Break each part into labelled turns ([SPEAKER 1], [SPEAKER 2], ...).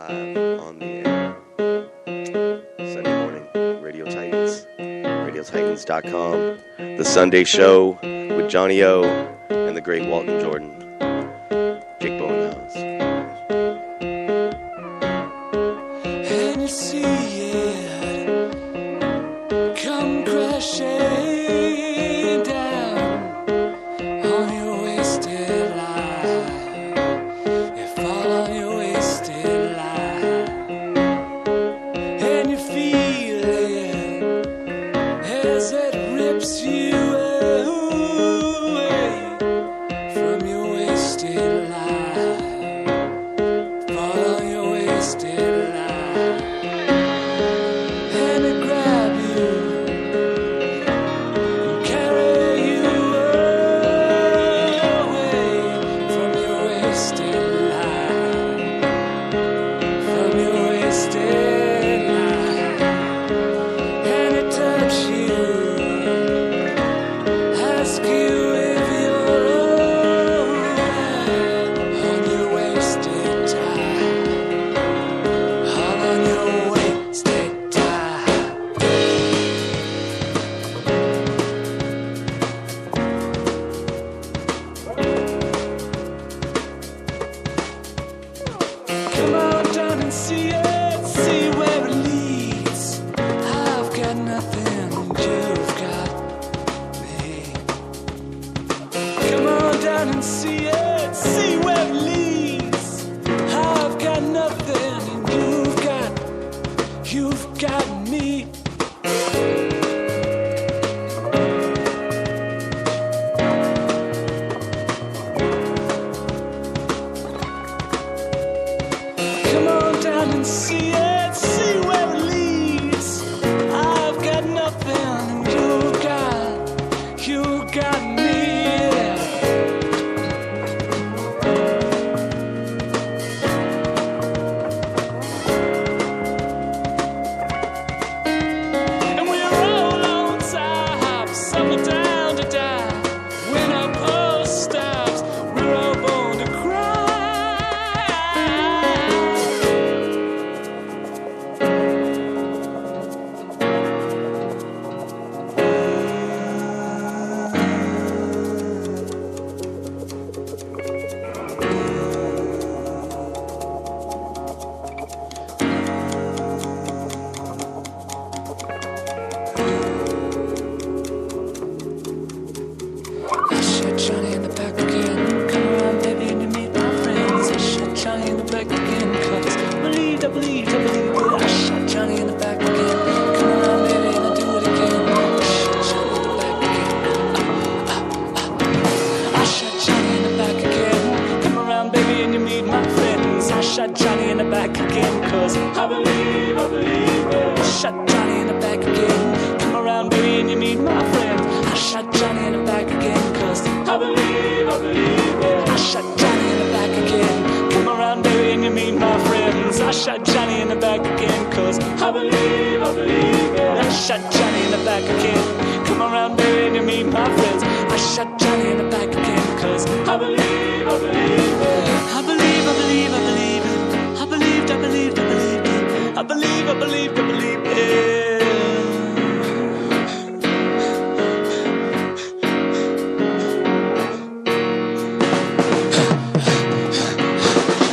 [SPEAKER 1] live on the air. Sunday morning, Radio Titans, RadioTitans.com. The Sunday Show with Johnny O and the great Walton Jordan. Jake Bowen in the house.
[SPEAKER 2] And you see it come crashing down on your wasted life. You fall on your wasted life, and you feel it as it rips you away from your wasted life. Fall on your wasted life, and it grab you and carry you away from your wasted life, from your wasted life, and it touch you, ask you if you're alright on your wasted time, all on your wasted time. Come on down and see it, see where it leads. I've got nothing, you've got me. Come on down and see it, see where it leads. I've got nothing, and you've got me. Come on down and see it, see where it leads. I've got nothing, and you got me. And we're all on top, some are down to die. When our pulse stops, we're all born to cry. I shot Johnny in the back again. Come around, baby, and you meet my friends. I shot Johnny in the back again, 'cause I believe it. I shot Johnny in the back again. Come around, baby, and I do it again. I shot Johnny in the back again. I shot Johnny in the back again. Come around, baby, and you meet my friends. I shot Johnny in the back again, 'cause I believe it. I shot Johnny in the back again. Come around, baby, and you meet my friends. I shot Johnny in the back again, 'cause I believe it. I shot Johnny in the back again. Come around, baby, and you meet my friends. I shot Johnny in the back again, 'cause I believe it. I shot Johnny in the back again. Come around, baby, and you meet my friends. I shot Johnny in the back again, 'cause I believe it. I believe it. I believed it. I believed it.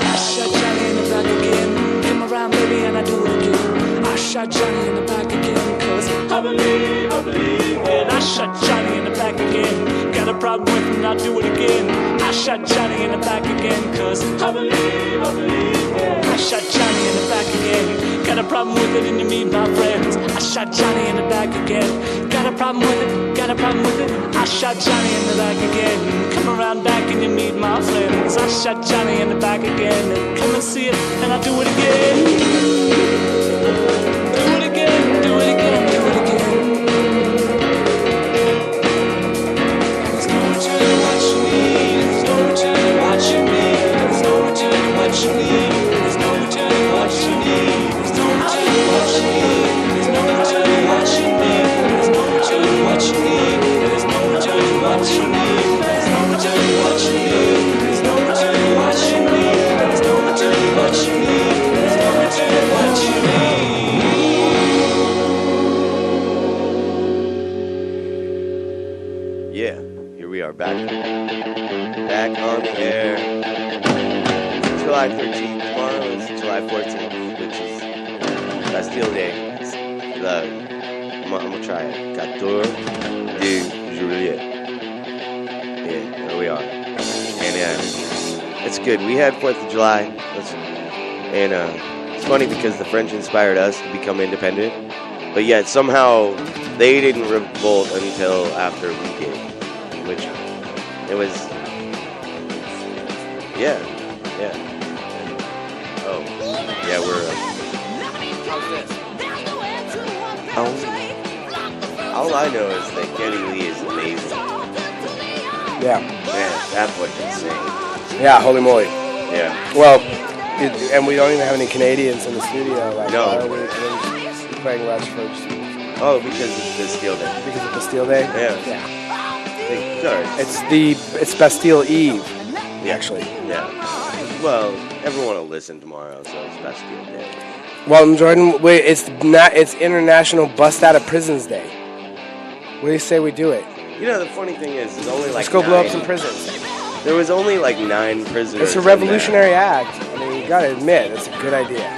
[SPEAKER 2] I shot Johnny in the back again. Come around, baby, and I do it again. I shot Johnny in the back again, 'cause I believe it. I shot Johnny in the back again. Got a problem with it, and I'll do it again. I shot Johnny in the back again, 'cause I believe it. I shot Johnny in the back again. Got a problem with it, and you meet my friends. I shot Johnny in the back again. Got a problem with it. I shot Johnny in the back again. Come around back and you meet my friends. I shot Johnny in the back again. Come and see it, and I'll do it again. Do it again. There's no return to what you need. There's no return to what you need. There's no return to what you need. There's no return to what you need. There's no return to what you need. There's no return to what you need. There's no return to what you need. There's no return to what you need. There's no return to what you need. There's no return to what you need. There's no return to what you need. There's no
[SPEAKER 1] July 13th. Tomorrow is July 14th, which is Bastille Day. I'm gonna try it. 14 de Juillet. Yeah, there we are. And it's good. We had 4th of July. And it's funny because the French inspired us to become independent. But yet somehow they didn't revolt until after we did. Which it was... Yeah. Oh. Yeah, all I know is that Geddy Lee is amazing.
[SPEAKER 3] Yeah.
[SPEAKER 1] Man, that was insane.
[SPEAKER 3] Yeah, holy moly.
[SPEAKER 1] Yeah.
[SPEAKER 3] Well, and we don't even have any Canadians in the studio. Like,
[SPEAKER 1] no.
[SPEAKER 3] Why are we playing Rush first?
[SPEAKER 1] Oh, because it's Bastille Day.
[SPEAKER 3] Because of Bastille Day?
[SPEAKER 1] Yeah.
[SPEAKER 3] It's Bastille Eve, actually.
[SPEAKER 1] Yeah. Well, everyone will listen tomorrow, so it's Bastille Day.
[SPEAKER 3] Well, Jordan, it's International Bust Out of Prisons Day. What do you say we do it?
[SPEAKER 1] You know, the funny thing is, there's only like
[SPEAKER 3] Let's go blow up some prisons.
[SPEAKER 1] There was only like 9 prisoners.
[SPEAKER 3] It's a revolutionary act. I mean, you gotta admit, it's a good idea.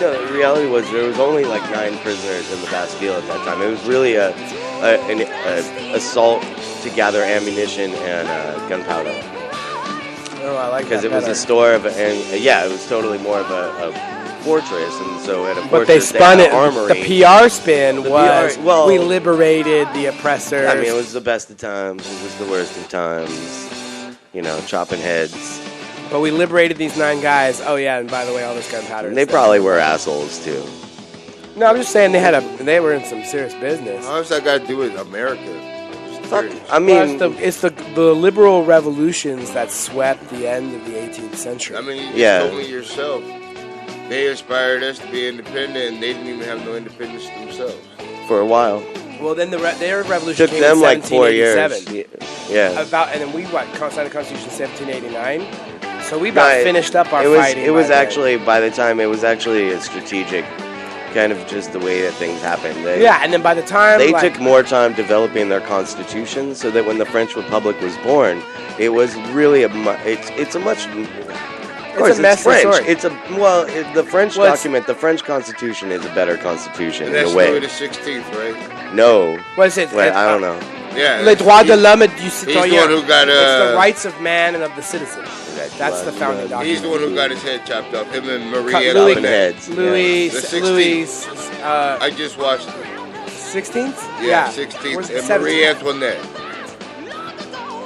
[SPEAKER 1] No, the reality was there was only like 9 prisoners in the Bastille at that time. It was really an assault to gather ammunition and gunpowder.
[SPEAKER 3] Oh, I like that.
[SPEAKER 1] Because it was a store of, it was totally more of a fortress, and so at a fortress,
[SPEAKER 3] but they spun
[SPEAKER 1] they
[SPEAKER 3] it.
[SPEAKER 1] had armory.
[SPEAKER 3] The PR spin was we liberated the oppressors.
[SPEAKER 1] I mean, it was the best of times. It was the worst of times. You know, chopping heads.
[SPEAKER 3] But we liberated these 9 guys. Oh yeah, and by the way, all this gunpowder.
[SPEAKER 1] And they probably were assholes too.
[SPEAKER 3] No, I'm just saying they were in some serious business.
[SPEAKER 4] How does that got to do with America?
[SPEAKER 1] I mean,
[SPEAKER 3] it's the liberal revolutions that swept the end of the 18th century.
[SPEAKER 4] I mean, you told me yourself. They inspired us to be independent, and they didn't even have no independence themselves.
[SPEAKER 1] For a while.
[SPEAKER 3] Well, then their revolution
[SPEAKER 1] took
[SPEAKER 3] came
[SPEAKER 1] them
[SPEAKER 3] in
[SPEAKER 1] like 4 years. Yeah.
[SPEAKER 3] And then we signed the Constitution in 1789. So we finished up our fighting.
[SPEAKER 1] It was actually by the time it was actually a strategic kind of just the way that things happened.
[SPEAKER 3] And then by the time
[SPEAKER 1] they took more time developing their constitution, so that when the French Republic was born, it was really it's a much. Of course, it's French. Story. The French document, the French Constitution is a better constitution in a way.
[SPEAKER 4] That's Louis XVI, right?
[SPEAKER 1] No.
[SPEAKER 3] What is it?
[SPEAKER 1] I don't know.
[SPEAKER 4] Yeah.
[SPEAKER 3] Les droits de l'homme du citoyen.
[SPEAKER 4] He's the one who got
[SPEAKER 3] it's the rights of man and of the citizen. That's the founding document.
[SPEAKER 4] He's the one who got his head chopped off. Him and Marie
[SPEAKER 1] heads.
[SPEAKER 3] Louis.
[SPEAKER 4] I just watched it.
[SPEAKER 3] 16th?
[SPEAKER 4] Yeah, 16th. And Marie Antoinette.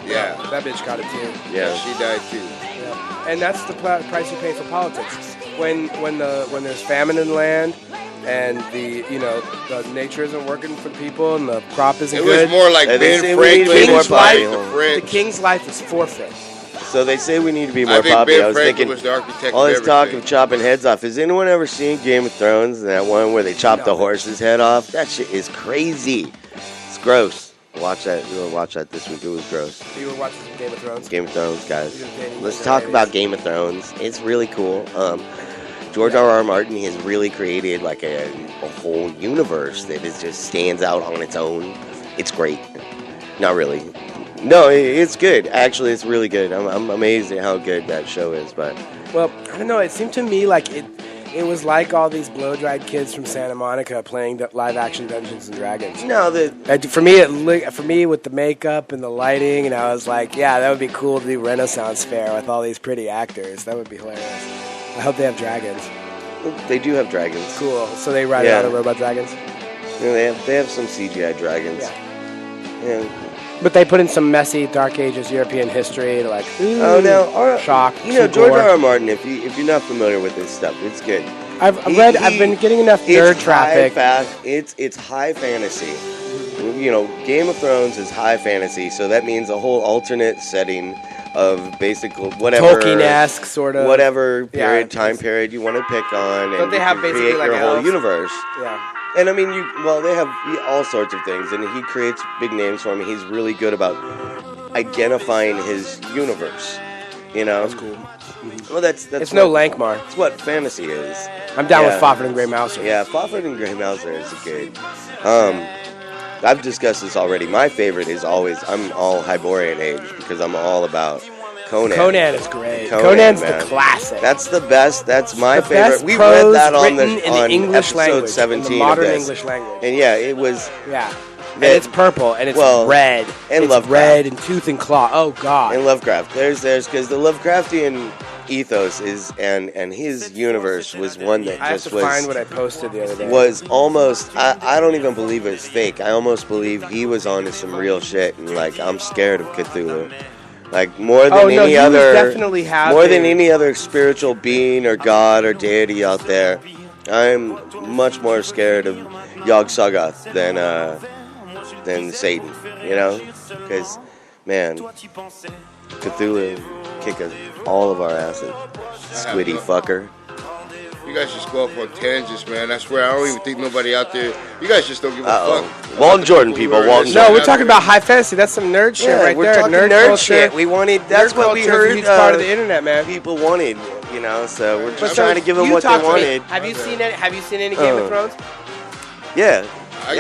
[SPEAKER 4] Yeah.
[SPEAKER 3] That bitch got it too.
[SPEAKER 1] Yeah.
[SPEAKER 4] She died too.
[SPEAKER 3] Yeah. And that's the price you pay for politics. When there's famine in the land and the nature isn't working for the people and the crop isn't good.
[SPEAKER 4] It was more like Ben Franklin.
[SPEAKER 3] The king's life is forfeit.
[SPEAKER 1] So they say we need to be more popular. I was thinking,
[SPEAKER 4] was the architect
[SPEAKER 1] all this talk of chopping heads off. Has anyone ever seen Game of Thrones? That one where they chop the horse's head off? That shit is crazy. It's gross. Watch that. We'll watch that this week. It was gross.
[SPEAKER 3] You were watching Game of Thrones?
[SPEAKER 1] Game of Thrones, guys. Let's talk about Game of Thrones. It's really cool. George R.R. Martin has really created like a whole universe that just stands out on its own. It's great. Not really. No, it's good. Actually, it's really good. I'm amazed at how good that show is. But
[SPEAKER 3] well, I don't know. It seemed to me like it was like all these blow-dried kids from Santa Monica playing live-action Dungeons and Dragons.
[SPEAKER 1] No,
[SPEAKER 3] for me with the makeup and the lighting, and I was like, yeah, that would be cool to do Renaissance Fair with all these pretty actors. That would be hilarious. I hope they have dragons.
[SPEAKER 1] They do have dragons.
[SPEAKER 3] Cool. So they ride out on robot dragons.
[SPEAKER 1] Yeah, they have some CGI dragons. Yeah.
[SPEAKER 3] But they put in some messy Dark Ages European history to shock.
[SPEAKER 1] George R.R. Martin. If you're not familiar with this stuff, it's good.
[SPEAKER 3] I've been getting enough nerd traffic.
[SPEAKER 1] It's high fantasy. Game of Thrones is high fantasy, so that means a whole alternate setting of basically whatever
[SPEAKER 3] Tolkien-esque sort of
[SPEAKER 1] whatever time period you want to pick on, and
[SPEAKER 3] they have basically
[SPEAKER 1] create
[SPEAKER 3] like
[SPEAKER 1] your whole universe.
[SPEAKER 3] Yeah.
[SPEAKER 1] And I mean, they have all sorts of things, and he creates big names for him. He's really good about identifying his universe.
[SPEAKER 3] That's cool.
[SPEAKER 1] Well, that's
[SPEAKER 3] it's no Lankmar.
[SPEAKER 1] It's what fantasy is.
[SPEAKER 3] I'm down with Fafhrd and Grey Mouser.
[SPEAKER 1] Yeah, Fafhrd and Grey Mouser is good. I've discussed this already. My favorite is always I'm all Hyborian age because I'm all about
[SPEAKER 3] Conan is great.
[SPEAKER 1] Conan's
[SPEAKER 3] Conan's the classic.
[SPEAKER 1] That's the best. That's my
[SPEAKER 3] the
[SPEAKER 1] favorite.
[SPEAKER 3] best
[SPEAKER 1] We
[SPEAKER 3] prose
[SPEAKER 1] read that on
[SPEAKER 3] written in the English
[SPEAKER 1] episode
[SPEAKER 3] language,
[SPEAKER 1] 17
[SPEAKER 3] in the modern
[SPEAKER 1] of this.
[SPEAKER 3] English language.
[SPEAKER 1] And yeah, it was.
[SPEAKER 3] Yeah. And it's purple, and it's red.
[SPEAKER 1] And
[SPEAKER 3] it's
[SPEAKER 1] Lovecraft.
[SPEAKER 3] red and tooth and claw. Oh, God.
[SPEAKER 1] And Lovecraft. There's because the Lovecraftian ethos is and his universe was one that
[SPEAKER 3] I have
[SPEAKER 1] just
[SPEAKER 3] to
[SPEAKER 1] was
[SPEAKER 3] find what I posted the other day.
[SPEAKER 1] was almost. I don't even believe it's fake. I almost believe he was onto some real shit, and like I'm scared of Cthulhu. Like more than any other,
[SPEAKER 3] definitely
[SPEAKER 1] more than any other spiritual being or god or deity out there, I'm much more scared of Yog-Sothoth than Satan. You know, because man, Cthulhu kick all of our asses, squiddy fucker.
[SPEAKER 4] You guys just go off on tangents, man. I swear, I don't even think nobody out there. You guys just don't give a fuck.
[SPEAKER 1] Walton Jordan, people. Walton
[SPEAKER 3] No,
[SPEAKER 1] Jordan.
[SPEAKER 3] we're talking about high fantasy. That's some nerd shit right
[SPEAKER 1] we're
[SPEAKER 3] there.
[SPEAKER 1] talking nerd
[SPEAKER 3] culture.
[SPEAKER 1] shit. We wanted. That's
[SPEAKER 3] Nerd
[SPEAKER 1] what we
[SPEAKER 3] culture is a
[SPEAKER 1] heard.
[SPEAKER 3] huge part of the internet, man.
[SPEAKER 1] People wanted, you know. So we're
[SPEAKER 3] But
[SPEAKER 1] just
[SPEAKER 3] so
[SPEAKER 1] trying to give them
[SPEAKER 3] you
[SPEAKER 1] what they
[SPEAKER 3] talk to me.
[SPEAKER 1] wanted.
[SPEAKER 3] Have you seen any? Have you seen any Game of Thrones?
[SPEAKER 1] Yeah.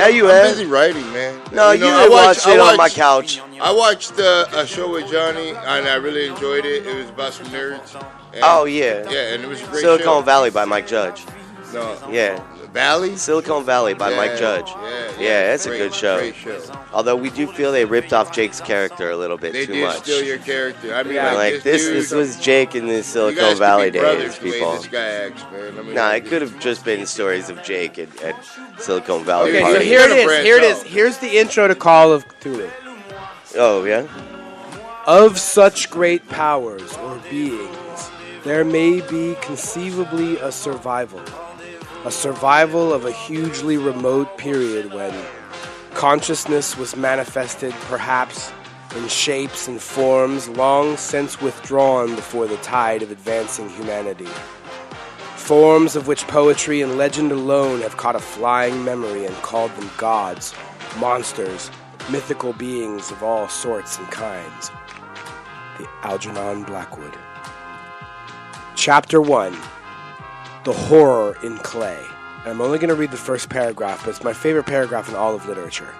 [SPEAKER 1] You
[SPEAKER 4] I'm
[SPEAKER 1] have.
[SPEAKER 4] busy writing, man.
[SPEAKER 1] No, you didn't watch it on my couch.
[SPEAKER 4] I watched a show with Johnny, and I really enjoyed it. It was about some nerds. And,
[SPEAKER 1] Oh yeah.
[SPEAKER 4] Yeah, and it was a great
[SPEAKER 1] Silicon
[SPEAKER 4] show.
[SPEAKER 1] Valley by Mike Judge.
[SPEAKER 4] No.
[SPEAKER 1] Yeah.
[SPEAKER 4] Valley?
[SPEAKER 1] Silicon Valley by Mike Judge. Yeah, it's a good show.
[SPEAKER 4] Great show.
[SPEAKER 1] Although we do feel they ripped off Jake's character a little bit
[SPEAKER 4] They
[SPEAKER 1] too
[SPEAKER 4] did
[SPEAKER 1] much.
[SPEAKER 4] steal your character. I mean,
[SPEAKER 1] Like this was Jake in the
[SPEAKER 4] you
[SPEAKER 1] Silicon
[SPEAKER 4] guys
[SPEAKER 1] Valley
[SPEAKER 4] could be
[SPEAKER 1] days,
[SPEAKER 4] brothers the way
[SPEAKER 1] people.
[SPEAKER 4] this guy acts, man. I mean,
[SPEAKER 1] Nah, it could have just been stories of Jake at Silicon Valley
[SPEAKER 3] Okay, so
[SPEAKER 1] parties.
[SPEAKER 3] here it
[SPEAKER 4] Gotta
[SPEAKER 3] is.
[SPEAKER 4] branch
[SPEAKER 3] Here it is.
[SPEAKER 4] out.
[SPEAKER 3] Here's the intro to Call of Cthulhu.
[SPEAKER 1] Oh yeah.
[SPEAKER 3] Of such great powers or beings, there may be conceivably a survival of a hugely remote period when consciousness was manifested perhaps in shapes and forms long since withdrawn before the tide of advancing humanity. Forms of which poetry and legend alone have caught a flying memory and called them gods, monsters, mythical beings of all sorts and kinds. The Algernon Blackwood. Chapter 1. The Horror in Clay. And I'm only going to read the first paragraph, but it's my favorite paragraph in all of literature.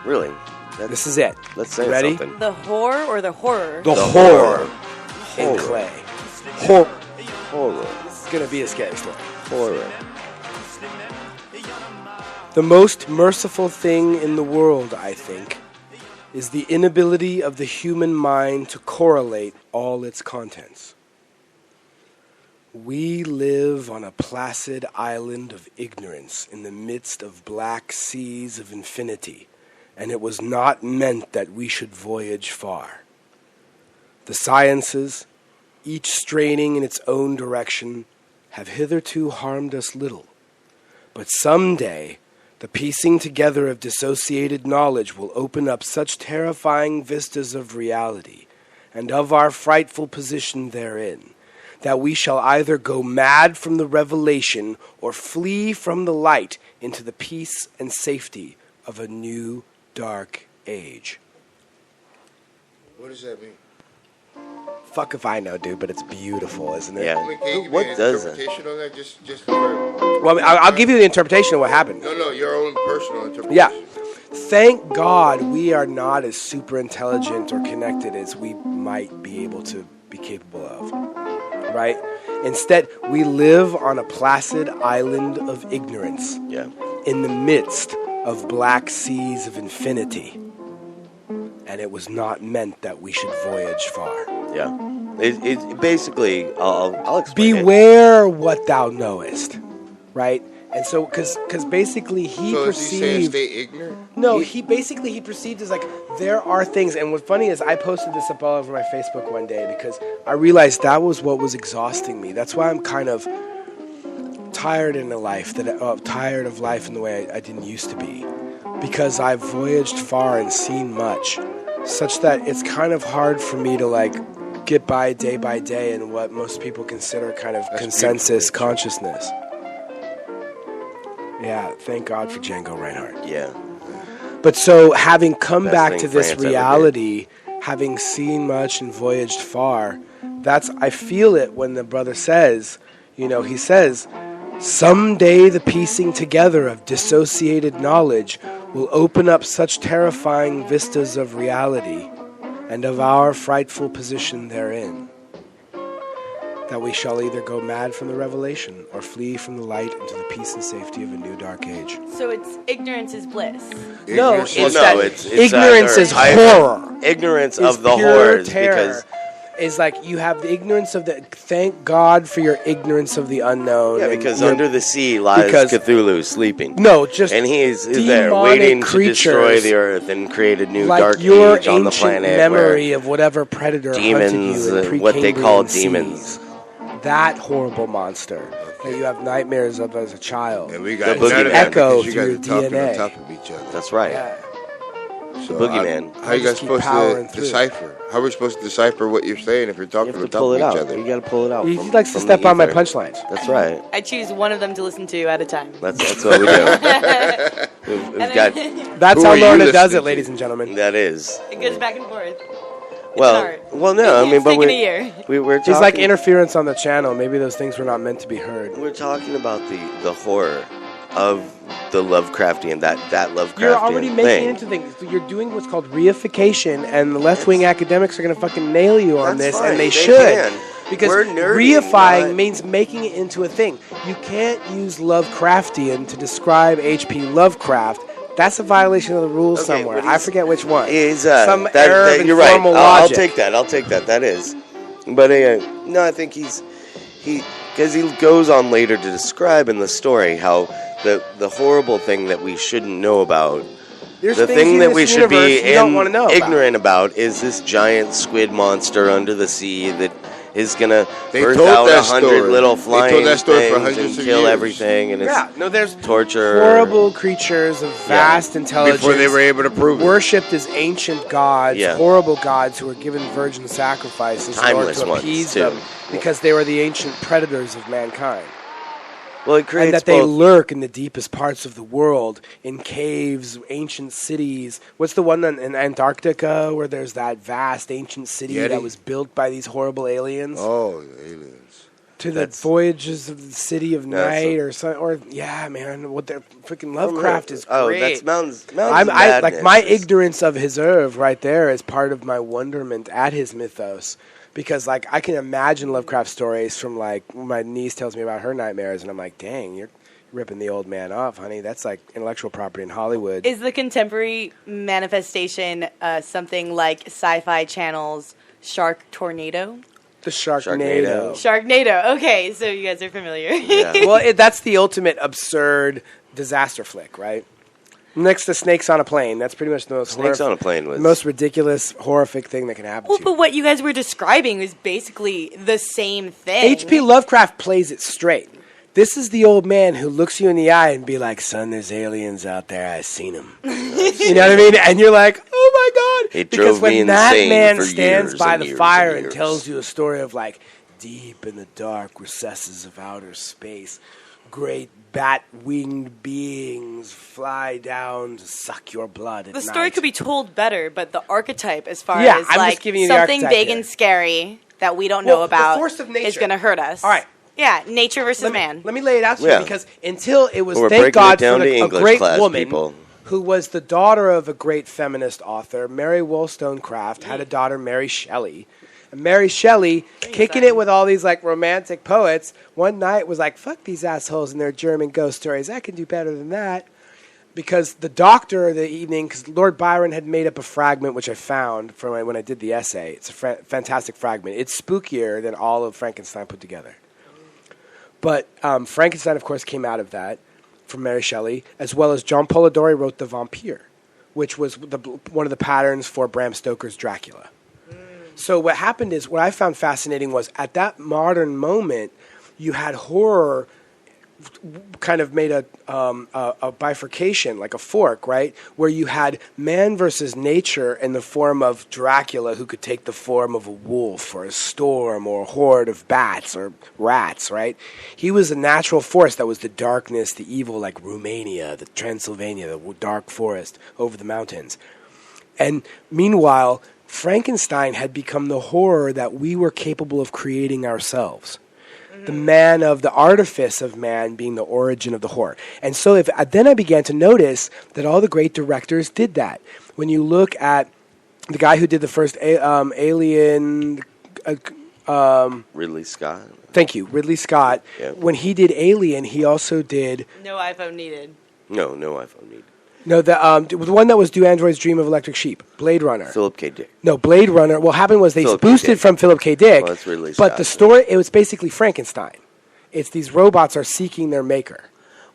[SPEAKER 1] Really?
[SPEAKER 3] This is it.
[SPEAKER 1] Let's say
[SPEAKER 3] Ready?
[SPEAKER 1] something.
[SPEAKER 5] The horror or the horror?
[SPEAKER 3] The horror in
[SPEAKER 1] Horror.
[SPEAKER 3] clay.
[SPEAKER 1] Horror.
[SPEAKER 3] It's going to be a scary story.
[SPEAKER 1] Horror.
[SPEAKER 3] The most merciful thing in the world, I think, is the inability of the human mind to correlate all its contents. We live on a placid island of ignorance in the midst of black seas of infinity, and it was not meant that we should voyage far. The sciences, each straining in its own direction, have hitherto harmed us little. But someday, the piecing together of dissociated knowledge will open up such terrifying vistas of reality, and of our frightful position therein, that we shall either go mad from the revelation or flee from the light into the peace and safety of a new dark age.
[SPEAKER 4] What does that mean?
[SPEAKER 3] Fuck if I know, dude, but it's beautiful, isn't it?
[SPEAKER 1] Yeah.
[SPEAKER 4] I mean, can you give
[SPEAKER 1] What
[SPEAKER 4] me an
[SPEAKER 1] does it?
[SPEAKER 4] interpretation on that? Just for,
[SPEAKER 3] Well, I'll give you the interpretation of what happened.
[SPEAKER 4] no, your own personal interpretation.
[SPEAKER 3] Yeah. Thank God we are not as super intelligent or connected as we might be able to be capable of. Right? Instead, we live on a placid island of ignorance
[SPEAKER 1] Yeah.
[SPEAKER 3] in the midst of black seas of infinity. And it was not meant that we should voyage far.
[SPEAKER 1] Yeah. It basically, I'll explain.
[SPEAKER 3] Beware what thou knowest. Right? And so, because basically he
[SPEAKER 4] So is he saying
[SPEAKER 3] perceived...
[SPEAKER 4] stay ignorant?
[SPEAKER 3] No, he perceived as like, there are things, and what's funny is I posted this up all over my Facebook one day because I realized that was what was exhausting me. That's why I'm kind of tired in the life, tired of life in the way I didn't used to be. Because I've voyaged far and seen much, such that it's kind of hard for me to like get by day in what most people consider kind of consensus consciousness. Yeah, thank God for Django Reinhardt.
[SPEAKER 1] Yeah.
[SPEAKER 3] But so, having come
[SPEAKER 1] Best
[SPEAKER 3] back
[SPEAKER 1] thing
[SPEAKER 3] to this
[SPEAKER 1] France ever
[SPEAKER 3] reality, having seen much and voyaged far, I feel it when the brother says, he says, someday the piecing together of dissociated knowledge will open up such terrifying vistas of reality, and of our frightful position therein, that we shall either go mad from the revelation or flee from the light into the peace and safety of a new dark age.
[SPEAKER 5] So it's ignorance is bliss.
[SPEAKER 3] No,
[SPEAKER 4] Ignorance
[SPEAKER 3] it's
[SPEAKER 4] is-
[SPEAKER 3] that
[SPEAKER 1] it's
[SPEAKER 3] ignorance is horror.
[SPEAKER 1] Ignorance
[SPEAKER 3] Is
[SPEAKER 1] of the
[SPEAKER 3] pure
[SPEAKER 1] horrors,
[SPEAKER 3] terror.
[SPEAKER 1] because
[SPEAKER 3] Is like you have the ignorance of the. Thank God for your ignorance of the unknown.
[SPEAKER 1] yeah,
[SPEAKER 3] and
[SPEAKER 1] because
[SPEAKER 3] your-
[SPEAKER 1] under the sea lies
[SPEAKER 3] because-
[SPEAKER 1] Cthulhu sleeping.
[SPEAKER 3] no, just
[SPEAKER 1] And he is there
[SPEAKER 3] demonic
[SPEAKER 1] waiting to destroy
[SPEAKER 3] creatures,
[SPEAKER 1] the earth and create a new
[SPEAKER 3] like
[SPEAKER 1] dark
[SPEAKER 3] your
[SPEAKER 1] age on the
[SPEAKER 3] ancient
[SPEAKER 1] planet
[SPEAKER 3] memory
[SPEAKER 1] where
[SPEAKER 3] of whatever predator
[SPEAKER 1] demons,
[SPEAKER 3] hunted you in
[SPEAKER 1] what they call
[SPEAKER 3] Precambrian
[SPEAKER 1] demons.
[SPEAKER 3] seas. That horrible monster that you have nightmares of as a child.
[SPEAKER 4] And we got
[SPEAKER 1] The
[SPEAKER 4] none of
[SPEAKER 1] boogeyman.
[SPEAKER 4] that
[SPEAKER 3] Echo
[SPEAKER 4] because you guys
[SPEAKER 3] through
[SPEAKER 4] are talking
[SPEAKER 3] DNA.
[SPEAKER 4] on top of each other.
[SPEAKER 1] That's right.
[SPEAKER 3] Yeah.
[SPEAKER 4] So
[SPEAKER 1] boogeyman.
[SPEAKER 4] How you guys
[SPEAKER 3] Just keep
[SPEAKER 4] supposed
[SPEAKER 3] powering
[SPEAKER 4] to
[SPEAKER 3] through.
[SPEAKER 4] decipher? How are we supposed to decipher what you're saying if you're
[SPEAKER 1] You
[SPEAKER 4] talking
[SPEAKER 1] have
[SPEAKER 4] on
[SPEAKER 1] to
[SPEAKER 4] top
[SPEAKER 1] pull
[SPEAKER 4] of
[SPEAKER 1] it
[SPEAKER 4] each
[SPEAKER 1] out.
[SPEAKER 4] other?
[SPEAKER 1] You got to pull it out.
[SPEAKER 3] He
[SPEAKER 1] from-
[SPEAKER 3] likes to
[SPEAKER 1] from
[SPEAKER 3] step
[SPEAKER 1] the
[SPEAKER 3] on my
[SPEAKER 1] ether.
[SPEAKER 3] punchlines.
[SPEAKER 1] That's right.
[SPEAKER 5] I choose one of them to listen to at a time.
[SPEAKER 1] That's what we do. We've got
[SPEAKER 3] That's
[SPEAKER 4] Who
[SPEAKER 3] how
[SPEAKER 4] are you
[SPEAKER 3] Lorna does
[SPEAKER 4] listening
[SPEAKER 3] it,
[SPEAKER 4] to?
[SPEAKER 3] ladies and gentlemen.
[SPEAKER 1] that is.
[SPEAKER 5] It goes back and forth.
[SPEAKER 1] Well,
[SPEAKER 5] art.
[SPEAKER 1] well, no, I mean,
[SPEAKER 5] It's
[SPEAKER 1] but
[SPEAKER 5] taken a
[SPEAKER 1] we
[SPEAKER 5] year.
[SPEAKER 1] we're
[SPEAKER 3] It's like
[SPEAKER 1] talking-
[SPEAKER 3] interference on the channel. Maybe those things were not meant to be heard.
[SPEAKER 1] We're talking about the horror of the Lovecraftian, that Lovecraftian
[SPEAKER 3] You're already making
[SPEAKER 1] thing.
[SPEAKER 3] it into things. You're doing what's called reification, and the left-wing academics are going to fucking nail you on
[SPEAKER 1] That's
[SPEAKER 3] this,
[SPEAKER 1] fine.
[SPEAKER 3] and they
[SPEAKER 1] They
[SPEAKER 3] should.
[SPEAKER 1] can.
[SPEAKER 3] Because
[SPEAKER 1] We're nerdy,
[SPEAKER 3] reifying
[SPEAKER 1] not-
[SPEAKER 3] means making it into a thing. You can't use Lovecraftian to describe H.P. Lovecraft. That's a violation of the rules
[SPEAKER 1] Okay,
[SPEAKER 3] somewhere.
[SPEAKER 1] but
[SPEAKER 3] I forget which one.
[SPEAKER 1] Is
[SPEAKER 3] Some error of
[SPEAKER 1] you're right.
[SPEAKER 3] informal
[SPEAKER 1] I'll
[SPEAKER 3] logic.
[SPEAKER 1] take that. I'll take that. That is. But no, I think he because he goes on later to describe in the story how the horrible thing that we shouldn't know about.
[SPEAKER 3] There's
[SPEAKER 1] The
[SPEAKER 3] things
[SPEAKER 1] thing
[SPEAKER 3] in
[SPEAKER 1] that
[SPEAKER 3] this
[SPEAKER 1] we should be
[SPEAKER 3] universe you don't want to know
[SPEAKER 1] ignorant about is this giant squid monster under the sea that is gonna
[SPEAKER 4] They
[SPEAKER 1] birth
[SPEAKER 4] told
[SPEAKER 1] out
[SPEAKER 4] that
[SPEAKER 1] 100
[SPEAKER 4] story.
[SPEAKER 1] little
[SPEAKER 4] They
[SPEAKER 1] flying
[SPEAKER 4] told that story for
[SPEAKER 1] things
[SPEAKER 4] hundreds
[SPEAKER 1] and
[SPEAKER 4] of
[SPEAKER 1] kill
[SPEAKER 4] years.
[SPEAKER 1] everything, and it's
[SPEAKER 3] Yeah, no, there's
[SPEAKER 1] torture.
[SPEAKER 3] horrible creatures of vast intelligence.
[SPEAKER 4] Before they were able to prove it.
[SPEAKER 3] worshipped as ancient gods,
[SPEAKER 1] Yeah.
[SPEAKER 3] horrible gods who were given virgin sacrifices in order
[SPEAKER 1] Timeless
[SPEAKER 3] to
[SPEAKER 1] ones,
[SPEAKER 3] appease
[SPEAKER 1] too.
[SPEAKER 3] them because they were the ancient predators of mankind.
[SPEAKER 1] Well, it creates
[SPEAKER 3] And that they
[SPEAKER 1] both.
[SPEAKER 3] lurk in the deepest parts of the world, in caves, ancient cities. What's the one in Antarctica where there's that vast ancient city
[SPEAKER 4] Yeti?
[SPEAKER 3] that was built by these horrible aliens?
[SPEAKER 4] Oh, aliens.
[SPEAKER 3] To the
[SPEAKER 1] That's-
[SPEAKER 3] voyages of the city of
[SPEAKER 1] No, that's
[SPEAKER 3] night,
[SPEAKER 1] a-
[SPEAKER 3] or so, or yeah, man, what their freaking Lovecraft is great.
[SPEAKER 1] Oh, that's Mountains of
[SPEAKER 3] I like
[SPEAKER 1] Madness.
[SPEAKER 3] my ignorance of his oeuvre right there is part of my wonderment at his mythos, because like I can imagine Lovecraft stories from like my niece tells me about her nightmares, and I'm like, dang, you're ripping the old man off, honey. That's like intellectual property in Hollywood.
[SPEAKER 5] Is the contemporary manifestation something like Sci-Fi Channel's Shark Tornado?
[SPEAKER 3] The Sharknado.
[SPEAKER 5] Sharknado. Okay, so you guys are familiar.
[SPEAKER 1] Yeah.
[SPEAKER 3] Well, that's the ultimate absurd disaster flick, right? Next to Snakes on a Plane. That's pretty much the most
[SPEAKER 1] Snakes on a Plane was
[SPEAKER 3] most ridiculous, horrific thing that can happen
[SPEAKER 5] Well,
[SPEAKER 3] to
[SPEAKER 5] but
[SPEAKER 3] you.
[SPEAKER 5] what you guys were describing was basically the same thing.
[SPEAKER 3] H.P. Lovecraft plays it straight. This is the old man who looks you in the eye and be like, son, there's aliens out there. I've seen them. You know what I mean? And you're like, oh, my God.
[SPEAKER 1] It
[SPEAKER 3] because
[SPEAKER 1] drove
[SPEAKER 3] when
[SPEAKER 1] me
[SPEAKER 3] that
[SPEAKER 1] insane
[SPEAKER 3] man
[SPEAKER 1] for
[SPEAKER 3] stands
[SPEAKER 1] years
[SPEAKER 3] by
[SPEAKER 1] and
[SPEAKER 3] the
[SPEAKER 1] years
[SPEAKER 3] fire
[SPEAKER 1] and
[SPEAKER 3] and
[SPEAKER 1] years.
[SPEAKER 3] tells you a story of, like, deep in the dark recesses of outer space, great bat-winged beings fly down to suck your blood at
[SPEAKER 5] the story
[SPEAKER 3] night.
[SPEAKER 5] could be told better, but the archetype, as far
[SPEAKER 3] Yeah,
[SPEAKER 5] as
[SPEAKER 3] I'm just
[SPEAKER 5] like
[SPEAKER 3] giving you the
[SPEAKER 5] something
[SPEAKER 3] archetype
[SPEAKER 5] big
[SPEAKER 3] here.
[SPEAKER 5] and scary that we don't
[SPEAKER 3] Well,
[SPEAKER 5] know
[SPEAKER 3] the
[SPEAKER 5] about
[SPEAKER 3] force of
[SPEAKER 5] is
[SPEAKER 3] nature.
[SPEAKER 5] going to hurt us.
[SPEAKER 3] All right.
[SPEAKER 5] Yeah, nature versus man.
[SPEAKER 3] Let me lay it out to
[SPEAKER 1] Yeah.
[SPEAKER 3] you, because until it was,
[SPEAKER 1] We're
[SPEAKER 3] thank
[SPEAKER 1] breaking
[SPEAKER 3] God
[SPEAKER 1] it down
[SPEAKER 3] for
[SPEAKER 1] to
[SPEAKER 3] a
[SPEAKER 1] English
[SPEAKER 3] great
[SPEAKER 1] class,
[SPEAKER 3] woman
[SPEAKER 1] people.
[SPEAKER 3] who was the daughter of a great feminist author, Mary Wollstonecraft, had a daughter, Mary Shelley. And Mary Shelley, kicking it with all these like romantic poets, one night was like, fuck these assholes and their German ghost stories. I can do better than that. Because the doctor of the evening, because Lord Byron had made up a fragment, which I found from when I did the essay. It's a fantastic fragment. It's spookier than all of Frankenstein put together. But Frankenstein, of course, came out of that from Mary Shelley, as well as John Polidori wrote The Vampire, which was one of the patterns for Bram Stoker's Dracula. So what happened is, what I found fascinating was, at that modern moment, you had horror kind of made a bifurcation, like a fork, right? Where you had man versus nature in the form of Dracula, who could take the form of a wolf or a storm or a horde of bats or rats, right? He was a natural force that was the darkness, the evil, like Romania, the Transylvania, the dark forest over the mountains. And meanwhile, Frankenstein had become the horror that we were capable of creating ourselves. The man of the artifice of man being the origin of the horror. And so then I began to notice that all the great directors did that. When you look at the guy who did the first Alien.
[SPEAKER 1] Ridley Scott.
[SPEAKER 3] Thank you, Ridley Scott.
[SPEAKER 1] Yeah.
[SPEAKER 3] When he did Alien, he also did
[SPEAKER 5] No iPhone needed.
[SPEAKER 1] No iPhone need.
[SPEAKER 3] the one that was Do Androids Dream of Electric Sheep, Blade Runner.
[SPEAKER 1] Philip K. Dick.
[SPEAKER 3] No, Blade Runner. What happened was they
[SPEAKER 1] Philip K.
[SPEAKER 3] boosted
[SPEAKER 1] Dick.
[SPEAKER 3] from Philip K. Dick,
[SPEAKER 1] Well, that's Ridley
[SPEAKER 3] but
[SPEAKER 1] Scott.
[SPEAKER 3] the story, it was basically Frankenstein. It's these robots are seeking their maker.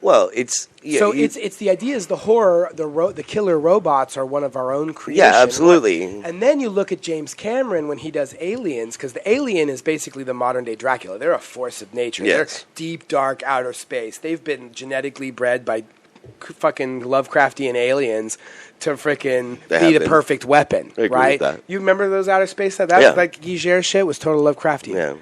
[SPEAKER 1] Well, it's
[SPEAKER 3] So it's the idea is the horror, the killer robots are one of our own creation.
[SPEAKER 1] Yeah, absolutely.
[SPEAKER 3] And then you look at James Cameron when he does Aliens, because the alien is basically the modern day Dracula. They're a force of nature.
[SPEAKER 1] Yes.
[SPEAKER 3] They're deep, dark, outer space. They've been genetically bred by fucking Lovecraftian aliens to frickin'
[SPEAKER 1] They
[SPEAKER 3] be
[SPEAKER 1] have
[SPEAKER 3] the
[SPEAKER 1] been.
[SPEAKER 3] perfect weapon,
[SPEAKER 1] I agree
[SPEAKER 3] right?
[SPEAKER 1] with that.
[SPEAKER 3] You remember those outer space stuff?
[SPEAKER 1] Yeah.
[SPEAKER 3] Like Giger shit was total Lovecraftian.
[SPEAKER 1] yeah.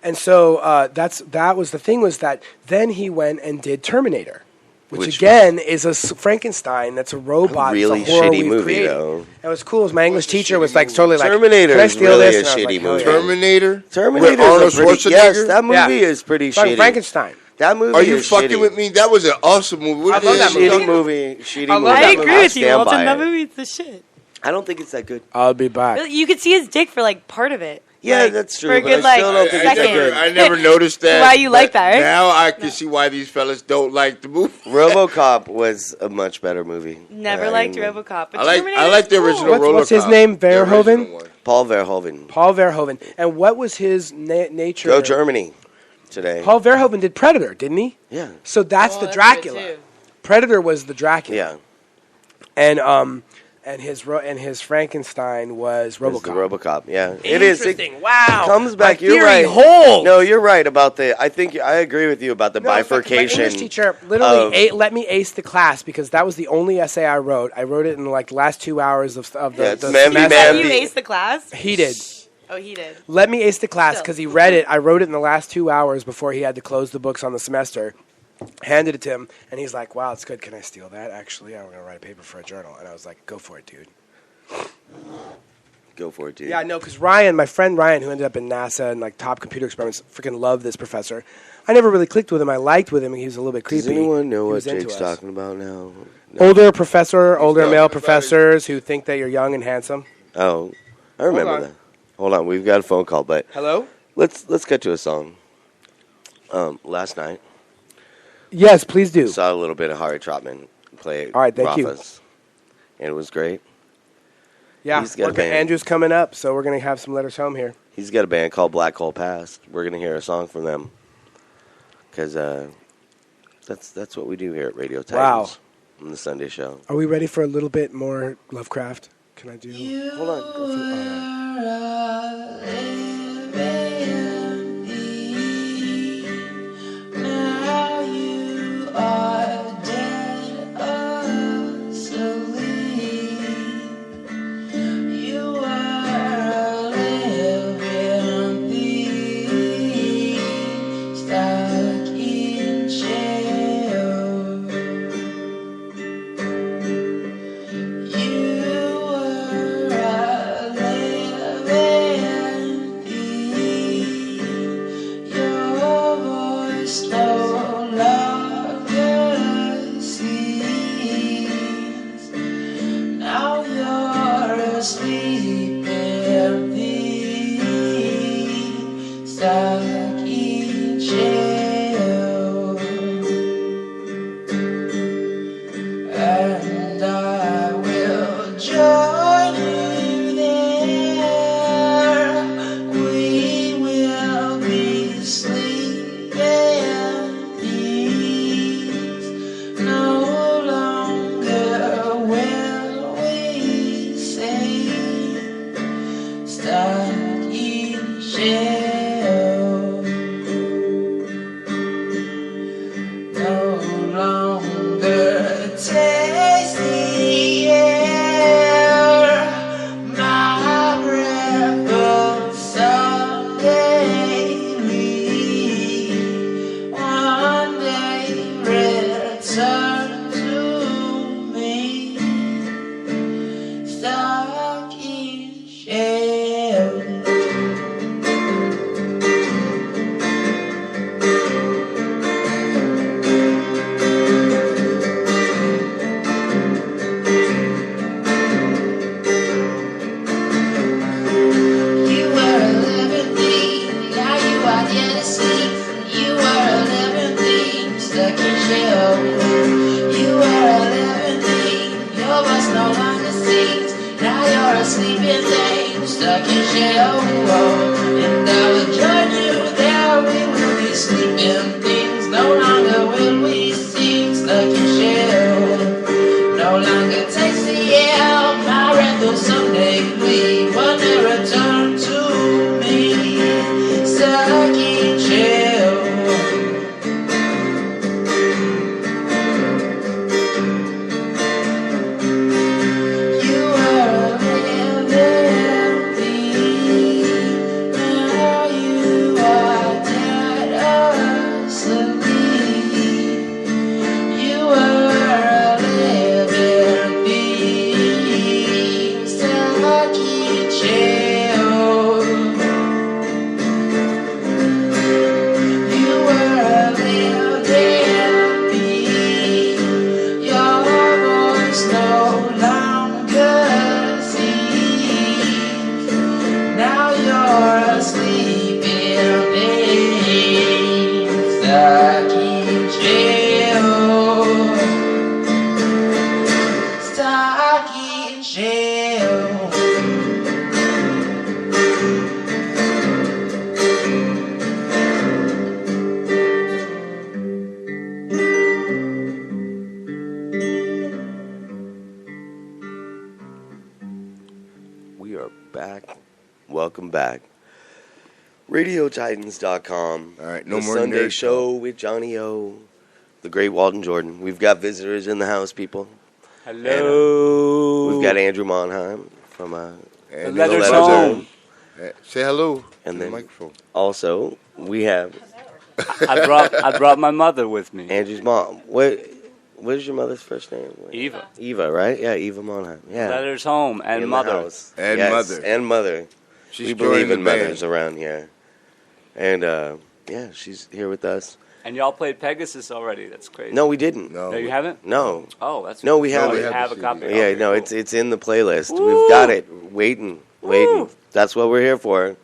[SPEAKER 3] And so that was the thing was that then he went and did Terminator, which again is a Frankenstein that's a robot.
[SPEAKER 1] really
[SPEAKER 3] it's a horror
[SPEAKER 1] shitty
[SPEAKER 3] we've
[SPEAKER 1] movie,
[SPEAKER 3] created.
[SPEAKER 1] though.
[SPEAKER 3] It was cool. My English
[SPEAKER 4] What's a
[SPEAKER 3] teacher
[SPEAKER 4] shitty
[SPEAKER 3] was like
[SPEAKER 4] movie?
[SPEAKER 3] totally like,
[SPEAKER 1] Terminator
[SPEAKER 3] "Can I
[SPEAKER 1] is
[SPEAKER 3] steal
[SPEAKER 1] really
[SPEAKER 3] this?"
[SPEAKER 1] a
[SPEAKER 3] And I was
[SPEAKER 1] shitty
[SPEAKER 3] like, "Hell
[SPEAKER 1] movie.
[SPEAKER 3] yeah."
[SPEAKER 4] Terminator?
[SPEAKER 1] Terminator
[SPEAKER 4] With Arnold
[SPEAKER 1] is a pretty,
[SPEAKER 4] Schwarzenegger?
[SPEAKER 1] yes, that movie
[SPEAKER 3] Yeah.
[SPEAKER 1] is pretty shitty.
[SPEAKER 3] Frankenstein.
[SPEAKER 1] That movie
[SPEAKER 4] Are you
[SPEAKER 1] is
[SPEAKER 4] fucking
[SPEAKER 1] shitty.
[SPEAKER 4] with me? That was an awesome movie. What
[SPEAKER 3] I love that movie.
[SPEAKER 1] Shitty movie. Shitty
[SPEAKER 3] I love
[SPEAKER 1] movie.
[SPEAKER 3] that
[SPEAKER 5] I
[SPEAKER 3] movie.
[SPEAKER 5] agree with you,
[SPEAKER 1] stand
[SPEAKER 5] Walton.
[SPEAKER 1] by
[SPEAKER 5] That
[SPEAKER 1] it.
[SPEAKER 5] movie's the shit.
[SPEAKER 1] I don't think it's that good.
[SPEAKER 3] I'll be back.
[SPEAKER 5] Really, you could see his dick for like part of it.
[SPEAKER 1] Yeah,
[SPEAKER 5] Like,
[SPEAKER 1] that's true,
[SPEAKER 5] For a
[SPEAKER 1] but
[SPEAKER 5] good
[SPEAKER 1] I
[SPEAKER 5] like
[SPEAKER 1] still don't think it's that
[SPEAKER 5] second.
[SPEAKER 1] good.
[SPEAKER 4] I never noticed that.
[SPEAKER 5] Why you like that, right?
[SPEAKER 4] Now I can see why these fellas don't like the movie.
[SPEAKER 1] RoboCop was a much better movie.
[SPEAKER 5] Never
[SPEAKER 1] I
[SPEAKER 5] liked
[SPEAKER 1] mean,
[SPEAKER 5] RoboCop. But
[SPEAKER 4] I like
[SPEAKER 5] Terminator's
[SPEAKER 4] the
[SPEAKER 5] cool.
[SPEAKER 4] original
[SPEAKER 3] What's his
[SPEAKER 4] RoboCop,
[SPEAKER 3] name?
[SPEAKER 4] the original
[SPEAKER 3] Verhoeven?
[SPEAKER 4] one.
[SPEAKER 1] Paul Verhoeven.
[SPEAKER 3] Paul Verhoeven. And what was his nature?
[SPEAKER 1] Go Germany today.
[SPEAKER 3] Paul Verhoeven did Predator, didn't he?
[SPEAKER 1] Yeah.
[SPEAKER 3] So that's
[SPEAKER 5] Oh,
[SPEAKER 3] the
[SPEAKER 5] that's
[SPEAKER 3] Dracula.
[SPEAKER 5] good, too.
[SPEAKER 3] Predator was the Dracula.
[SPEAKER 1] Yeah.
[SPEAKER 3] And his Frankenstein was
[SPEAKER 1] It's the
[SPEAKER 3] RoboCop.
[SPEAKER 1] RoboCop. Yeah. It is. It
[SPEAKER 3] Interesting. Wow.
[SPEAKER 1] comes back.
[SPEAKER 3] My
[SPEAKER 1] You're
[SPEAKER 3] theory
[SPEAKER 1] right.
[SPEAKER 3] holds.
[SPEAKER 1] No, you're right about the. I think I agree with you about the
[SPEAKER 3] No, it's like
[SPEAKER 1] bifurcation.
[SPEAKER 3] my English teacher literally
[SPEAKER 1] of-
[SPEAKER 3] let me ace the class because that was the only essay I wrote. I wrote it in like the last 2 hours of
[SPEAKER 1] Yeah,
[SPEAKER 3] the
[SPEAKER 1] it's
[SPEAKER 3] semester.
[SPEAKER 1] man-
[SPEAKER 5] You aced the class?
[SPEAKER 3] He did.
[SPEAKER 5] Oh, he did.
[SPEAKER 3] Let me ace the class
[SPEAKER 5] Still.
[SPEAKER 3] because he read it. I wrote it in the last 2 hours before he had to close the books on the semester. Handed it to him, and he's like, "Wow, it's good. Can I steal that? Actually, I'm going to write a paper for a journal." And I was like, "Go for it, dude."
[SPEAKER 1] Go for it, dude.
[SPEAKER 3] Yeah, no, because Ryan, my friend Ryan, who ended up in NASA and like top computer experiments, freaking loved this professor. I never really clicked with him. I liked with him, and he was a little bit creepy.
[SPEAKER 1] Does anyone know
[SPEAKER 3] He
[SPEAKER 1] what
[SPEAKER 3] was into
[SPEAKER 1] Jake's
[SPEAKER 3] us.
[SPEAKER 1] talking about now? No.
[SPEAKER 3] Older
[SPEAKER 4] talking
[SPEAKER 3] male
[SPEAKER 4] about
[SPEAKER 3] professors who think that you're young and handsome.
[SPEAKER 1] Oh, I remember
[SPEAKER 3] on.
[SPEAKER 1] that. Hold on, we've got a phone call, but
[SPEAKER 3] Hello?
[SPEAKER 1] let's cut to a song. Last night
[SPEAKER 3] Yes, please do.
[SPEAKER 1] saw a little bit of Harry Trotman play
[SPEAKER 3] All right, thank you.
[SPEAKER 1] Rafa's, and it was great.
[SPEAKER 3] Yeah,
[SPEAKER 1] He's got a
[SPEAKER 3] we're gonna-
[SPEAKER 1] band.
[SPEAKER 3] Andrew's coming up, so we're going to have some letters home here.
[SPEAKER 1] He's got a band called Black Hole Past. We're gonna hear a song from them because that's what we do here at Radio Titans
[SPEAKER 3] Wow.
[SPEAKER 1] on the Sunday show.
[SPEAKER 3] Are we ready for a little bit more Lovecraft? Can I do?
[SPEAKER 1] Hold on.
[SPEAKER 3] Go for-
[SPEAKER 2] Now you are dead asleep. You are living thief, stuck in jail. You are living thief. Your voice no longer sings. Now you're a sleeping thief, stuck in jail. And I will join you there. We will be sleeping
[SPEAKER 6] sleeping things. No longer will we sing stuck in shell. No longer taste the air. My breath someday we will never return to me. Stuck in shell.
[SPEAKER 1] We are back. Welcome back. RadioTitans.com.
[SPEAKER 4] All right, no
[SPEAKER 1] the
[SPEAKER 4] more
[SPEAKER 1] Sunday
[SPEAKER 4] nerd
[SPEAKER 1] show with Johnny O, the great Walton Jordan. We've got visitors in the house, people.
[SPEAKER 7] Hello.
[SPEAKER 1] We've got Andrew Monheim from
[SPEAKER 4] And
[SPEAKER 7] The Letter's Home.
[SPEAKER 4] Say hello
[SPEAKER 1] And
[SPEAKER 4] to
[SPEAKER 1] then-
[SPEAKER 4] the microphone.
[SPEAKER 1] Also, we have
[SPEAKER 7] I brought my mother with me.
[SPEAKER 1] Andrew's mom. What is your mother's first name?
[SPEAKER 7] Eva.
[SPEAKER 1] Eva, right? Yeah, Eva Monheim. Yeah.
[SPEAKER 7] Letters home and
[SPEAKER 1] In the
[SPEAKER 7] mother.
[SPEAKER 1] house.
[SPEAKER 4] And
[SPEAKER 1] Yes,
[SPEAKER 4] mother.
[SPEAKER 1] And mother.
[SPEAKER 4] She's
[SPEAKER 1] We believe
[SPEAKER 4] joining
[SPEAKER 1] in
[SPEAKER 4] the band.
[SPEAKER 1] mothers around here. And, yeah, she's here with us.
[SPEAKER 7] And y'all played Pegasus already. That's crazy.
[SPEAKER 1] No, we didn't.
[SPEAKER 4] No,
[SPEAKER 7] No, you haven't?
[SPEAKER 1] No.
[SPEAKER 7] Oh, that's
[SPEAKER 1] No, we
[SPEAKER 7] Oh,
[SPEAKER 1] haven't.
[SPEAKER 7] you
[SPEAKER 4] We
[SPEAKER 7] have a
[SPEAKER 4] have the
[SPEAKER 7] copy.
[SPEAKER 4] CD.
[SPEAKER 1] Yeah,
[SPEAKER 7] Okay,
[SPEAKER 1] no,
[SPEAKER 7] cool.
[SPEAKER 1] it's in the playlist.
[SPEAKER 7] Woo!
[SPEAKER 1] We've got it. Waiting.
[SPEAKER 7] Woo!
[SPEAKER 1] That's what we're here for,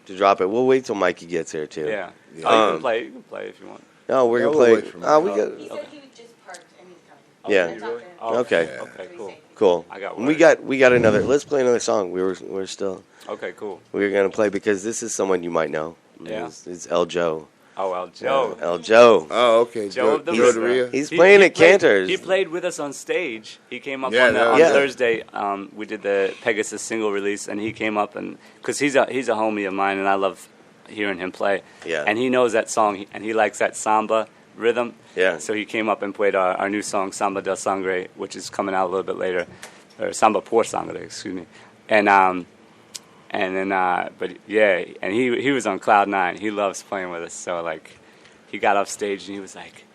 [SPEAKER 1] to drop it. We'll wait till Mikey gets here, too.
[SPEAKER 7] Yeah.
[SPEAKER 4] Yeah.
[SPEAKER 7] Oh, you can play if you want.
[SPEAKER 1] No, we're
[SPEAKER 4] No,
[SPEAKER 1] going
[SPEAKER 4] we'll
[SPEAKER 1] to
[SPEAKER 4] wait
[SPEAKER 1] play.
[SPEAKER 4] for
[SPEAKER 1] Oh, we
[SPEAKER 4] Mikey.
[SPEAKER 1] got.
[SPEAKER 5] He said he would just park and he's coming.
[SPEAKER 1] Yeah.
[SPEAKER 7] Oh, you really?
[SPEAKER 5] Oh,
[SPEAKER 1] Okay.
[SPEAKER 4] Yeah.
[SPEAKER 7] Okay, cool.
[SPEAKER 1] Cool.
[SPEAKER 7] I got
[SPEAKER 1] We
[SPEAKER 7] worried.
[SPEAKER 1] got another. Let's play another song. We're still.
[SPEAKER 7] Okay, cool.
[SPEAKER 1] We're gonna play because this is someone you might know.
[SPEAKER 7] Yeah.
[SPEAKER 1] It's El Joe.
[SPEAKER 7] Oh, well, Joe.
[SPEAKER 1] El Joe.
[SPEAKER 4] Oh, okay.
[SPEAKER 7] Joe of the
[SPEAKER 4] Joe
[SPEAKER 7] River.
[SPEAKER 4] Rio.
[SPEAKER 1] He's playing at
[SPEAKER 7] played-
[SPEAKER 1] Cantor's.
[SPEAKER 7] He played with us on stage. He came up
[SPEAKER 4] Yeah,
[SPEAKER 7] on,
[SPEAKER 4] that
[SPEAKER 7] on
[SPEAKER 4] was-
[SPEAKER 1] Yeah.
[SPEAKER 7] Thursday. We did the Pegasus single release, and he came up and because he's a homie of mine, and I love hearing him play.
[SPEAKER 1] Yeah.
[SPEAKER 7] And he knows that song, and he likes that samba rhythm.
[SPEAKER 1] Yeah.
[SPEAKER 7] So he came up and played our new song, Samba del Sangre, which is coming out a little bit later, or Samba por Sangre, excuse me. And then, but yeah, and he was on cloud nine. He loves playing with us. So like, he got off stage and he was like,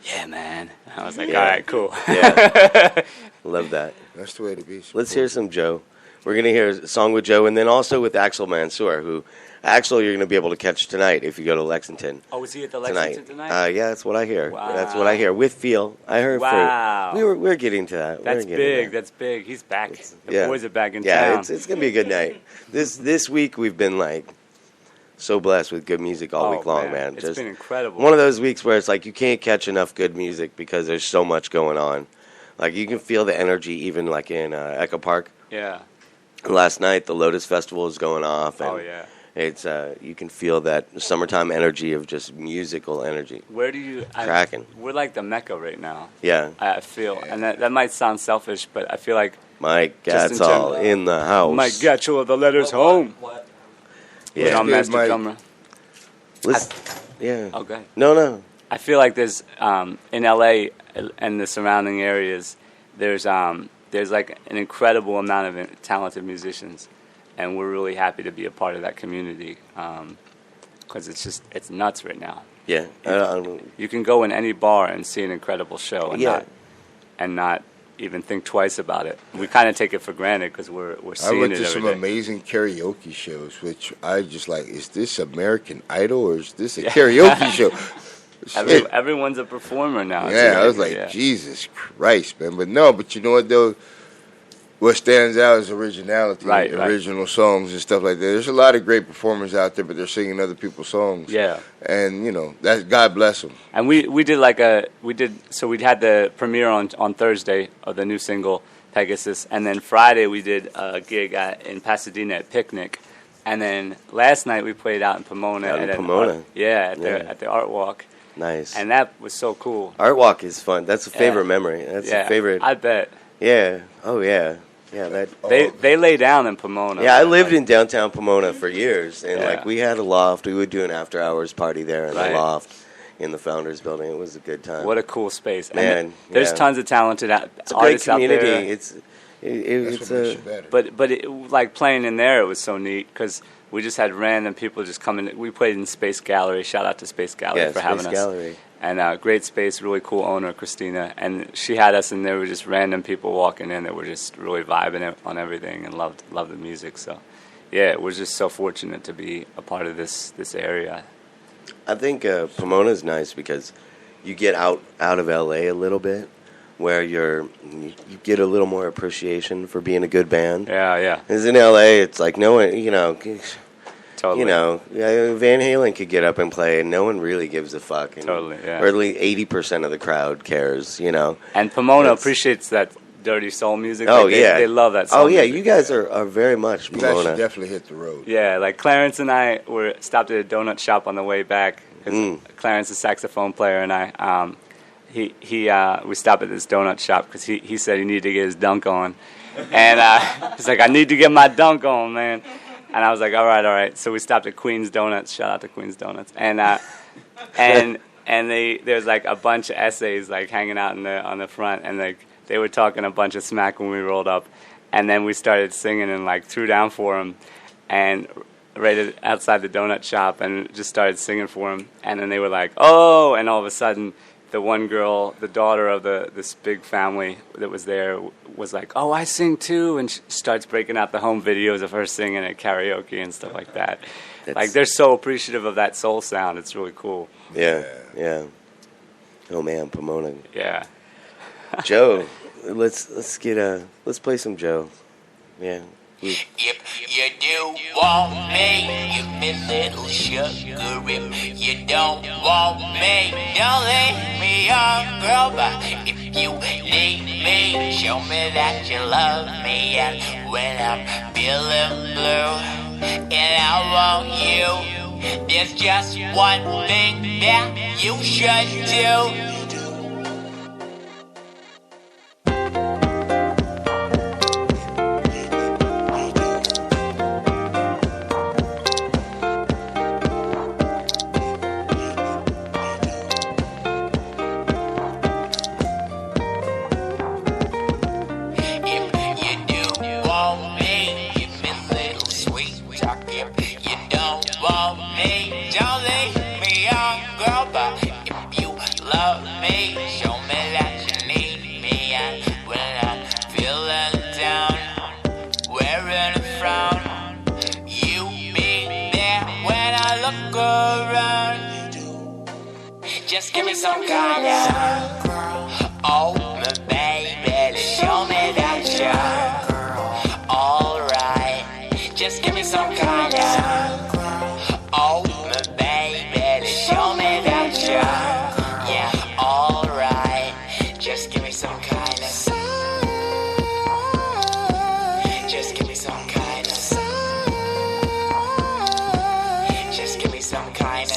[SPEAKER 7] "Yeah, man." I was like,
[SPEAKER 1] Yeah.
[SPEAKER 7] "All right, cool."
[SPEAKER 1] Yeah. Love that.
[SPEAKER 4] That's the way to be.
[SPEAKER 1] Let's hear some Joe. We're gonna hear a song with Joe, and then also with Axel Mansour, who Axel you're gonna be able to catch tonight if you go to Lexington.
[SPEAKER 7] Oh, was he at the Lexington tonight?
[SPEAKER 1] Yeah, that's what I hear.
[SPEAKER 7] Wow.
[SPEAKER 1] That's what I hear. With Feel, I heard.
[SPEAKER 7] Wow.
[SPEAKER 1] We're getting to that.
[SPEAKER 7] That's
[SPEAKER 1] We're getting
[SPEAKER 7] big.
[SPEAKER 1] there.
[SPEAKER 7] That's big. He's back. The
[SPEAKER 1] Yeah.
[SPEAKER 7] boys are back in
[SPEAKER 1] Yeah,
[SPEAKER 7] town.
[SPEAKER 1] it's gonna be a good night. This week we've been like so blessed with good music all week long, man.
[SPEAKER 7] It's been incredible.
[SPEAKER 1] one of those weeks where it's like you can't catch enough good music because there's so much going on. Like you can feel the energy even like in Echo Park.
[SPEAKER 7] Yeah.
[SPEAKER 1] Last night the Lotus Festival is going off, and
[SPEAKER 7] Oh yeah.
[SPEAKER 1] it's you can feel that summertime energy of just musical energy.
[SPEAKER 7] Where do you?
[SPEAKER 1] Cracking.
[SPEAKER 7] We're like the Mecca right now.
[SPEAKER 1] Yeah,
[SPEAKER 7] I feel, and that might sound selfish, but I feel like
[SPEAKER 1] Mike
[SPEAKER 7] Just in
[SPEAKER 1] Gatzall
[SPEAKER 7] terms-
[SPEAKER 1] in the house.
[SPEAKER 7] Mike Gatchell of the Letters Home.
[SPEAKER 1] Yeah,
[SPEAKER 7] Drum
[SPEAKER 4] good,
[SPEAKER 7] master
[SPEAKER 4] Mike.
[SPEAKER 7] drummer.
[SPEAKER 1] yeah.
[SPEAKER 7] Okay.
[SPEAKER 1] No.
[SPEAKER 7] I feel like there's in LA and the surrounding areas, there's like an incredible amount of talented musicians, and we're really happy to be a part of that community because it's nuts right now.
[SPEAKER 1] Yeah.
[SPEAKER 7] You can go in any bar and see an incredible show
[SPEAKER 1] Yeah.
[SPEAKER 7] and not even think twice about it. We kind of take it for granted because we're
[SPEAKER 4] I
[SPEAKER 7] seeing
[SPEAKER 4] went
[SPEAKER 7] it
[SPEAKER 4] to
[SPEAKER 7] every
[SPEAKER 4] some
[SPEAKER 7] day.
[SPEAKER 4] amazing karaoke shows, which I just like. Is this American Idol or is this a karaoke show? Shit.
[SPEAKER 7] Everyone's a performer now. It's
[SPEAKER 4] Yeah, I was
[SPEAKER 7] amazing,
[SPEAKER 4] like,
[SPEAKER 7] yeah.
[SPEAKER 4] Jesus Christ, man. But no, but you know what though? What stands out is originality,
[SPEAKER 7] Right.
[SPEAKER 4] original songs and stuff like that. There's a lot of great performers out there, but they're singing other people's songs.
[SPEAKER 7] Yeah.
[SPEAKER 4] And you know, that God bless them.
[SPEAKER 7] And we had the premiere on Thursday of the new single Pegasus, and then Friday we did a gig in Pasadena at Picnic, And then last night we played out in Pomona.
[SPEAKER 1] Out in
[SPEAKER 7] at
[SPEAKER 1] Pomona.
[SPEAKER 7] At the Art Walk.
[SPEAKER 1] Nice.
[SPEAKER 7] And that was so cool.
[SPEAKER 1] Art Walk is fun. That's a favorite memory. That's a favorite.
[SPEAKER 7] I bet.
[SPEAKER 1] Yeah. Oh, yeah. Yeah,
[SPEAKER 7] they lay down in Pomona.
[SPEAKER 1] Yeah, I lived in downtown Pomona for years, and like we had a loft. We would do an after-hours party there in the loft in the Founders Building. It was a good time.
[SPEAKER 7] What a cool space,
[SPEAKER 1] man!
[SPEAKER 7] And there's tons of talented
[SPEAKER 1] it's a
[SPEAKER 7] artists
[SPEAKER 1] great community.
[SPEAKER 7] out there.
[SPEAKER 1] It's a
[SPEAKER 7] but like playing in there, it was so neat because we just had random people just coming. We played in Space Gallery. Shout out to Space Gallery for having us. And great space, really cool owner, Christina. And she had us, and there were just random people walking in that were just really vibing on everything and loved the music. So, yeah, we're just so fortunate to be a part of this area.
[SPEAKER 1] I think Pomona's nice because you get out of L.A. a little bit, where you get a little more appreciation for being a good band.
[SPEAKER 7] Yeah.
[SPEAKER 1] Because in L.A., it's like no one,
[SPEAKER 7] Totally.
[SPEAKER 1] Van Halen could get up and play, and no one really gives a fuck. And,
[SPEAKER 7] totally, yeah.
[SPEAKER 1] Or at least 80% of the crowd cares,
[SPEAKER 7] And Pomona appreciates that dirty soul music.
[SPEAKER 1] Oh,
[SPEAKER 7] yeah. They love that soul music.
[SPEAKER 1] You guys are very much Pomona.
[SPEAKER 4] You guys should definitely hit the road.
[SPEAKER 7] Yeah, like Clarence and I were stopped at a donut shop on the way back. Clarence, the saxophone player, and I, we stopped at this donut shop because he said he needed to get his dunk on. And he's like, I need to get my dunk on, man. And I was like, all right. So we stopped at Queen's Donuts. Shout out to Queen's Donuts. And there's like a bunch of essays like hanging out on the front, and like they were talking a bunch of smack when we rolled up, and then we started singing and like threw down for them, and right outside the donut shop, and just started singing for them, and then they were like, oh, and all of a sudden, the one girl, the daughter of this big family that was there, was like, oh, I sing too, and she starts breaking out the home videos of her singing at karaoke and stuff like that. Like, they're so appreciative of that soul sound. It's really cool.
[SPEAKER 1] Yeah. Oh man, Pomona.
[SPEAKER 7] Yeah.
[SPEAKER 1] Joe, let's play some Joe. Yeah.
[SPEAKER 6] If you do want me, give me little sugar. If you don't want me, don't leave me on, girl. But if you need me, show me that you love me. And when I'm feeling blue and I want you, there's just one thing that you should do. Just give me some kind of oh, my baby, show me that you're alright. Just give me some kind of oh, my baby, show me that you're alright. Just give me some kind of just give me some kind of just give me some kind of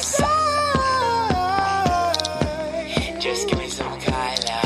[SPEAKER 6] just give me some kind of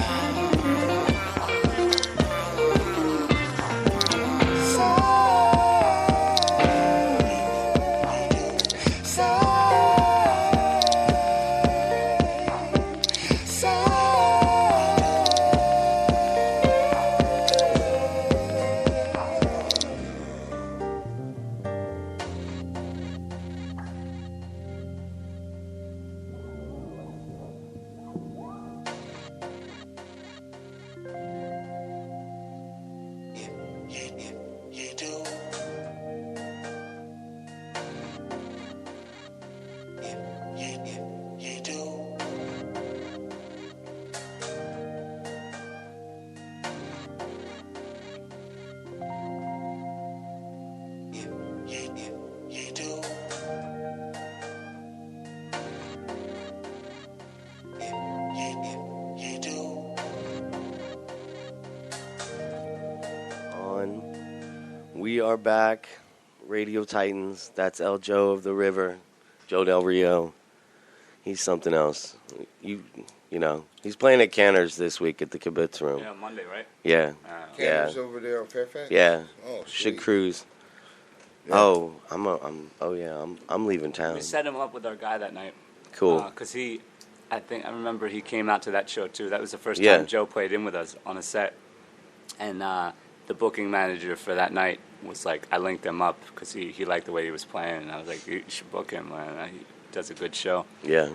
[SPEAKER 1] We are back. Radio Titans. That's El Joe of the River, Joe Del Rio. He's something else. You know, he's playing at Cantor's this week at the Kibbutz Room.
[SPEAKER 7] Yeah, Monday, right?
[SPEAKER 1] Yeah.
[SPEAKER 4] Cameras over there on Fairfax?
[SPEAKER 1] Yeah.
[SPEAKER 4] Oh,
[SPEAKER 1] Should
[SPEAKER 4] sweet.
[SPEAKER 1] cruise.
[SPEAKER 4] Yeah.
[SPEAKER 1] Oh, I'm leaving
[SPEAKER 7] We
[SPEAKER 1] town.
[SPEAKER 7] set him up with our guy that night.
[SPEAKER 1] Cool.
[SPEAKER 7] Because I remember he came out to that show too. That was the first
[SPEAKER 1] Yeah.
[SPEAKER 7] time Joe played in with us on a set. And the booking manager for that night was like, I linked him up because he liked the way he was playing. And I was like, you should book him, man. He does a good show.
[SPEAKER 1] Yeah.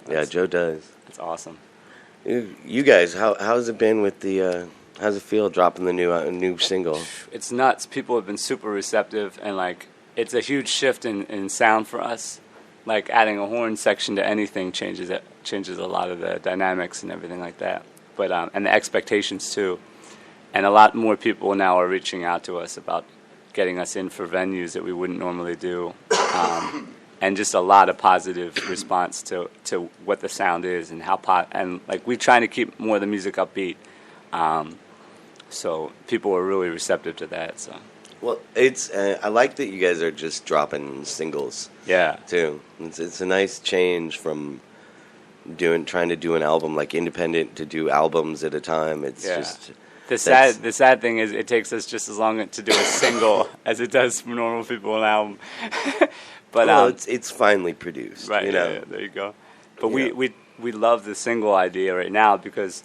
[SPEAKER 1] Yeah, Joe does.
[SPEAKER 7] That's awesome.
[SPEAKER 1] You guys, how's it been with the? How's it feel dropping the new single?
[SPEAKER 7] It's nuts. People have been super receptive, and like it's a huge shift in sound for us. Like adding a horn section to anything changes a lot of the dynamics and everything like that. But and the expectations too. And a lot more people now are reaching out to us about getting us in for venues that we wouldn't normally do. And just a lot of positive response to what the sound is and and like we're trying to keep more of the music upbeat. So people are really receptive to that. So
[SPEAKER 1] Well, it's I like that you guys are just dropping singles.
[SPEAKER 7] yeah,
[SPEAKER 1] Too. It's a nice change from trying to do an album like independent to do albums at a time. It's
[SPEAKER 7] Yeah.
[SPEAKER 1] just
[SPEAKER 7] the sad thing is it takes us just as long to do a single as it does for normal people an album. But
[SPEAKER 1] well, it's finely produced,
[SPEAKER 7] right,
[SPEAKER 1] you know.
[SPEAKER 7] yeah, there you go. But
[SPEAKER 1] Yeah.
[SPEAKER 7] we love the single idea right now because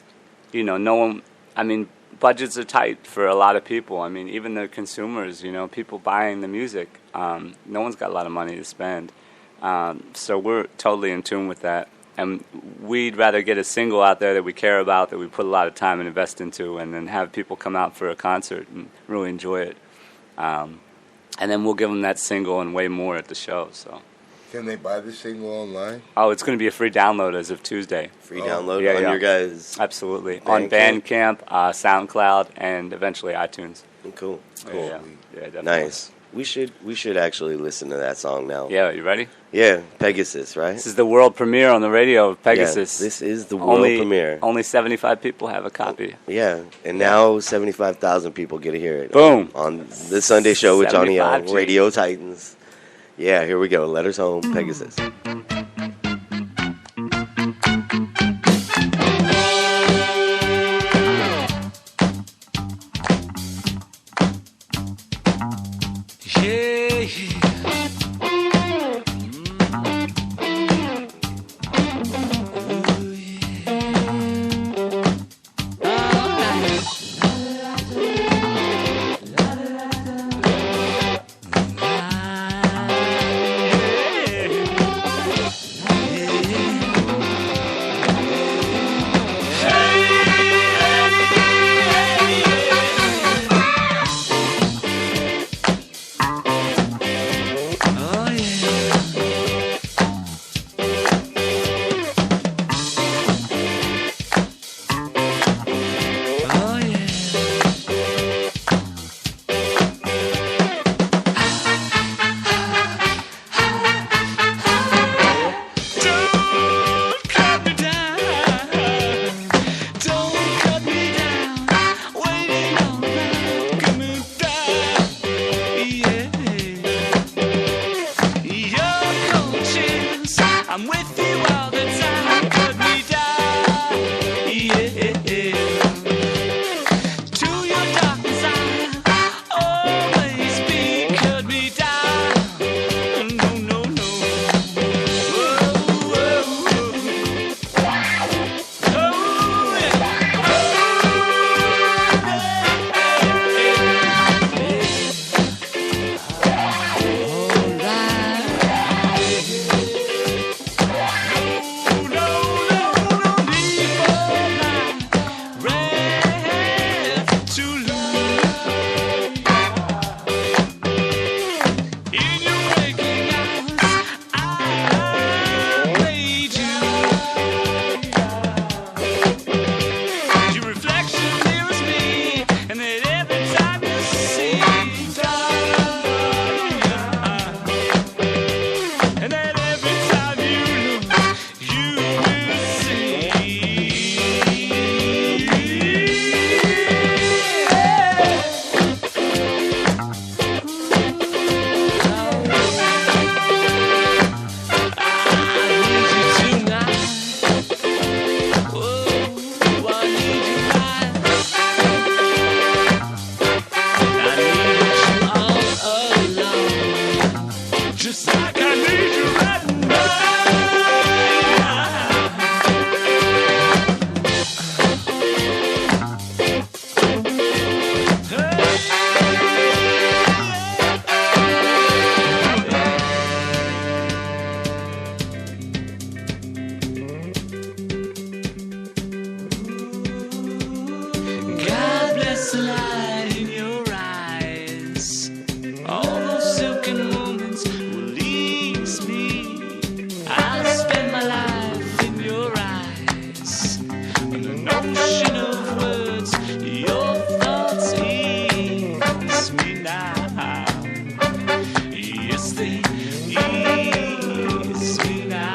[SPEAKER 7] no one. I mean, budgets are tight for a lot of people. I mean, even the consumers, people buying the music. No one's got a lot of money to spend. So we're totally in tune with that. And we'd rather get a single out there that we care about, that we put a lot of time and invest into, and then have people come out for a concert and really enjoy it. And then we'll give them that single and way more at the show. So,
[SPEAKER 4] Can they buy the single online?
[SPEAKER 7] oh, it's going to be a free download as of Tuesday.
[SPEAKER 1] Free download
[SPEAKER 7] Yeah,
[SPEAKER 1] on
[SPEAKER 7] yeah.
[SPEAKER 1] your guys.
[SPEAKER 7] Absolutely.
[SPEAKER 1] Bandcamp?
[SPEAKER 7] On Bandcamp, SoundCloud, and eventually iTunes.
[SPEAKER 1] Cool.
[SPEAKER 7] Yeah, definitely.
[SPEAKER 1] Nice. We should actually listen to that song now.
[SPEAKER 7] Yeah, you ready?
[SPEAKER 1] Yeah, Pegasus, right?
[SPEAKER 7] This is the world premiere on the radio of Pegasus.
[SPEAKER 1] Yeah, this is the world premiere.
[SPEAKER 7] Only 75 people have a copy.
[SPEAKER 1] Yeah, and now 75,000 people get to hear it.
[SPEAKER 7] Boom.
[SPEAKER 1] On the Sunday show with Johnny O,
[SPEAKER 7] 75 G.
[SPEAKER 1] Radio Titans. Yeah, here we go. Letters Home, Pegasus.
[SPEAKER 2] the light in your eyes. All those silken moments will ease me. I'll spend my life in your eyes. An ocean of words, your thoughts ease me now. Yes, they ease me now.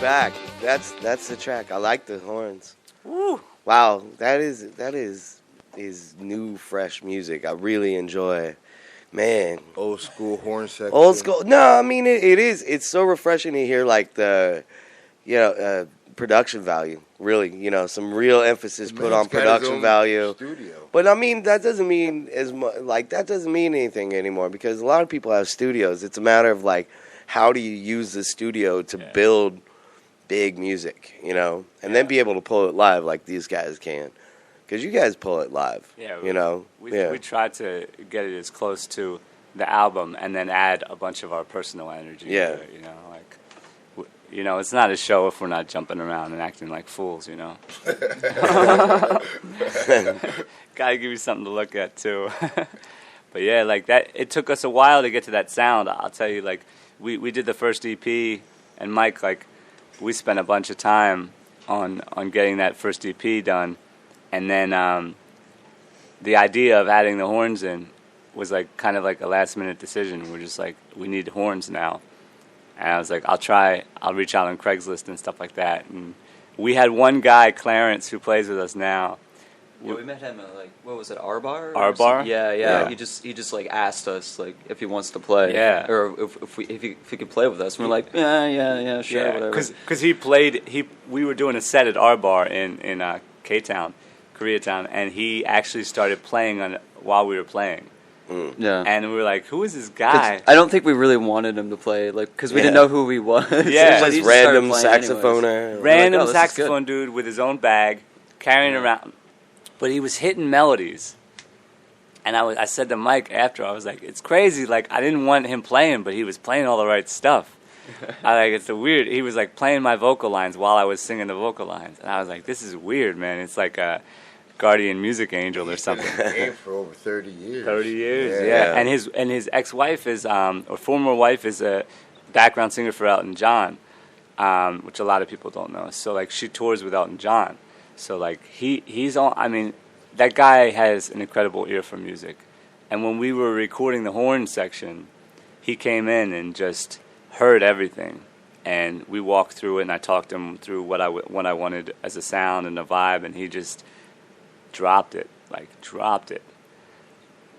[SPEAKER 1] Back. That's the track. I like the horns. Woo. Wow, that is new, fresh music. I really enjoy. Man,
[SPEAKER 4] Old school horn section.
[SPEAKER 1] old school. No, I mean it is. It's so refreshing to hear like the, production value. Really, some real emphasis put on production value.
[SPEAKER 4] Studio.
[SPEAKER 1] But I mean that doesn't mean as much. Like that doesn't mean anything anymore because a lot of people have studios. It's a matter of like how do you use the studio to build big music, and then be able to pull it live like these guys can, because you guys pull it live.
[SPEAKER 7] Yeah, we tried to get it as close to the album and then add a bunch of our personal energy.
[SPEAKER 1] Yeah,
[SPEAKER 7] to it, it's not a show if we're not jumping around and acting like fools. Gotta give you something to look at too. But yeah, like that. It took us a while to get to that sound. I'll tell you, like we did the first EP, and Mike, like. We spent a bunch of time on getting that first EP done, and then the idea of adding the horns in was like kind of like a last minute decision. We're just like, we need horns now, and I was like, I'll reach out on Craigslist and stuff like that. And we had one guy, Clarence, who plays with us now.
[SPEAKER 8] Yeah, we met him at what was it, R Bar?
[SPEAKER 7] R Bar?
[SPEAKER 8] Yeah. He just like asked us like if he wants to play.
[SPEAKER 7] Yeah.
[SPEAKER 8] Or if he could play with us. And we're like, yeah, sure, whatever.
[SPEAKER 7] Because he played. We were doing a set at R Bar in K-Town, Koreatown, and he actually started playing while we were playing.
[SPEAKER 1] Mm.
[SPEAKER 8] Yeah.
[SPEAKER 7] And we were like, who is this guy?
[SPEAKER 8] I don't think we really wanted him to play, because we didn't know who he was.
[SPEAKER 7] Yeah.
[SPEAKER 8] So
[SPEAKER 1] Just
[SPEAKER 8] he
[SPEAKER 1] random
[SPEAKER 8] started playing
[SPEAKER 1] saxophoner.
[SPEAKER 7] Random
[SPEAKER 8] We're like, oh, this is good.
[SPEAKER 7] saxophone dude with his own bag, carrying around. But he was hitting melodies. And I said to Mike after, I was like, it's crazy. Like, I didn't want him playing, but he was playing all the right stuff. It's a weird. He was like playing my vocal lines while I was singing the vocal lines. And I was like, this is weird, man. It's like a guardian music angel or something.
[SPEAKER 4] For over 30 years.
[SPEAKER 7] 30 years, yeah. And his ex-wife is, or former wife is a background singer for Elton John, which a lot of people don't know. So, like, she tours with Elton John. So, like, he's on, I mean, that guy has an incredible ear for music. And when we were recording the horn section, he came in and just heard everything. And we walked through it, and I talked him through what I wanted as a sound and a vibe, and he just dropped it.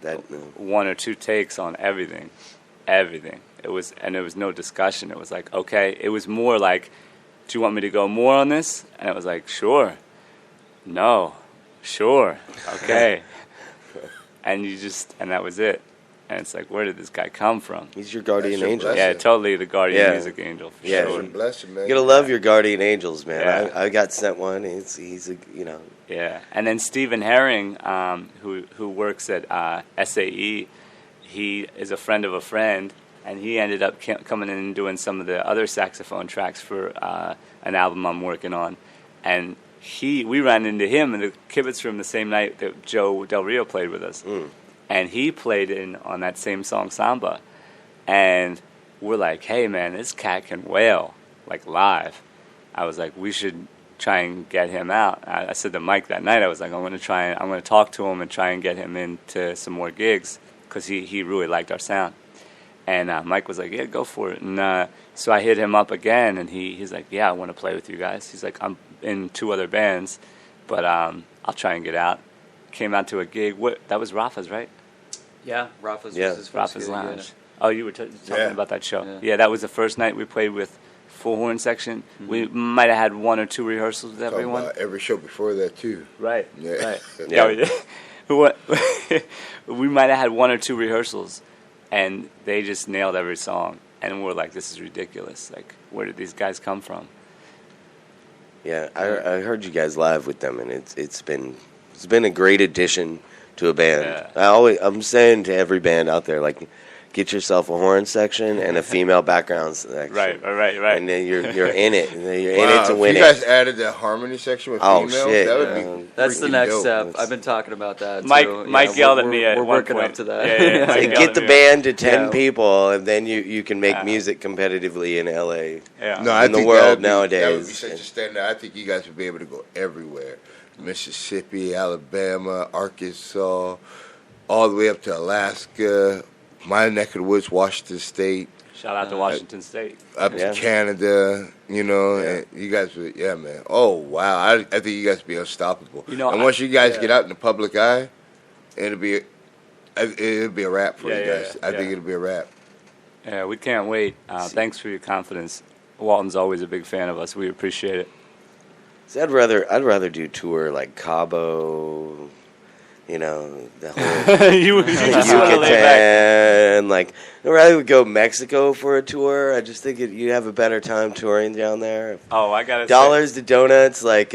[SPEAKER 1] That
[SPEAKER 7] one or two takes on everything. It was no discussion. It was like, okay. It was more like, do you want me to go more on this? And it was like, sure. No, sure, okay. And that was it. And it's like, where did this guy come from?
[SPEAKER 1] He's your guardian angel.
[SPEAKER 7] Yeah, totally the guardian music angel for sure.
[SPEAKER 4] Bless him, man.
[SPEAKER 1] You gotta love your guardian angels, man.
[SPEAKER 7] Yeah.
[SPEAKER 1] I got sent one. He's a
[SPEAKER 7] Yeah, and then Stephen Herring, who works at SAE, he is a friend of a friend, and he ended up coming in and doing some of the other saxophone tracks for an album I'm working on, and we ran into him in the Kibitz Room the same night that Joe Del Rio played with us. And he played on that same song, Samba. And we're like, hey, man, this cat can wail, like, live. I was like, we should try and get him out. I said to Mike that night, I was like, I'm going to talk to him and try and get him into some more gigs because he really liked our sound. And Mike was like, yeah, go for it. And so I hit him up again, and he's like, yeah, I want to play with you guys. He's like, I'm in 2 other bands, but I'll try and get out. Came out to a gig. That was Rafa's, right?
[SPEAKER 8] Yeah, Rafa's
[SPEAKER 1] Yeah.
[SPEAKER 8] was his first
[SPEAKER 7] Rafa's
[SPEAKER 8] gig,
[SPEAKER 7] Lounge.
[SPEAKER 8] yeah.
[SPEAKER 7] Oh, you were talking about that show.
[SPEAKER 8] Yeah.
[SPEAKER 7] That was the first night we played with full horn section. We might have had 1 or 2 rehearsals with
[SPEAKER 4] Talking
[SPEAKER 7] everyone.
[SPEAKER 4] about every show before that too.
[SPEAKER 7] Right.
[SPEAKER 4] Yeah.
[SPEAKER 7] Right.
[SPEAKER 1] Yeah.
[SPEAKER 7] We did. We might have had 1 or 2 rehearsals, and they just nailed every song. And we're like, this is ridiculous. Like, where did these guys come from?
[SPEAKER 1] Yeah, I heard you guys live with them, and it's been a great addition to a band.
[SPEAKER 7] Yeah.
[SPEAKER 1] I'm saying to every band out there, like, get yourself a horn section and a female background section.
[SPEAKER 7] Right.
[SPEAKER 1] And then you're in it. And then you're in
[SPEAKER 4] Wow,
[SPEAKER 1] it to
[SPEAKER 4] if
[SPEAKER 1] win
[SPEAKER 4] you
[SPEAKER 1] it.
[SPEAKER 4] guys added that harmony section with
[SPEAKER 1] Oh,
[SPEAKER 4] females,
[SPEAKER 1] shit.
[SPEAKER 4] that would be
[SPEAKER 8] That's the
[SPEAKER 4] freaking
[SPEAKER 8] next
[SPEAKER 4] dope.
[SPEAKER 8] step. I've been talking about that.
[SPEAKER 7] Mike
[SPEAKER 8] too.
[SPEAKER 7] Mike yelled at me at
[SPEAKER 8] we're
[SPEAKER 7] one
[SPEAKER 8] working
[SPEAKER 7] point.
[SPEAKER 8] up to that.
[SPEAKER 7] Yeah, Mike
[SPEAKER 1] Like,
[SPEAKER 7] yelled
[SPEAKER 1] get
[SPEAKER 7] at
[SPEAKER 1] the
[SPEAKER 7] me.
[SPEAKER 1] band to 10
[SPEAKER 8] Yeah.
[SPEAKER 1] people, and then you can make
[SPEAKER 7] Yeah.
[SPEAKER 1] music competitively in LA.
[SPEAKER 7] Yeah.
[SPEAKER 4] No, I
[SPEAKER 1] in the
[SPEAKER 4] think
[SPEAKER 1] world
[SPEAKER 4] that would be
[SPEAKER 1] nowadays.
[SPEAKER 4] such a standard. I think you guys would be able to go everywhere. Mississippi, Alabama, Arkansas, all the way up to Alaska, my neck of the woods, Washington State,
[SPEAKER 7] Shout out to Washington State.
[SPEAKER 4] up
[SPEAKER 1] Yeah.
[SPEAKER 4] to Canada, and you guys would, yeah, man. Oh, wow. I think you guys would be unstoppable.
[SPEAKER 7] You know,
[SPEAKER 4] and once you guys get out in the public eye, it'll be a wrap for you guys. I think it'll be a wrap.
[SPEAKER 7] Yeah, we can't wait. Thanks for your confidence. Walton's always a big fan of us. We appreciate it.
[SPEAKER 1] See, I'd rather do tour like Cabo, the whole
[SPEAKER 7] you just want to lay back.
[SPEAKER 1] Yucatan. Like, I'd rather go Mexico for a tour. I just think you have a better time touring down there.
[SPEAKER 7] Oh, I got to
[SPEAKER 1] Dollars to donuts, like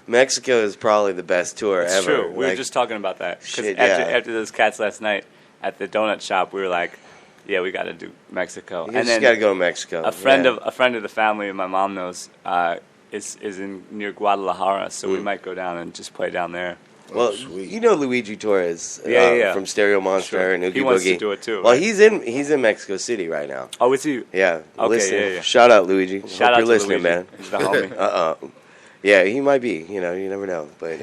[SPEAKER 1] Mexico is probably the best tour
[SPEAKER 7] It's
[SPEAKER 1] ever.
[SPEAKER 7] true. We were
[SPEAKER 1] Like,
[SPEAKER 7] just talking about that. 'Cause
[SPEAKER 1] shit,
[SPEAKER 7] after those cats last night at the donut shop, we were like, yeah, we got to do Mexico.
[SPEAKER 1] you
[SPEAKER 7] And
[SPEAKER 1] just
[SPEAKER 7] then
[SPEAKER 1] got to go to Mexico.
[SPEAKER 7] a friend
[SPEAKER 1] Yeah.
[SPEAKER 7] of the family, my mom knows, is in near Guadalajara, so we might go down and just play down there.
[SPEAKER 1] Well,
[SPEAKER 4] sweet.
[SPEAKER 1] you know Luigi Torres,
[SPEAKER 7] Yeah.
[SPEAKER 1] from Stereo Monster
[SPEAKER 7] Sure.
[SPEAKER 1] and Oogie
[SPEAKER 7] He wants
[SPEAKER 1] Boogie.
[SPEAKER 7] to do it too,
[SPEAKER 1] Well,
[SPEAKER 7] right?
[SPEAKER 1] he's in Mexico City right now.
[SPEAKER 7] Oh, is he?
[SPEAKER 1] Yeah.
[SPEAKER 7] Okay,
[SPEAKER 1] listen.
[SPEAKER 7] yeah.
[SPEAKER 1] Shout out Luigi.
[SPEAKER 7] Shout
[SPEAKER 1] Hope
[SPEAKER 7] out
[SPEAKER 1] you're
[SPEAKER 7] to
[SPEAKER 1] listening,
[SPEAKER 7] Luigi.
[SPEAKER 1] man.
[SPEAKER 7] He's the homie.
[SPEAKER 1] Yeah, he might be. You never know. But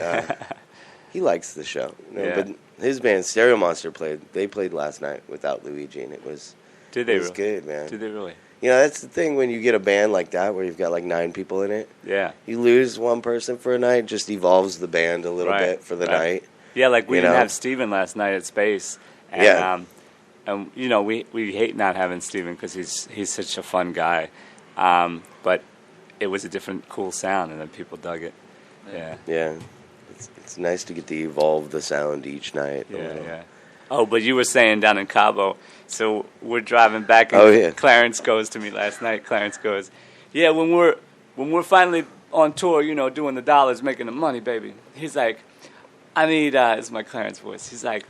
[SPEAKER 1] he likes the show.
[SPEAKER 7] Yeah.
[SPEAKER 1] But his band Stereo Monster played last night without Luigi, and it was
[SPEAKER 7] Did they
[SPEAKER 1] it was
[SPEAKER 7] really?
[SPEAKER 1] good, man.
[SPEAKER 7] Did they really?
[SPEAKER 1] That's the thing when you get a band like that where you've got like 9 people in it.
[SPEAKER 7] Yeah.
[SPEAKER 1] You lose one person for a night, it just evolves the band a little
[SPEAKER 7] Right,
[SPEAKER 1] bit for the
[SPEAKER 7] right.
[SPEAKER 1] night.
[SPEAKER 7] Yeah, like we
[SPEAKER 1] You
[SPEAKER 7] didn't
[SPEAKER 1] know?
[SPEAKER 7] have Steven last night at Space. And,
[SPEAKER 1] Yeah.
[SPEAKER 7] and we hate not having Steven because he's such a fun guy. But it was a different, cool sound, and then people dug it. Yeah.
[SPEAKER 1] Yeah. It's nice to get to evolve the sound each night. a
[SPEAKER 7] Yeah,
[SPEAKER 1] little.
[SPEAKER 7] yeah. Oh, but you were saying down in Cabo, so we're driving back, and
[SPEAKER 1] Oh, yeah.
[SPEAKER 7] Clarence goes to me last night. Clarence goes, "Yeah, when we're finally on tour, doing the dollars, making the money, baby." He's like, "I need," it's my Clarence voice. He's like,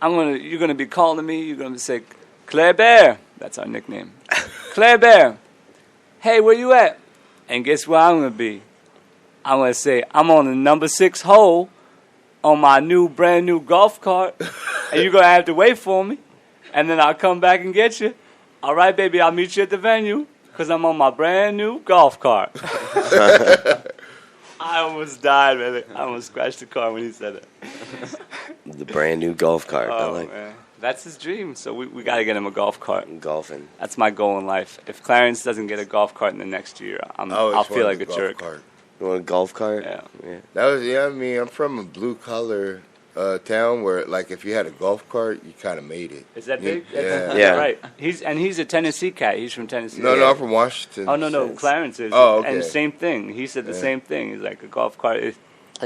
[SPEAKER 7] "You're gonna be calling me. You're gonna say, Claire Bear. That's our nickname, Claire Bear. Hey, where you at? And guess where I'm gonna be? I'm gonna say I'm on the number 6 hole." On my brand new golf cart, and you're gonna have to wait for me, and then I'll come back and get you. All right, baby, I'll meet you at the venue, because I'm on my brand new golf cart. I almost died, man. I almost scratched the car when he said it.
[SPEAKER 1] The brand new golf cart. I
[SPEAKER 7] Oh,
[SPEAKER 1] like
[SPEAKER 7] man. That's his dream, so we got to get him a golf cart.
[SPEAKER 1] golfing.
[SPEAKER 7] That's my goal in life. If Clarence doesn't get a golf cart in the next year, I'll feel like a jerk.
[SPEAKER 1] You want a golf cart?
[SPEAKER 7] Yeah.
[SPEAKER 4] That was, I mean, I'm from a blue collar town where, like, if you had a golf cart, you kind of made it.
[SPEAKER 7] Is that big?
[SPEAKER 4] Yeah.
[SPEAKER 1] Yeah.
[SPEAKER 7] Right. He's a Tennessee cat. He's from Tennessee.
[SPEAKER 4] No, I'm from Washington.
[SPEAKER 7] Oh, no, Clarence is.
[SPEAKER 4] Oh, okay.
[SPEAKER 7] And same thing. He said the same thing. He's like, a golf cart is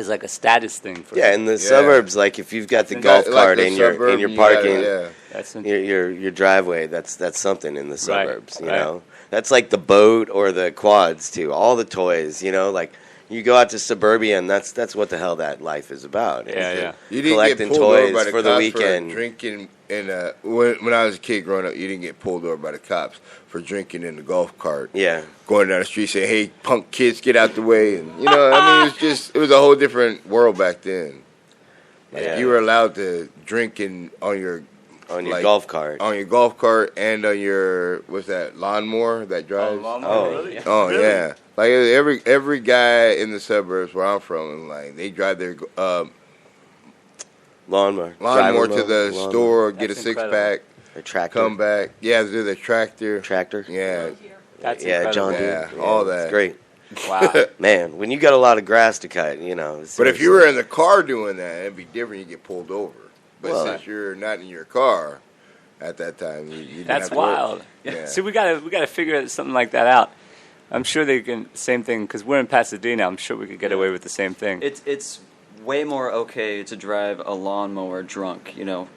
[SPEAKER 7] like a status thing for
[SPEAKER 1] Yeah,
[SPEAKER 7] him.
[SPEAKER 1] in the suburbs, like if you've got the golf
[SPEAKER 4] Like
[SPEAKER 1] cart
[SPEAKER 4] the
[SPEAKER 1] in your
[SPEAKER 4] suburb,
[SPEAKER 1] parking,
[SPEAKER 4] yeah.
[SPEAKER 7] That's
[SPEAKER 1] your driveway, that's something in the suburbs. You
[SPEAKER 7] right.
[SPEAKER 1] know, that's like the boat or the quads too. All the toys. Like You go out to suburbia, and that's what the hell that life is about.
[SPEAKER 7] Yeah.
[SPEAKER 4] You didn't
[SPEAKER 1] Collecting
[SPEAKER 4] get pulled over
[SPEAKER 1] toys
[SPEAKER 4] by the
[SPEAKER 1] for the
[SPEAKER 4] cops
[SPEAKER 1] weekend.
[SPEAKER 4] for drinking when I was a kid growing up, you didn't get pulled over by the cops for drinking in the golf cart.
[SPEAKER 1] Yeah.
[SPEAKER 4] Going down the street saying, "Hey, punk kids, get out the way." And it was a whole different world back then. Like, you were allowed to drink on your
[SPEAKER 1] golf cart.
[SPEAKER 4] On your golf cart and on your lawnmower that drives.
[SPEAKER 7] Really?
[SPEAKER 4] Oh
[SPEAKER 7] Really?
[SPEAKER 4] yeah. Like every guy in the suburbs where I'm from, like they drive their
[SPEAKER 1] lawnmower
[SPEAKER 4] to the store, get a
[SPEAKER 7] That's
[SPEAKER 4] 6-pack,
[SPEAKER 1] a tractor,
[SPEAKER 4] come back. Yeah, do the tractor.
[SPEAKER 1] Yeah.
[SPEAKER 7] That's
[SPEAKER 1] John
[SPEAKER 7] incredible.
[SPEAKER 1] Deere.
[SPEAKER 4] All that.
[SPEAKER 1] It's great.
[SPEAKER 7] Wow.
[SPEAKER 1] Man, when you got a lot of grass to cut,
[SPEAKER 4] But if you were in the car doing that, it'd be different. You get pulled over. But
[SPEAKER 1] Well,
[SPEAKER 4] since you're not in your car at that time, you didn't
[SPEAKER 7] That's
[SPEAKER 4] have to worry.
[SPEAKER 7] wild.
[SPEAKER 4] Yeah.
[SPEAKER 7] See, we gotta figure something like that out. I'm sure they can same thing because we're in Pasadena. I'm sure we could get away with the same thing.
[SPEAKER 8] It's way more okay to drive a lawnmower drunk,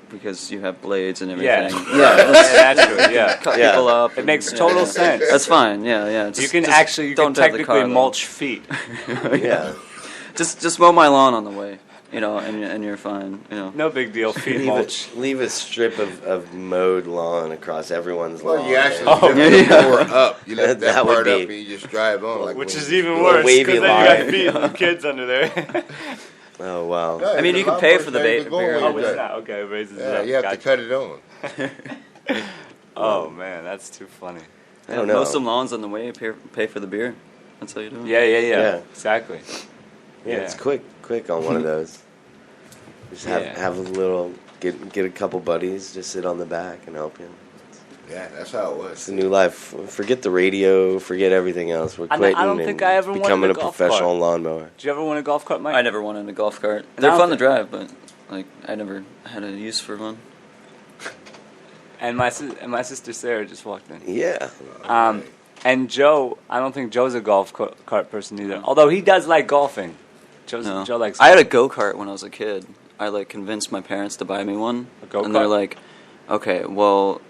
[SPEAKER 8] because you have blades and everything.
[SPEAKER 7] Naturally, yeah.
[SPEAKER 8] Cut people up.
[SPEAKER 7] It makes total sense.
[SPEAKER 8] That's fine. Yeah.
[SPEAKER 7] You can technically mulch feet.
[SPEAKER 1] Yeah.
[SPEAKER 8] Just mow my lawn on the way, and you're fine.
[SPEAKER 7] No big deal. Feet mulch.
[SPEAKER 1] Leave a strip of mowed lawn across everyone's
[SPEAKER 4] Well,
[SPEAKER 1] lawn.
[SPEAKER 4] you actually lift the mower up. You lift that
[SPEAKER 1] That would
[SPEAKER 4] part
[SPEAKER 1] be-
[SPEAKER 4] up and you just drive on. Like
[SPEAKER 7] Which
[SPEAKER 4] when
[SPEAKER 7] is
[SPEAKER 4] you-
[SPEAKER 7] even
[SPEAKER 1] a
[SPEAKER 7] worse
[SPEAKER 1] wavy
[SPEAKER 7] because then you
[SPEAKER 1] line.
[SPEAKER 7] got feet and kids under there.
[SPEAKER 1] Oh wow.
[SPEAKER 4] Yeah,
[SPEAKER 8] I mean, you can pay for the
[SPEAKER 4] lawnmower's
[SPEAKER 8] beer.
[SPEAKER 4] not even
[SPEAKER 7] Oh,
[SPEAKER 4] going
[SPEAKER 7] it's
[SPEAKER 4] like that.
[SPEAKER 7] not okay. It raises it
[SPEAKER 4] Yeah,
[SPEAKER 7] up.
[SPEAKER 4] you have to
[SPEAKER 7] Gotcha.
[SPEAKER 4] cut it on.
[SPEAKER 7] Oh man, that's too funny.
[SPEAKER 1] I don't know.
[SPEAKER 8] Mow some lawns on the way. Pay for the beer. That's how you do it.
[SPEAKER 7] Yeah. Exactly.
[SPEAKER 1] Yeah, it's quick on one of those. Just have a little get a couple buddies, just sit on the back and help him.
[SPEAKER 4] Yeah, that's how it
[SPEAKER 1] It's
[SPEAKER 4] was.
[SPEAKER 1] a new life. Forget the radio, forget everything else. We're
[SPEAKER 7] I
[SPEAKER 1] quitting
[SPEAKER 7] don't
[SPEAKER 1] and
[SPEAKER 7] think I ever wanted
[SPEAKER 1] becoming
[SPEAKER 7] a
[SPEAKER 1] a
[SPEAKER 7] golf
[SPEAKER 1] professional
[SPEAKER 7] cart.
[SPEAKER 1] lawnmower.
[SPEAKER 7] Did you ever want a golf cart, Mike?
[SPEAKER 8] I never went in a golf cart.
[SPEAKER 7] And I
[SPEAKER 8] They're
[SPEAKER 7] don't
[SPEAKER 8] fun to
[SPEAKER 7] think-
[SPEAKER 8] drive, but I never had a use for one.
[SPEAKER 7] And my sister Sarah just walked in.
[SPEAKER 1] Yeah.
[SPEAKER 7] And Joe, I don't think Joe's a golf cart person either. Although he does like golfing. Joe likes.
[SPEAKER 8] I had a go-kart when I was a kid. I convinced my parents to buy me one,
[SPEAKER 7] go-kart?
[SPEAKER 8] and they're like, "Okay, well,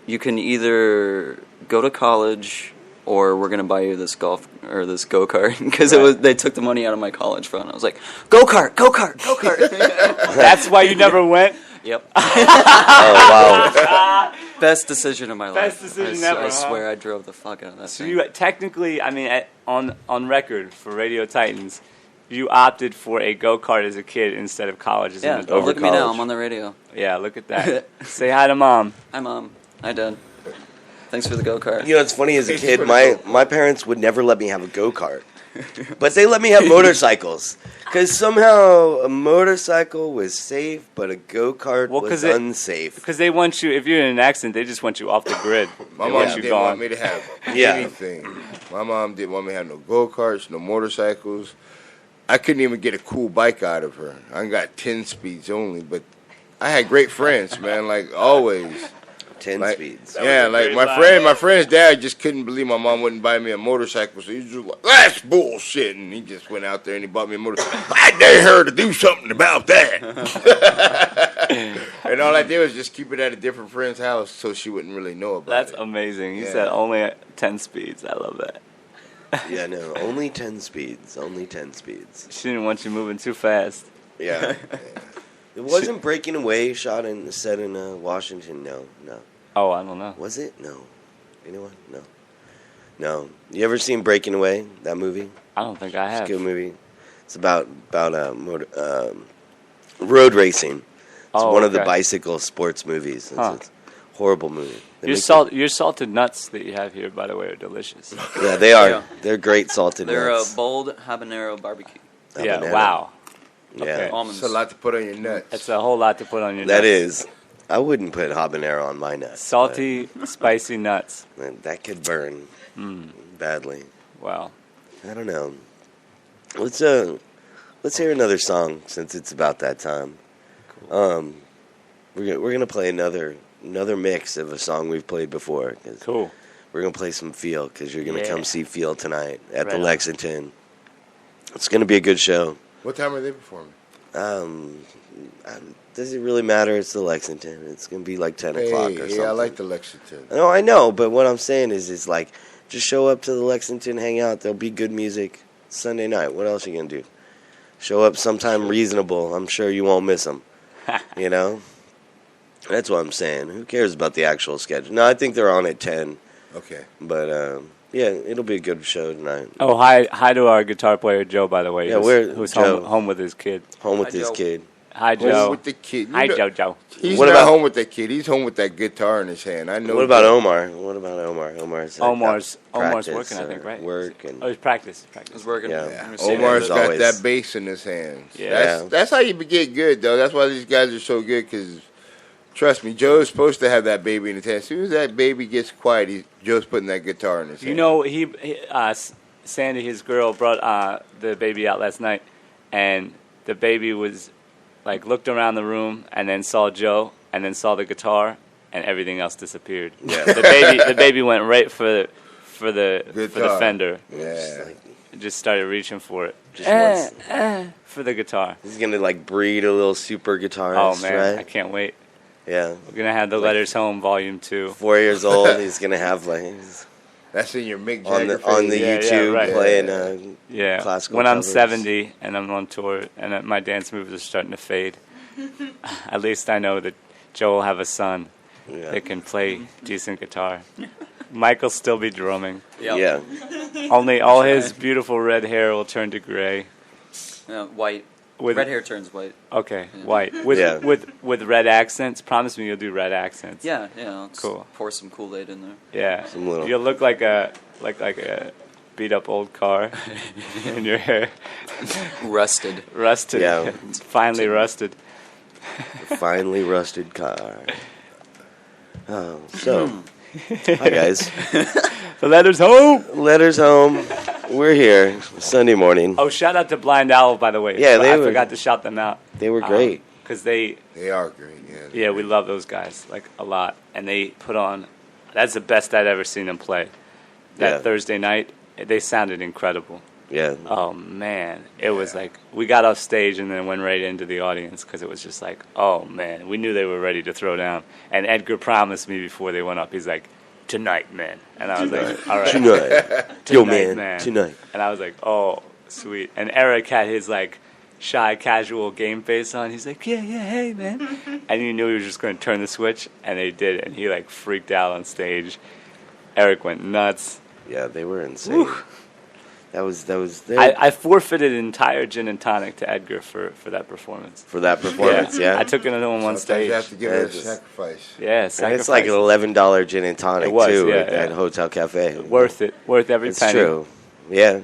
[SPEAKER 8] you can either go to college or we're gonna buy you this go-kart," because they took the money out of my college fund. I was like, "Go-kart."
[SPEAKER 7] That's why you never went.
[SPEAKER 8] Yep.
[SPEAKER 1] Oh wow.
[SPEAKER 8] Best decision of my life.
[SPEAKER 7] Best decision ever,
[SPEAKER 8] I
[SPEAKER 7] huh?
[SPEAKER 8] swear I drove the fuck out of that
[SPEAKER 7] So
[SPEAKER 8] thing.
[SPEAKER 7] you technically, on record for Radio Titans, you opted for a go-kart as a kid instead of college as an
[SPEAKER 8] Yeah,
[SPEAKER 7] adult.
[SPEAKER 8] look at me now.
[SPEAKER 1] college.
[SPEAKER 8] I'm on the radio.
[SPEAKER 7] Yeah, look at that. Say hi to Mom.
[SPEAKER 8] Hi, Mom. Hi, Dad. Thanks for the go-kart.
[SPEAKER 1] You know, it's funny as a kid, my parents would never let me have a go-kart. But they let me have motorcycles. Because somehow a motorcycle was safe, but a go-kart was unsafe.
[SPEAKER 7] Because they want you, if you're in an accident, they just want you off the grid.
[SPEAKER 4] My
[SPEAKER 7] They
[SPEAKER 4] mom
[SPEAKER 7] want you
[SPEAKER 4] didn't want
[SPEAKER 7] gone.
[SPEAKER 4] me to have
[SPEAKER 1] Yeah.
[SPEAKER 4] anything. My mom didn't want me to have no go-karts, no motorcycles. I couldn't even get a cool bike out of her. I got 10 speeds only, but I had great friends, man, like always.
[SPEAKER 1] 10
[SPEAKER 4] Like,
[SPEAKER 1] speeds.
[SPEAKER 4] Yeah, like my friend's dad just couldn't believe my mom wouldn't buy me a motorcycle, so he was just like, "That's bullshit," and he just went out there and he bought me a motorcycle. I dare her to do something about that. And all I did was just keep it at a different friend's house so she wouldn't really know about
[SPEAKER 7] That's
[SPEAKER 4] it.
[SPEAKER 7] amazing. He
[SPEAKER 4] Yeah.
[SPEAKER 7] said only at 10 speeds. I love that.
[SPEAKER 1] Yeah, no, only 10 speeds. Only 10 speeds.
[SPEAKER 7] She didn't want you moving too fast.
[SPEAKER 1] Yeah. It wasn't Breaking Away set in Washington. No.
[SPEAKER 7] Oh, I don't know.
[SPEAKER 1] Was it? No. Anyone? No. You ever seen Breaking Away? That movie?
[SPEAKER 7] I don't think I
[SPEAKER 1] It's a
[SPEAKER 7] have.
[SPEAKER 1] good movie. It's about road racing. It's one of the bicycle sports movies. It's a horrible movie.
[SPEAKER 7] Your salted nuts that you have here, by the way, are delicious.
[SPEAKER 1] Yeah, they are.
[SPEAKER 8] Yeah.
[SPEAKER 1] They're great salted
[SPEAKER 8] They're
[SPEAKER 1] nuts.
[SPEAKER 8] a bold habanero barbecue.
[SPEAKER 7] Yeah,
[SPEAKER 1] Habanero.
[SPEAKER 7] wow.
[SPEAKER 1] Yeah,
[SPEAKER 7] Okay.
[SPEAKER 8] Almonds.
[SPEAKER 4] It's a lot to put on your nuts.
[SPEAKER 7] That's a whole lot to put on your
[SPEAKER 1] that
[SPEAKER 7] nuts.
[SPEAKER 1] is. I wouldn't put habanero on my nuts.
[SPEAKER 7] Salty, spicy nuts.
[SPEAKER 1] but that could burn badly.
[SPEAKER 7] Wow.
[SPEAKER 1] I don't know. Let's hear another song since it's about that time. We're gonna play another mix of a song we've played before.
[SPEAKER 7] Cool.
[SPEAKER 1] We're gonna play some Feel because you're gonna
[SPEAKER 7] Yeah.
[SPEAKER 1] come see Feel tonight at
[SPEAKER 7] Right
[SPEAKER 1] the
[SPEAKER 7] on.
[SPEAKER 1] Lexington. It's gonna be a good show.
[SPEAKER 4] What time are they performing?
[SPEAKER 1] Does it really matter? It's the Lexington. It's gonna be like 10 o'clock or something.
[SPEAKER 4] Yeah, I like the Lexington.
[SPEAKER 1] No, I know, but what I'm saying is like, just show up to the Lexington, hang out. There'll be good music. Sunday night. What else are you going to do? Show up sometime reasonable. I'm sure you won't miss them. You know? That's what I'm saying. Who cares about the actual schedule? No, I think they're on at 10.
[SPEAKER 4] Okay.
[SPEAKER 1] But, yeah, it'll be a good show tonight.
[SPEAKER 7] Oh, hi to our guitar player, Joe, by the way.
[SPEAKER 1] Yeah,
[SPEAKER 7] who's
[SPEAKER 1] Joe?
[SPEAKER 7] home with his kid.
[SPEAKER 1] Home with
[SPEAKER 8] Hi,
[SPEAKER 1] his
[SPEAKER 8] Joe.
[SPEAKER 1] kid.
[SPEAKER 7] Hi,
[SPEAKER 4] Home
[SPEAKER 7] Joe.
[SPEAKER 4] with the kid.
[SPEAKER 7] Hi, Joe.
[SPEAKER 4] He's
[SPEAKER 1] What
[SPEAKER 4] not
[SPEAKER 1] about-
[SPEAKER 4] home with that kid. He's home with that guitar in his hand. I know.
[SPEAKER 1] What about
[SPEAKER 4] that.
[SPEAKER 1] Omar? What about Omar? Omar's
[SPEAKER 7] Omar's
[SPEAKER 1] practice
[SPEAKER 7] working, I think,
[SPEAKER 1] or
[SPEAKER 7] right?
[SPEAKER 1] Work and
[SPEAKER 7] Oh, he's practice.
[SPEAKER 8] I was working.
[SPEAKER 1] Yeah.
[SPEAKER 8] I'm gonna say
[SPEAKER 4] Omar's
[SPEAKER 1] As
[SPEAKER 4] got
[SPEAKER 1] always.
[SPEAKER 4] that bass in his hands.
[SPEAKER 7] Yeah.
[SPEAKER 4] That's how you get good, though. That's why these guys are so good. Because trust me, Joe's supposed to have that baby in his hand. As soon as that baby gets quiet, Joe's putting that guitar in his hand.
[SPEAKER 7] You know, Sandy, his girl, brought the baby out last night, and the baby was like looked around the room and then saw Joe and then saw the guitar and everything else disappeared.
[SPEAKER 1] Yeah.
[SPEAKER 7] The baby went right for the
[SPEAKER 4] Guitar.
[SPEAKER 7] fender.
[SPEAKER 4] Yeah.
[SPEAKER 7] It just started reaching for it.
[SPEAKER 1] just wants.
[SPEAKER 7] For the guitar.
[SPEAKER 1] He's gonna like breed a little super guitarist,
[SPEAKER 7] Oh man, I
[SPEAKER 1] right?
[SPEAKER 7] can't wait.
[SPEAKER 1] Yeah.
[SPEAKER 7] We're gonna have the Letters Home Volume 2.
[SPEAKER 1] 4 years old, he's gonna have like
[SPEAKER 4] That's in your Mick
[SPEAKER 1] on
[SPEAKER 4] Jagger
[SPEAKER 1] the
[SPEAKER 4] phase.
[SPEAKER 7] Yeah,
[SPEAKER 1] YouTube
[SPEAKER 7] right.
[SPEAKER 1] playing.
[SPEAKER 7] Yeah.
[SPEAKER 1] Classical
[SPEAKER 7] when I'm
[SPEAKER 1] covers.
[SPEAKER 7] 70 and I'm on tour and my dance moves are starting to fade, at least I know that Joe will have a son
[SPEAKER 1] Yeah.
[SPEAKER 7] that can play decent guitar. Mike will still be drumming.
[SPEAKER 8] Yep.
[SPEAKER 1] Yeah.
[SPEAKER 7] Only all his beautiful red hair will turn to gray.
[SPEAKER 8] White.
[SPEAKER 7] With
[SPEAKER 8] Red hair turns white.
[SPEAKER 7] Okay, white with
[SPEAKER 1] Yeah.
[SPEAKER 7] with red accents. Promise me you'll do red accents.
[SPEAKER 8] Yeah, yeah. I'll just
[SPEAKER 7] Cool.
[SPEAKER 8] Pour some Kool-Aid in there.
[SPEAKER 7] Yeah.
[SPEAKER 1] Some little-
[SPEAKER 7] You'll look like a beat up old car in your hair.
[SPEAKER 8] Rusted.
[SPEAKER 7] Rusted.
[SPEAKER 1] Yeah.
[SPEAKER 7] It's finally rusted.
[SPEAKER 1] Finely rusted car. Oh, so hi guys.
[SPEAKER 7] The Letters Home.
[SPEAKER 1] Letters home. We're here Sunday morning.
[SPEAKER 7] Oh, shout out to Blind Owl, by the way.
[SPEAKER 1] Yeah, they
[SPEAKER 7] I
[SPEAKER 1] were-
[SPEAKER 7] forgot to shout them out.
[SPEAKER 1] They were great.
[SPEAKER 7] Because they,
[SPEAKER 4] They are great. Yeah.
[SPEAKER 7] yeah, we love those guys like a lot, and they put on. That's the best I'd ever seen them play. That
[SPEAKER 1] Yeah.
[SPEAKER 7] Thursday night, they sounded incredible.
[SPEAKER 1] Yeah.
[SPEAKER 7] Oh man, it was like we got off stage and then went right into the audience because it was just like, oh man, we knew they were ready to throw down. And Edgar promised me before they went up, he's like, tonight, man. And I was like, all right,
[SPEAKER 1] Tonight. Yo,
[SPEAKER 7] Tonight,
[SPEAKER 1] man. Tonight.
[SPEAKER 7] And I was like, oh, sweet. And Eric had his like shy, casual game face on. He's like, yeah, hey, man. And you knew he was just going to turn the switch, and they did it. And he like freaked out on stage. Eric went nuts.
[SPEAKER 1] Yeah, they were insane.
[SPEAKER 7] Whew.
[SPEAKER 1] That was
[SPEAKER 7] I forfeited an entire gin and tonic to Edgar for that performance.
[SPEAKER 1] for that performance. Yeah.
[SPEAKER 7] I took it on
[SPEAKER 4] Sometimes
[SPEAKER 7] stage.
[SPEAKER 4] you have to give it a
[SPEAKER 1] That's-
[SPEAKER 4] sacrifice.
[SPEAKER 7] Yeah,
[SPEAKER 1] And it's
[SPEAKER 7] sacrifice.
[SPEAKER 1] like an $11 gin and tonic
[SPEAKER 7] It was,
[SPEAKER 1] too
[SPEAKER 7] yeah,
[SPEAKER 1] at
[SPEAKER 7] yeah.
[SPEAKER 1] Hotel Cafe.
[SPEAKER 7] worth it. Worth every
[SPEAKER 1] It's
[SPEAKER 7] penny.
[SPEAKER 1] true. Yeah.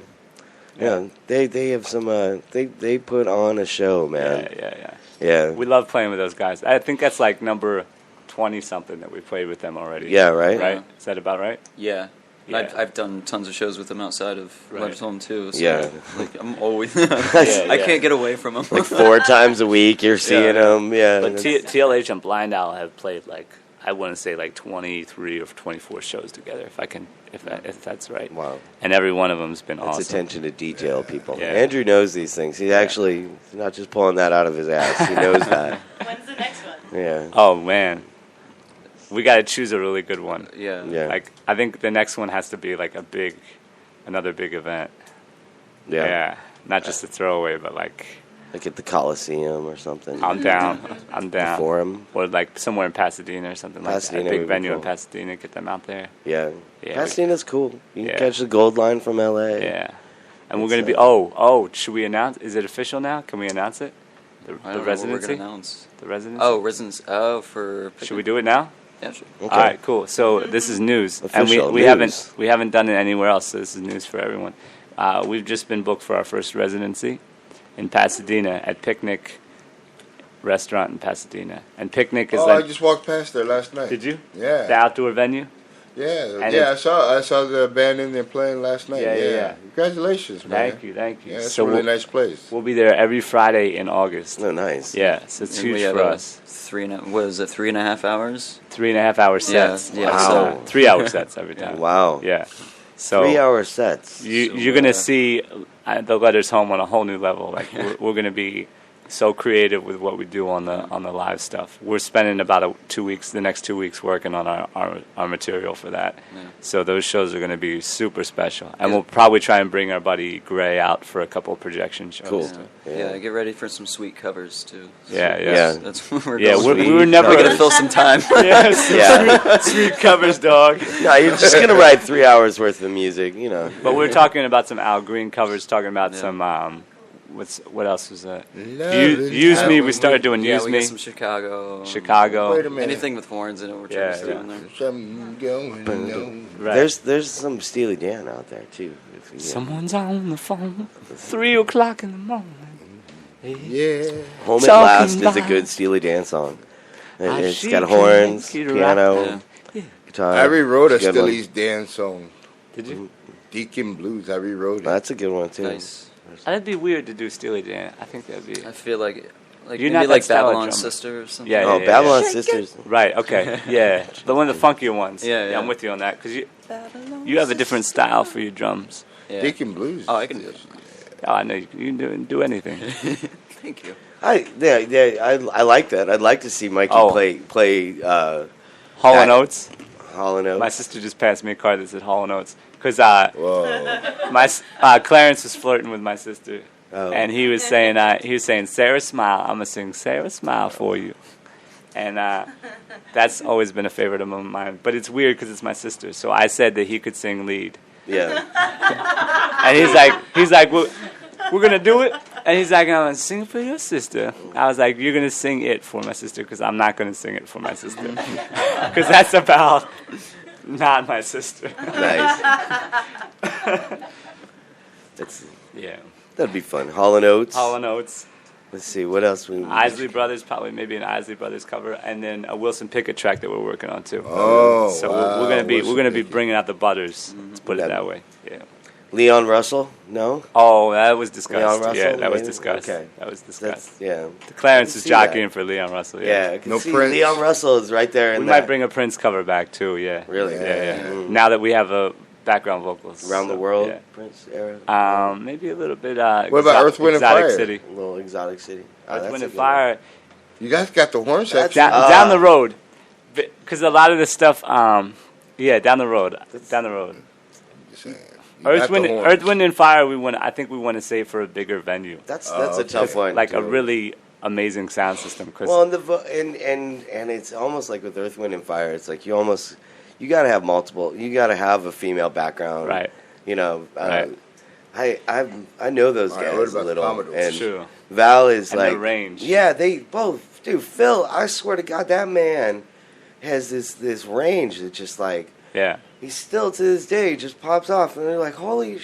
[SPEAKER 1] Yeah. They have some they put on a show, man.
[SPEAKER 7] Yeah.
[SPEAKER 1] Yeah.
[SPEAKER 7] We love playing with those guys. I think that's like number 20 something that we played with them already.
[SPEAKER 1] Yeah, right?
[SPEAKER 7] Right? Is that about right?
[SPEAKER 8] Yeah.
[SPEAKER 7] Yeah.
[SPEAKER 8] I've done tons of shows with them outside of
[SPEAKER 7] Right.
[SPEAKER 8] Letters Home too. So
[SPEAKER 1] Yeah.
[SPEAKER 8] like I'm always
[SPEAKER 7] Yeah.
[SPEAKER 8] I can't get away from them.
[SPEAKER 1] Like 4 times a week you're seeing them. Yeah.
[SPEAKER 7] But
[SPEAKER 1] that's-
[SPEAKER 7] TLH and Blind Owl have played like I want to say like 23 or 24 shows together if that's right.
[SPEAKER 1] Wow.
[SPEAKER 7] And every one of them's been
[SPEAKER 1] That's
[SPEAKER 7] awesome.
[SPEAKER 1] attention to detail, people.
[SPEAKER 7] Yeah.
[SPEAKER 1] Andrew knows these things. He's actually not just pulling that out of his ass. He knows that.
[SPEAKER 5] When's the next one?
[SPEAKER 1] Yeah.
[SPEAKER 7] Oh man. We got to choose a really good one.
[SPEAKER 8] Yeah.
[SPEAKER 1] Yeah.
[SPEAKER 7] Like I think the next one has to be like another big event.
[SPEAKER 1] Yeah.
[SPEAKER 7] Not just a throwaway, but like
[SPEAKER 1] Like at the Coliseum or something.
[SPEAKER 7] I'm down. I'm down.
[SPEAKER 1] Forum.
[SPEAKER 7] Or like somewhere in Pasadena or something
[SPEAKER 1] Pasadena
[SPEAKER 7] like that. A
[SPEAKER 1] would
[SPEAKER 7] big
[SPEAKER 1] be
[SPEAKER 7] venue in
[SPEAKER 1] cool.
[SPEAKER 7] Pasadena. Get them out there.
[SPEAKER 1] Yeah.
[SPEAKER 7] Yeah,
[SPEAKER 1] Pasadena's cool. You can
[SPEAKER 7] Yeah.
[SPEAKER 1] catch the Gold Line from LA.
[SPEAKER 7] Yeah. And we're
[SPEAKER 1] It's,
[SPEAKER 7] going to be. Oh, should we announce? Is it official now? Can we announce it?
[SPEAKER 8] I don't
[SPEAKER 7] The
[SPEAKER 8] know what
[SPEAKER 7] residency?
[SPEAKER 8] we're gonna announce.
[SPEAKER 7] The residency?
[SPEAKER 8] Oh, residence. Oh, for.
[SPEAKER 7] Should we do it now?
[SPEAKER 8] Yeah, sure.
[SPEAKER 1] Okay.
[SPEAKER 7] All right, cool. So this is news,
[SPEAKER 1] Official
[SPEAKER 7] and we
[SPEAKER 1] news.
[SPEAKER 7] haven't done it anywhere else. So this is news for everyone. We've just been booked for our first residency in Pasadena at Picnic Restaurant in Pasadena, and Picnic is
[SPEAKER 4] Oh, I
[SPEAKER 7] like.
[SPEAKER 4] just walked past there last night.
[SPEAKER 7] Did you?
[SPEAKER 4] Yeah.
[SPEAKER 7] The outdoor venue.
[SPEAKER 4] Yeah,
[SPEAKER 7] And
[SPEAKER 4] yeah. I saw the band in there playing last night.
[SPEAKER 7] Yeah.
[SPEAKER 4] Congratulations, man.
[SPEAKER 7] Thank you.
[SPEAKER 4] Yeah, it's
[SPEAKER 7] so
[SPEAKER 4] a really
[SPEAKER 7] we'll,
[SPEAKER 4] nice place.
[SPEAKER 7] we'll be there every Friday in August.
[SPEAKER 1] Oh, nice.
[SPEAKER 7] Yeah, so it's
[SPEAKER 8] And we
[SPEAKER 7] huge
[SPEAKER 8] have
[SPEAKER 7] for
[SPEAKER 8] a
[SPEAKER 7] us.
[SPEAKER 8] 3.5 hours?
[SPEAKER 7] 3.5 hour sets.
[SPEAKER 8] Yeah,
[SPEAKER 1] Wow.
[SPEAKER 7] 3 hour sets every time.
[SPEAKER 1] Wow.
[SPEAKER 7] Yeah. So
[SPEAKER 1] 3-hour sets.
[SPEAKER 7] you're gonna see the Letters Home on a whole new level. Like we're gonna be so creative with what we do on the live stuff. We're spending about 2 weeks, the next 2 weeks, working on our material for that.
[SPEAKER 8] Yeah.
[SPEAKER 7] So those shows are going to be super special, and we'll probably try and bring our buddy Gray out for a couple of projection shows.
[SPEAKER 1] Cool.
[SPEAKER 8] Yeah, get ready for some sweet covers too.
[SPEAKER 7] Yeah.
[SPEAKER 8] That's what we're
[SPEAKER 7] Yeah,
[SPEAKER 8] going.
[SPEAKER 7] we were never
[SPEAKER 8] We're gonna fill some time.
[SPEAKER 7] sweet covers, dog.
[SPEAKER 1] No, you're just gonna write 3 hours worth of music, you know.
[SPEAKER 7] But we're talking about some Al Green covers, talking about some what else was that? Use Me. We started doing
[SPEAKER 8] Yeah,
[SPEAKER 7] Use
[SPEAKER 8] we
[SPEAKER 7] Me.
[SPEAKER 8] got some Chicago.
[SPEAKER 4] Wait a minute.
[SPEAKER 8] Anything with horns in it, we're trying to stay in there.
[SPEAKER 4] Something going on.
[SPEAKER 7] Right.
[SPEAKER 1] There's some Steely Dan out there too.
[SPEAKER 7] Someone's on the phone, 3 o'clock in the morning.
[SPEAKER 4] Yeah.
[SPEAKER 1] Home at
[SPEAKER 7] Talking
[SPEAKER 1] Last is a
[SPEAKER 7] about-
[SPEAKER 1] good Steely Dan song. It's
[SPEAKER 7] see
[SPEAKER 1] got
[SPEAKER 7] you
[SPEAKER 1] horns,
[SPEAKER 7] make it
[SPEAKER 1] piano, guitar.
[SPEAKER 4] I rewrote a
[SPEAKER 1] It's good one.
[SPEAKER 4] Steely's dance song.
[SPEAKER 7] Did you?
[SPEAKER 4] Deacon Blues. I rewrote it.
[SPEAKER 1] That's a good one too.
[SPEAKER 8] Nice.
[SPEAKER 7] That'd be weird to do Steely Dan. I think that'd be
[SPEAKER 8] I feel like
[SPEAKER 7] You're
[SPEAKER 8] maybe
[SPEAKER 7] not that
[SPEAKER 8] like
[SPEAKER 7] style of
[SPEAKER 8] Babylon
[SPEAKER 7] drummer.
[SPEAKER 8] Sister or something.
[SPEAKER 7] Yeah,
[SPEAKER 1] Oh,
[SPEAKER 7] yeah,
[SPEAKER 1] Babylon
[SPEAKER 7] yeah.
[SPEAKER 1] Sisters.
[SPEAKER 7] Right. Okay. Yeah, the one of the funkier ones.
[SPEAKER 8] Yeah.
[SPEAKER 7] I'm with you on that because you have a different style for your drums.
[SPEAKER 8] Yeah.
[SPEAKER 4] Deacon Blues.
[SPEAKER 8] Oh, I can do it.
[SPEAKER 7] Oh, I know you can do anything.
[SPEAKER 8] Thank you.
[SPEAKER 1] I like that. I'd like to see Mikey
[SPEAKER 7] Oh.
[SPEAKER 1] play
[SPEAKER 7] Hall and Oates.
[SPEAKER 1] Hall and Oates.
[SPEAKER 7] My sister just passed me a card that said Hall and Oates because
[SPEAKER 4] Whoa.
[SPEAKER 7] Clarence was flirting with my sister,
[SPEAKER 1] Oh.
[SPEAKER 7] and he was saying Sarah Smile. I'm gonna sing Sarah Smile for you, and that's always been a favorite of mine. But it's weird because it's my sister, so I said that he could sing lead,
[SPEAKER 1] Yeah.
[SPEAKER 7] and he's like, we're gonna do it. And he's like, I'm going to sing it for your sister. I was like, you're going to sing it for my sister because I'm not going to sing it for my sister. Because that's about not my sister.
[SPEAKER 1] Nice.
[SPEAKER 7] Yeah.
[SPEAKER 1] That'd be fun. Hall and Oates.
[SPEAKER 7] Hall and Oates.
[SPEAKER 1] Let's see what else we.
[SPEAKER 7] Isley Brothers, probably maybe an Isley Brothers cover, and then a Wilson Pickett track that we're working on too.
[SPEAKER 4] Oh,
[SPEAKER 7] so
[SPEAKER 4] wow.
[SPEAKER 7] we're gonna be
[SPEAKER 4] Wilson
[SPEAKER 7] be
[SPEAKER 4] Pickett.
[SPEAKER 7] bringing out the butters. Let's put it that way. Yeah.
[SPEAKER 1] Leon Russell? No.
[SPEAKER 7] Oh, that was discussed.
[SPEAKER 1] Leon Russell,
[SPEAKER 7] Yeah, that was
[SPEAKER 1] maybe?
[SPEAKER 7] discussed.
[SPEAKER 1] Okay.
[SPEAKER 7] That was
[SPEAKER 1] That's
[SPEAKER 7] discussed.
[SPEAKER 1] yeah.
[SPEAKER 7] Clarence
[SPEAKER 1] I can
[SPEAKER 7] is
[SPEAKER 1] see
[SPEAKER 7] jockeying
[SPEAKER 1] that.
[SPEAKER 7] for Leon Russell.
[SPEAKER 1] Yeah, I can
[SPEAKER 4] No
[SPEAKER 1] see
[SPEAKER 4] Prince.
[SPEAKER 1] Leon Russell is right there.
[SPEAKER 7] We
[SPEAKER 1] in
[SPEAKER 7] might
[SPEAKER 1] that.
[SPEAKER 7] bring a Prince cover back too. Yeah.
[SPEAKER 1] Really?
[SPEAKER 7] Yeah.
[SPEAKER 1] Mm.
[SPEAKER 7] Now that we have a background vocals
[SPEAKER 1] Around the
[SPEAKER 7] so,
[SPEAKER 1] world,
[SPEAKER 7] yeah.
[SPEAKER 1] Prince era.
[SPEAKER 7] Maybe a little bit.
[SPEAKER 4] What about Earth, Wind, and
[SPEAKER 7] Exotic
[SPEAKER 4] Fire?
[SPEAKER 7] City.
[SPEAKER 1] A little Exotic City. Oh,
[SPEAKER 7] Earth,
[SPEAKER 1] that's
[SPEAKER 7] Wind,
[SPEAKER 1] a
[SPEAKER 7] and
[SPEAKER 1] good
[SPEAKER 7] Fire.
[SPEAKER 4] You guys got the horn section.
[SPEAKER 7] Down the road, because a lot of the stuff. Down the road. Down the road.
[SPEAKER 4] Just saying. You got the horns.
[SPEAKER 7] Earth, Wind, and Fire. I think we want to save for a bigger venue,
[SPEAKER 1] That's a tough one.
[SPEAKER 7] like a
[SPEAKER 1] too.
[SPEAKER 7] really amazing sound system. Cause
[SPEAKER 1] Well, and it's almost like with Earth, Wind, and Fire. It's like you gotta have multiple. You gotta have a female background.
[SPEAKER 7] right.
[SPEAKER 1] You know.
[SPEAKER 7] Right.
[SPEAKER 1] I know those
[SPEAKER 4] All right,
[SPEAKER 1] guys
[SPEAKER 4] what
[SPEAKER 1] a
[SPEAKER 4] about
[SPEAKER 1] little.
[SPEAKER 4] Commodores?
[SPEAKER 1] And
[SPEAKER 7] True.
[SPEAKER 1] Val is
[SPEAKER 7] And
[SPEAKER 1] like
[SPEAKER 7] the range.
[SPEAKER 1] Yeah, they both. Dude, Phil. I swear to God, that man has this range that just like
[SPEAKER 7] Yeah.
[SPEAKER 1] he still to this day just pops off, and they're like, holy.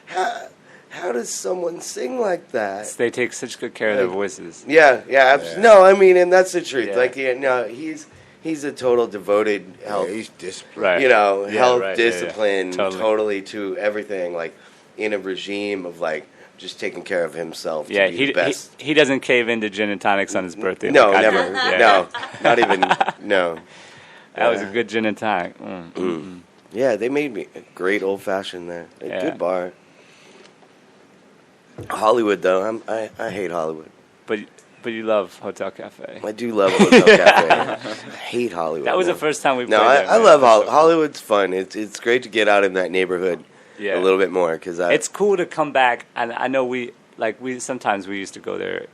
[SPEAKER 1] How does someone sing like that?
[SPEAKER 7] They take such good care of their voices.
[SPEAKER 1] Yeah.
[SPEAKER 4] Yeah.
[SPEAKER 1] No, I mean, and that's the truth.
[SPEAKER 7] Yeah.
[SPEAKER 1] Like, no, he's a total devoted health,
[SPEAKER 4] Yeah, he's disciplined.
[SPEAKER 7] Right.
[SPEAKER 1] health
[SPEAKER 7] right, yeah, yeah.
[SPEAKER 1] discipline,
[SPEAKER 7] Totally.
[SPEAKER 1] totally to everything. Like, in a regime of like just taking care of himself.
[SPEAKER 7] Yeah,
[SPEAKER 1] to be the best.
[SPEAKER 7] he doesn't cave into gin and tonics on his birthday.
[SPEAKER 1] No,
[SPEAKER 7] like I
[SPEAKER 1] never.
[SPEAKER 7] do. Yeah.
[SPEAKER 1] No, not even. No.
[SPEAKER 7] That was a good gin and tonic. Mm.
[SPEAKER 1] Yeah, they made me a great old fashioned there. A
[SPEAKER 7] Yeah.
[SPEAKER 1] good bar. Hollywood though, I hate Hollywood.
[SPEAKER 7] But you love Hotel Cafe.
[SPEAKER 1] I do love Hotel Cafe. I hate Hollywood.
[SPEAKER 7] That was the
[SPEAKER 1] man.
[SPEAKER 7] first time we played
[SPEAKER 1] No,
[SPEAKER 7] there,
[SPEAKER 1] I
[SPEAKER 7] man.
[SPEAKER 1] love
[SPEAKER 7] For sure.
[SPEAKER 1] Hollywood's fun. It's great to get out in that neighborhood
[SPEAKER 7] Yeah.
[SPEAKER 1] a little bit more because
[SPEAKER 7] It's cool to come back, and I know we sometimes we used to go there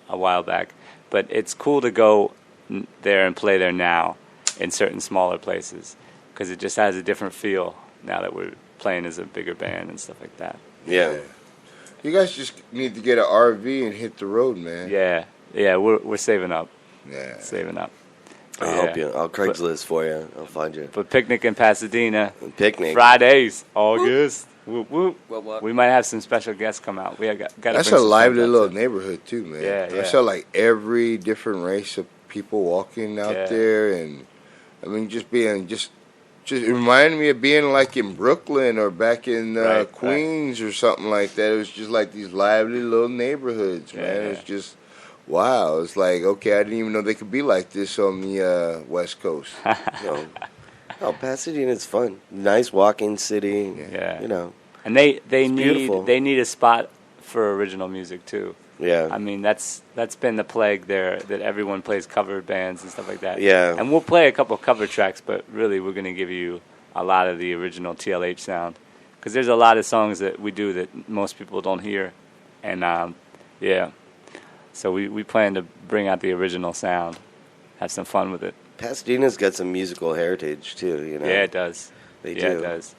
[SPEAKER 7] a while back, but it's cool to go there and play there now in certain smaller places because it just has a different feel now that we're playing as a bigger band and stuff like that.
[SPEAKER 1] yeah.
[SPEAKER 4] You guys just need to get an RV and hit the road, man.
[SPEAKER 7] Yeah, we're saving up,
[SPEAKER 4] Yeah.
[SPEAKER 7] saving up. But
[SPEAKER 1] I'll
[SPEAKER 7] yeah.
[SPEAKER 1] help you. I'll Craigslist for you. I'll find you
[SPEAKER 7] But picnic in Pasadena,
[SPEAKER 1] a picnic.
[SPEAKER 7] Fridays, August. Whoop, whoop.
[SPEAKER 8] What?
[SPEAKER 7] We might have some special guests come out. We got
[SPEAKER 4] That's a lively little neighborhood too, man.
[SPEAKER 7] Yeah,
[SPEAKER 4] I
[SPEAKER 7] yeah.
[SPEAKER 4] saw like every different race of people walking out
[SPEAKER 7] Yeah.
[SPEAKER 4] there, and I mean, just it reminded me of being like in Brooklyn or back in
[SPEAKER 7] Right,
[SPEAKER 4] Queens or something like that. It was just like these lively little neighborhoods, man.
[SPEAKER 7] Yeah.
[SPEAKER 4] It was just wow. It's like okay, I didn't even know they could be like this on the West Coast.
[SPEAKER 1] Oh, Pasadena's fun. Nice walking city.
[SPEAKER 7] Yeah.
[SPEAKER 1] You know.
[SPEAKER 7] And they
[SPEAKER 1] beautiful.
[SPEAKER 7] need a spot for original music too.
[SPEAKER 1] Yeah.
[SPEAKER 7] I mean, that's been the plague there, that everyone plays cover bands and stuff like that.
[SPEAKER 1] Yeah.
[SPEAKER 7] And we'll play a couple cover tracks, but really we're going to give you a lot of the original TLH sound. Because there's a lot of songs that we do that most people don't hear. And, yeah. So we plan to bring out the original sound, have some fun with it.
[SPEAKER 1] Pasadena's got some musical heritage, too, you know?
[SPEAKER 7] Yeah, it does.
[SPEAKER 1] They
[SPEAKER 7] Yeah,
[SPEAKER 1] do.
[SPEAKER 7] it does.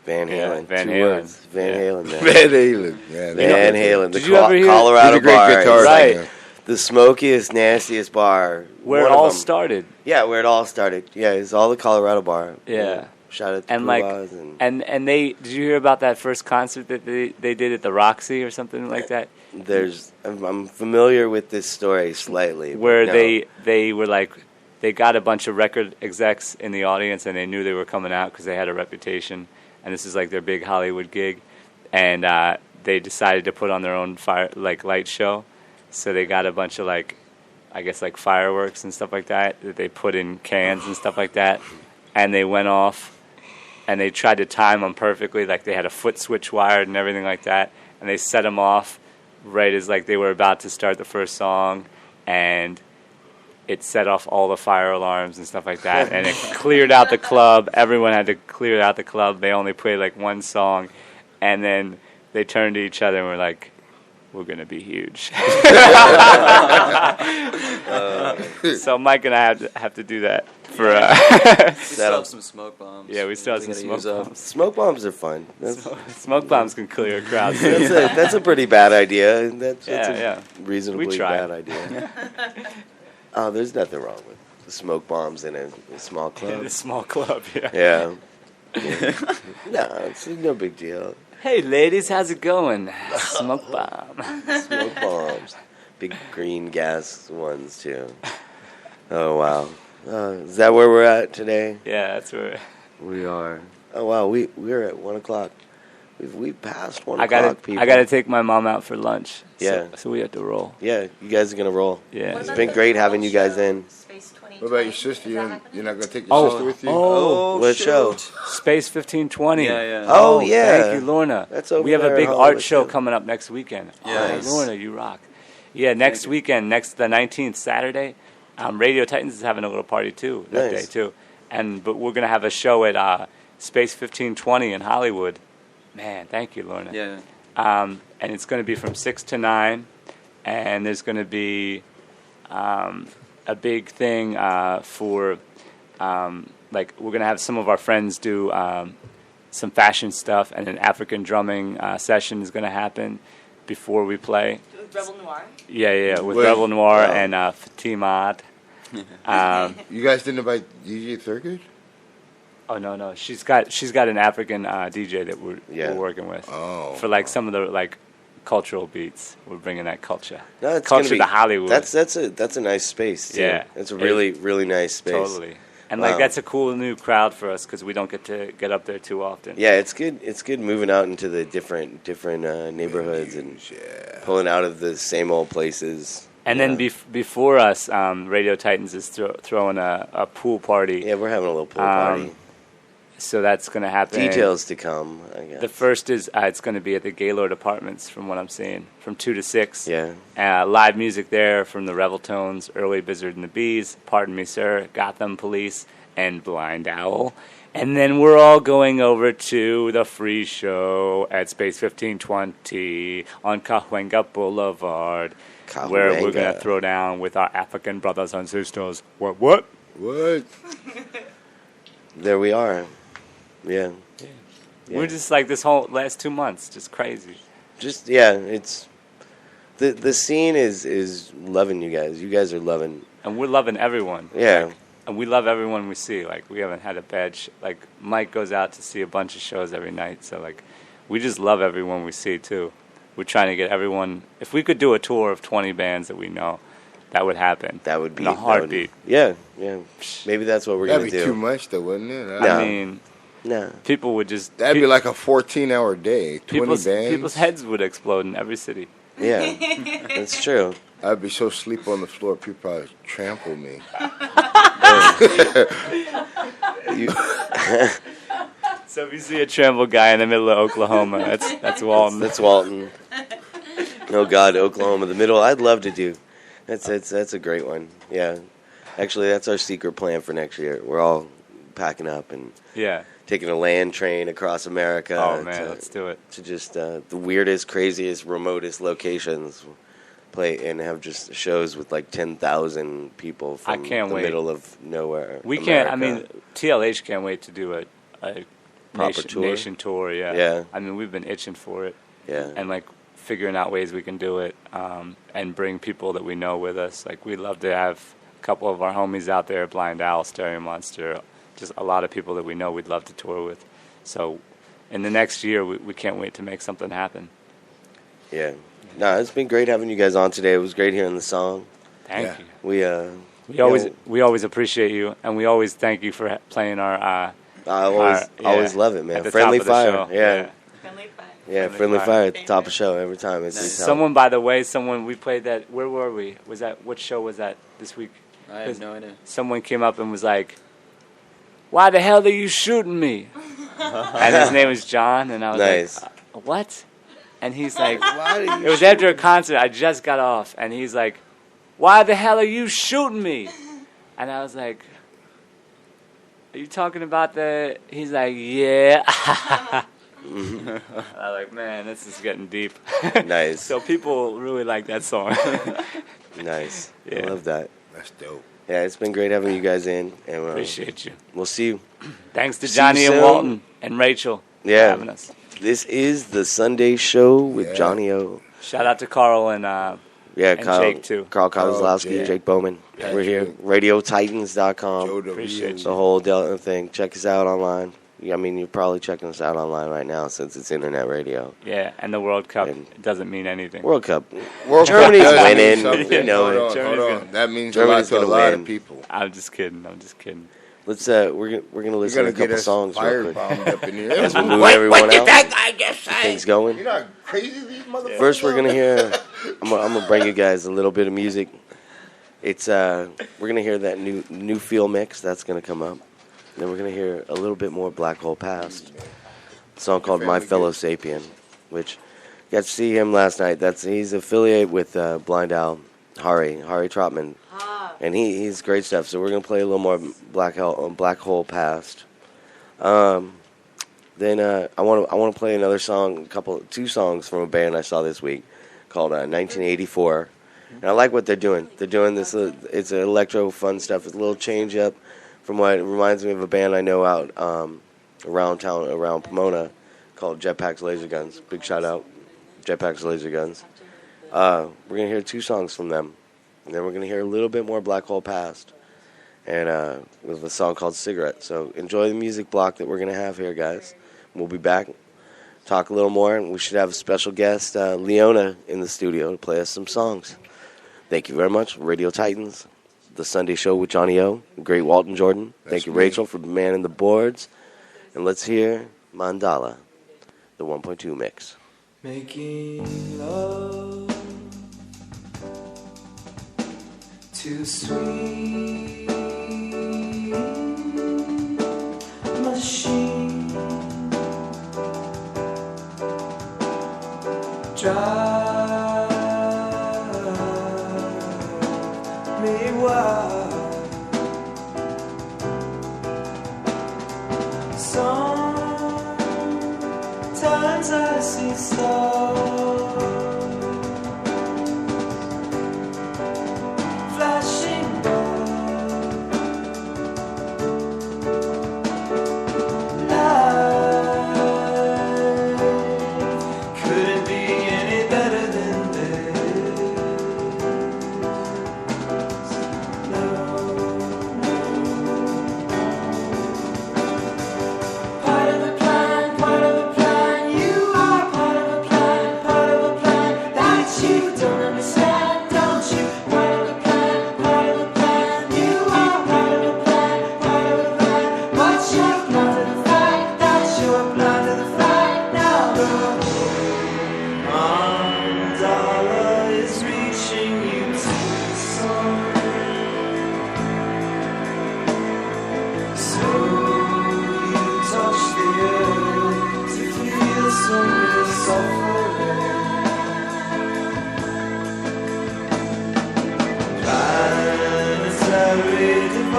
[SPEAKER 1] Van Halen.
[SPEAKER 7] Yeah, Van
[SPEAKER 1] Two
[SPEAKER 7] Halen.
[SPEAKER 1] words. Van
[SPEAKER 7] Yeah.
[SPEAKER 1] Halen, man.
[SPEAKER 4] Van Halen. Yeah,
[SPEAKER 1] Van Halen.
[SPEAKER 7] Did
[SPEAKER 1] the
[SPEAKER 7] you ever hear-
[SPEAKER 1] Colorado
[SPEAKER 4] He's a great
[SPEAKER 1] bar.
[SPEAKER 4] guitar
[SPEAKER 1] is
[SPEAKER 7] Right.
[SPEAKER 4] player.
[SPEAKER 1] the smokiest, nastiest bar.
[SPEAKER 7] Where
[SPEAKER 1] One
[SPEAKER 7] it
[SPEAKER 1] of
[SPEAKER 7] all
[SPEAKER 1] them.
[SPEAKER 7] started.
[SPEAKER 1] Yeah, where it all started. Yeah, it's all the Colorado bar.
[SPEAKER 7] Yeah.
[SPEAKER 1] Shout out to
[SPEAKER 7] And like,
[SPEAKER 1] Poobahs and
[SPEAKER 7] and they, did you hear about that first concert that they did at the Roxy or something like that?
[SPEAKER 1] I'm familiar with this story slightly. but
[SPEAKER 7] Where
[SPEAKER 1] no.
[SPEAKER 7] they were like, they got a bunch of record execs in the audience and they knew they were coming out because they had a reputation, and this is like their big Hollywood gig, and they decided to put on their own light show, so they got a bunch of like, I guess like fireworks and stuff like that they put in cans and stuff like that, and they went off, and they tried to time them perfectly, like they had a foot switch wired and everything like that, and they set them off right as like they were about to start the first song, and it set off all the fire alarms and stuff like that, and it cleared out the club. Everyone had to clear out the club. They only played like one song, and then they turned to each other and were like, "We're gonna be huge." So Mike and I have to do that for.
[SPEAKER 8] We still have some smoke bombs.
[SPEAKER 7] Yeah, we still have
[SPEAKER 8] We
[SPEAKER 7] some
[SPEAKER 8] gotta
[SPEAKER 7] smoke
[SPEAKER 8] use up.
[SPEAKER 7] bombs.
[SPEAKER 1] Smoke bombs are fun. That's,
[SPEAKER 7] Smoke bombs can clear a crowd.
[SPEAKER 1] that's a pretty bad idea. That's
[SPEAKER 7] Yeah.
[SPEAKER 1] a reasonably
[SPEAKER 7] We tried.
[SPEAKER 1] bad idea. Oh, there's nothing wrong with the smoke bombs in a small
[SPEAKER 7] In
[SPEAKER 1] club.
[SPEAKER 7] a small club, yeah.
[SPEAKER 1] Yeah. No, it's no big deal.
[SPEAKER 7] Hey, ladies, how's it going? Smoke bomb.
[SPEAKER 1] Smoke bombs. Big green gas ones, too. Oh, wow. Is that where we're at today?
[SPEAKER 7] Yeah, that's where.
[SPEAKER 1] We are. Oh, wow. We're at 1 o'clock. We passed 1
[SPEAKER 7] I
[SPEAKER 1] o'clock, people.
[SPEAKER 7] gotta take my mom out for lunch.
[SPEAKER 1] Yeah.
[SPEAKER 7] So we have to roll.
[SPEAKER 1] Yeah, you guys are going to roll.
[SPEAKER 7] Yeah.
[SPEAKER 1] It's been great having you guys in.
[SPEAKER 4] What about your sister? You're not going to take your sister with you?
[SPEAKER 7] Oh,
[SPEAKER 1] What show?
[SPEAKER 7] Space 1520.
[SPEAKER 8] Yeah, yeah.
[SPEAKER 1] Oh, yeah.
[SPEAKER 7] Thank you, Lorna.
[SPEAKER 1] That's over
[SPEAKER 7] We have a
[SPEAKER 1] there
[SPEAKER 7] big
[SPEAKER 1] in
[SPEAKER 7] art
[SPEAKER 1] Hollywood,
[SPEAKER 7] show
[SPEAKER 1] too.
[SPEAKER 7] coming up next weekend.
[SPEAKER 8] Nice.
[SPEAKER 7] Oh, Lorna, you rock. Yeah, next weekend, the 19th, Saturday, Radio Titans is having a little party too that
[SPEAKER 1] Nice.
[SPEAKER 7] day too, but we're gonna have a show at Space 1520 in Hollywood. Man, thank you, Lorna.
[SPEAKER 8] Yeah.
[SPEAKER 7] And it's going to be from 6 to 9, and there's going to be a big thing for, like, we're going to have some of our friends do some fashion stuff, and an African drumming session is going to happen before we play.
[SPEAKER 5] Rebel Noir.
[SPEAKER 7] Yeah, with
[SPEAKER 4] Wait.
[SPEAKER 7] Rebel Noir
[SPEAKER 4] Oh.
[SPEAKER 7] and Fatimad.
[SPEAKER 4] You guys didn't invite DJ Thurgood?
[SPEAKER 7] Oh no, she's got an African DJ that we're working with
[SPEAKER 4] Oh.
[SPEAKER 7] for like some of the like cultural beats. We're bringing that culture,
[SPEAKER 1] No, it's gonna
[SPEAKER 7] culture
[SPEAKER 1] be,
[SPEAKER 7] to Hollywood.
[SPEAKER 1] That's a nice space, too.
[SPEAKER 7] Yeah.
[SPEAKER 1] It's a really nice space.
[SPEAKER 7] Totally, and
[SPEAKER 1] Wow.
[SPEAKER 7] like that's a cool new crowd for us because we don't get to get up there too often.
[SPEAKER 1] Yeah, it's good. It's good moving out into the different neighborhoods and pulling out of the same old places.
[SPEAKER 7] And then before us, Radio Titans is throwing a pool party.
[SPEAKER 1] Yeah, we're having a little pool party.
[SPEAKER 7] So that's going to happen.
[SPEAKER 1] Details to come, I guess.
[SPEAKER 7] The first is it's going to be at the Gaylord Apartments, from what I'm seeing, from 2 to 6.
[SPEAKER 1] Yeah.
[SPEAKER 7] Live music there from the Revel Tones, Early Blizzard and the Bees, Pardon Me Sir, Gotham Police, and Blind Owl. And then we're all going over to the free show at Space 1520 on Cahuenga Boulevard, where we're going to
[SPEAKER 1] Cahuenga.
[SPEAKER 7] throw down with our African brothers and sisters. What?
[SPEAKER 4] What?
[SPEAKER 1] There we are. Yeah.
[SPEAKER 7] We're just like this whole last 2 months, just crazy.
[SPEAKER 1] Just it's the scene is loving you guys. You guys are loving.
[SPEAKER 7] And we're loving everyone.
[SPEAKER 1] Yeah.
[SPEAKER 7] And we love everyone we see. Like, we haven't had a bad like, Mike goes out to see a bunch of shows every night. So, like, we just love everyone we see, too. We're trying to get everyone. If we could do a tour of 20 bands that we know, that would happen.
[SPEAKER 1] That would be
[SPEAKER 7] in a heartbeat.
[SPEAKER 1] Yeah. Maybe that's what we're going
[SPEAKER 4] That'd
[SPEAKER 1] to
[SPEAKER 4] be
[SPEAKER 1] do.
[SPEAKER 4] too much, though, wouldn't it?
[SPEAKER 1] No.
[SPEAKER 7] I mean,
[SPEAKER 1] No.
[SPEAKER 7] people would just.
[SPEAKER 4] That'd be like a 14-hour day. 20 bands.
[SPEAKER 7] People's heads would explode in every city.
[SPEAKER 1] Yeah. That's true.
[SPEAKER 4] I'd be so asleep on the floor, people probably trample me.
[SPEAKER 7] So if you see a Tramble guy in the middle of Oklahoma, that's Walton.
[SPEAKER 1] That's Walton. Oh God, Oklahoma, the middle. I'd love to do. That's a great one. Yeah, actually, that's our secret plan for next year. We're all packing up and taking a land train across America.
[SPEAKER 7] Oh man, let's do it.
[SPEAKER 1] To just the weirdest, craziest, remotest locations. Play and have just shows with like 10,000 people from
[SPEAKER 7] I can't
[SPEAKER 1] the
[SPEAKER 7] wait.
[SPEAKER 1] middle of nowhere.
[SPEAKER 7] We
[SPEAKER 1] America.
[SPEAKER 7] can't. I mean, TLH can't wait to do a
[SPEAKER 1] Proper tour?
[SPEAKER 7] nation tour. Yeah.
[SPEAKER 1] Yeah.
[SPEAKER 7] I mean, we've been itching for it.
[SPEAKER 1] Yeah.
[SPEAKER 7] And like figuring out ways we can do it, and bring people that we know with us. Like we'd love to have a couple of our homies out there, Blind Owl, Stereo Monster, just a lot of people that we know we'd love to tour with. So in the next year, we can't wait to make something happen.
[SPEAKER 1] Yeah. No, it's been great having you guys on today. It was great hearing the song.
[SPEAKER 7] Thank you.
[SPEAKER 1] We
[SPEAKER 7] We always appreciate you, and we always thank you for playing our.
[SPEAKER 1] I always love it, man.
[SPEAKER 7] at the
[SPEAKER 1] Friendly
[SPEAKER 7] top of the
[SPEAKER 1] Fire,
[SPEAKER 7] show.
[SPEAKER 1] yeah.
[SPEAKER 5] Friendly fire.
[SPEAKER 1] Yeah, Friendly Fire at the top of the show every time. It's
[SPEAKER 7] Someone, by the way, we played that. Where were we? What show was that this week?
[SPEAKER 8] I have no idea.
[SPEAKER 7] Someone came up and was like, "Why the hell are you shooting me?" And his name was John, and I was
[SPEAKER 1] Nice.
[SPEAKER 7] like, "What?" And he's like,
[SPEAKER 1] Why do you
[SPEAKER 7] "It was after a concert. I just got off," and he's like, "Why the hell are you shooting me?" And I was like, "Are you talking about the?" He's like, "Yeah." I was like, "Man, this is getting deep."
[SPEAKER 1] Nice.
[SPEAKER 7] So people really like that song.
[SPEAKER 1] Nice.
[SPEAKER 7] Yeah.
[SPEAKER 1] I love that.
[SPEAKER 4] That's dope.
[SPEAKER 1] Yeah, it's been great having you guys in. And
[SPEAKER 7] Appreciate you.
[SPEAKER 1] We'll see you.
[SPEAKER 7] Thanks to
[SPEAKER 1] See you
[SPEAKER 7] Johnny and
[SPEAKER 1] soon.
[SPEAKER 7] Walton and Rachel for
[SPEAKER 1] Yeah.
[SPEAKER 7] having us.
[SPEAKER 1] This is the Sunday show with Johnny O.
[SPEAKER 7] Shout out to Carl and
[SPEAKER 1] Yeah,
[SPEAKER 7] and
[SPEAKER 1] Kyle,
[SPEAKER 7] Jake, too.
[SPEAKER 1] Carl Kozlowski,
[SPEAKER 4] Jake.
[SPEAKER 1] Jake Bowman.
[SPEAKER 4] Yeah,
[SPEAKER 1] We're here.
[SPEAKER 4] Jake.
[SPEAKER 1] RadioTitans.com.
[SPEAKER 4] Joe W.
[SPEAKER 7] Appreciate
[SPEAKER 1] The whole Delta thing. Check us out online. I mean, you're probably checking us out online right now since it's internet radio.
[SPEAKER 7] yeah, and the World Cup
[SPEAKER 1] And-
[SPEAKER 7] doesn't mean anything.
[SPEAKER 1] World Cup.
[SPEAKER 4] World
[SPEAKER 1] Germany's
[SPEAKER 4] Cup does mean
[SPEAKER 1] winning.
[SPEAKER 4] something.
[SPEAKER 1] You know
[SPEAKER 4] Hold
[SPEAKER 1] it.
[SPEAKER 4] on,
[SPEAKER 7] Germany's
[SPEAKER 4] hold on.
[SPEAKER 7] gonna-
[SPEAKER 4] That means
[SPEAKER 1] Germany's
[SPEAKER 4] a lot to a
[SPEAKER 1] gonna
[SPEAKER 4] lot
[SPEAKER 1] win.
[SPEAKER 4] of people.
[SPEAKER 7] I'm just kidding.
[SPEAKER 1] Let's we're gonna
[SPEAKER 4] You're
[SPEAKER 1] listen to
[SPEAKER 4] gonna
[SPEAKER 1] a
[SPEAKER 4] get
[SPEAKER 1] couple
[SPEAKER 4] us
[SPEAKER 1] songs real quick.
[SPEAKER 4] firebombed up in here.
[SPEAKER 1] As we move everyone out. Things going.
[SPEAKER 4] You know how crazy these motherfuckers
[SPEAKER 1] First, we're
[SPEAKER 4] are?
[SPEAKER 1] gonna hear. I'm gonna bring you guys a little bit of music. It's we're gonna hear that new feel mix that's gonna come up. Then we're gonna hear a little bit more Black Hole Past. A song called My Fellow Sapien, which got to see him last night. He's affiliated with Blind Owl, Hari Trotman, and he's great stuff. So we're gonna play a little more Black Hole Past. Then I want to play another song, two songs from a band I saw this week called 1984. And I like what they're doing. They're doing this. It's electro fun stuff. It's a little change up from what it reminds me of a band I know out around town, around Pomona, called Jetpacks Laser Guns. Big shout out, Jetpacks Laser Guns. We're gonna hear two songs from them, and then we're gonna hear a little bit more Black Hole Past, and with a song called Cigarette. So enjoy the music block that we're gonna have here, guys. We'll be back, talk a little more, and we should have a special guest, Leoné, in the studio to play us some songs. Thank you very much, Radio Titans, the Sunday show with Johnny O, the great Walton Jordan. Thank you,
[SPEAKER 4] me.
[SPEAKER 1] Rachel, for manning the boards. And let's hear Mandala, the 1.2 mix.
[SPEAKER 2] Making love to sweet machine. Drive me wild. Sometimes I see stars flashing by. Life couldn't be any better than this.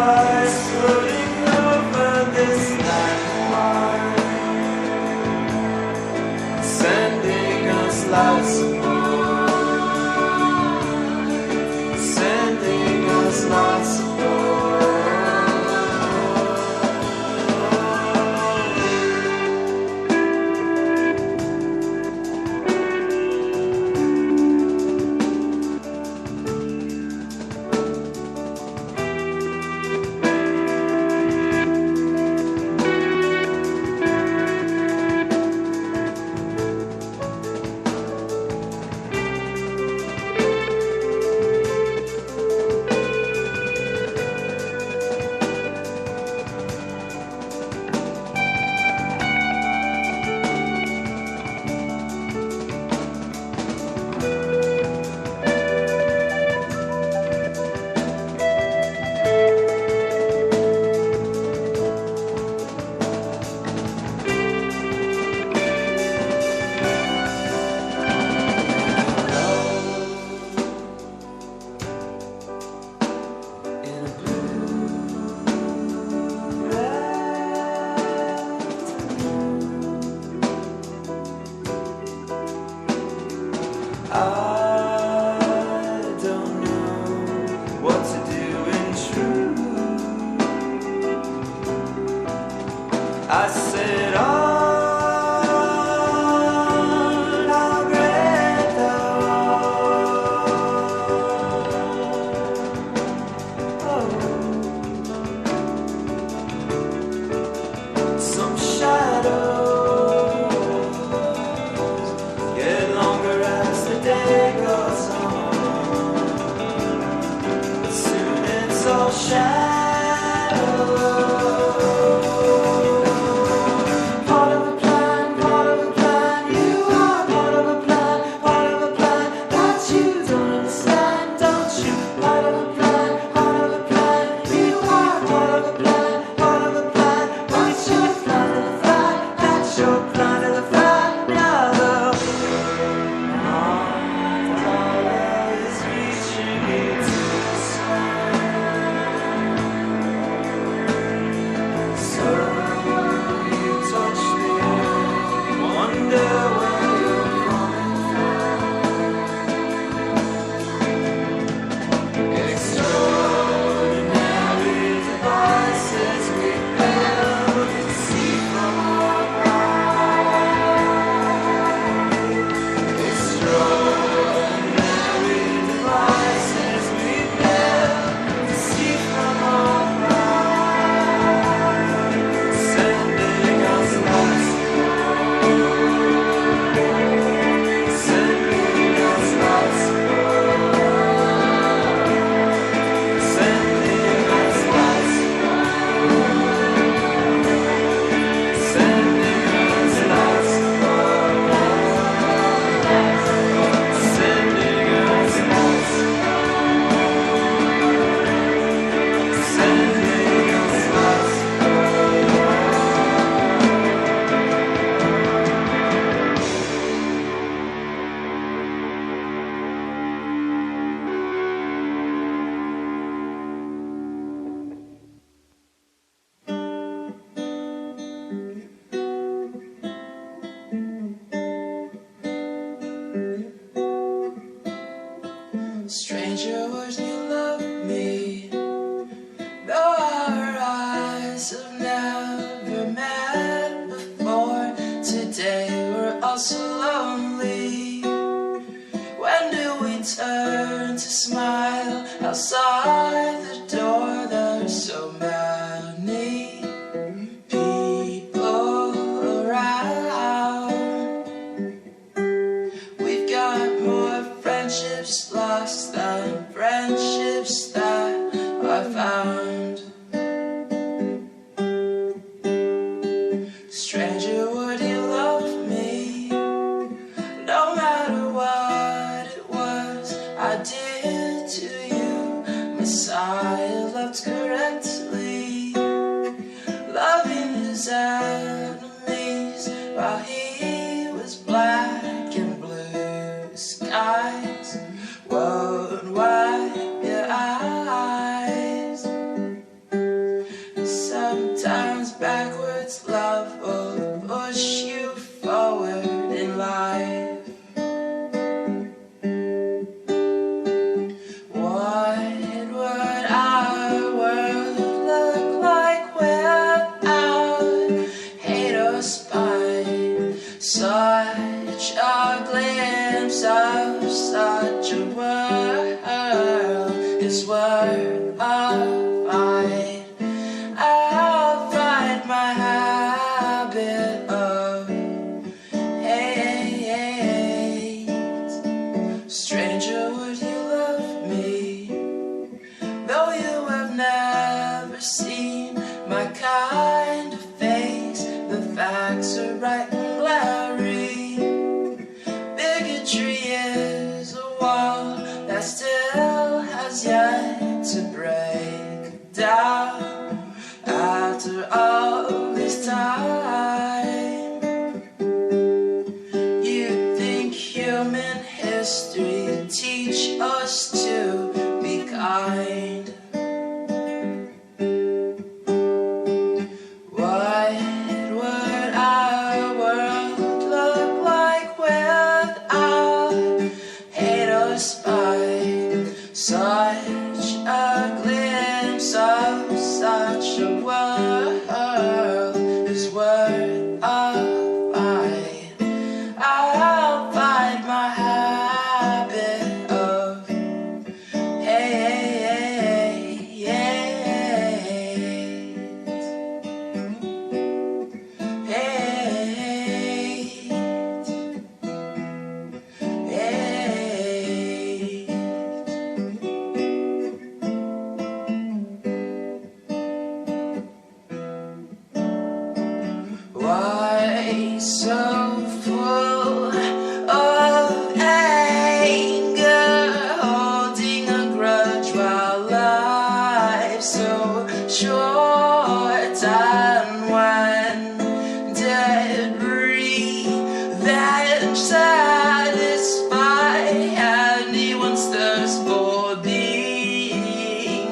[SPEAKER 2] ice floating over this landmark, sending us lots of more, sending us lots of I said, some shadows get longer as the day goes on, but soon it's all shadows. Stranger, would you love me? Though our eyes have never met before, today we're all so lonely. When do we turn to smile outside the door? There's so many people around. We've got more friendships lost than friendships that are found. Stranger, would you love me? No matter what it was I did to you, Messiah loved correctly, loving his enemies while he was black and blue skies won't wipe your eyes.
[SPEAKER 6] of such a world is worth a fight. I'll fight my habit of hate. Stranger, would you love me, though you have never seen my kind of face? The facts are bright and glary. Bigotry is a wall that still has yet to break down after all this time. You'd think human history would teach us to be kind. What would our world look like without hate or spite? Such a glimpse of such a world is worth a fight. I'll fight my habit of hate. Why so full of anger, holding a grudge while life's so short? And when dead revenge satisfy anyone's thirst for being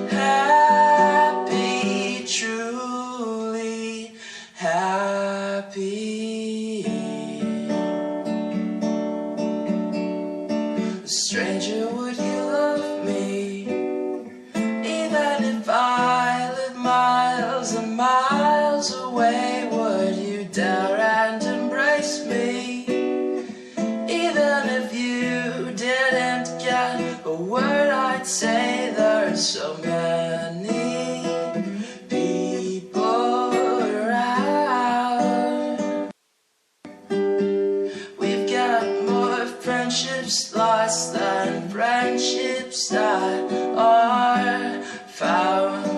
[SPEAKER 6] happy, truly happy. Stranger, would you love me, even if I live miles and miles away? Would you dare and embrace me, even if you didn't get a word I'd say? There's so many people around. We've got more friendships lost than friendships that are found.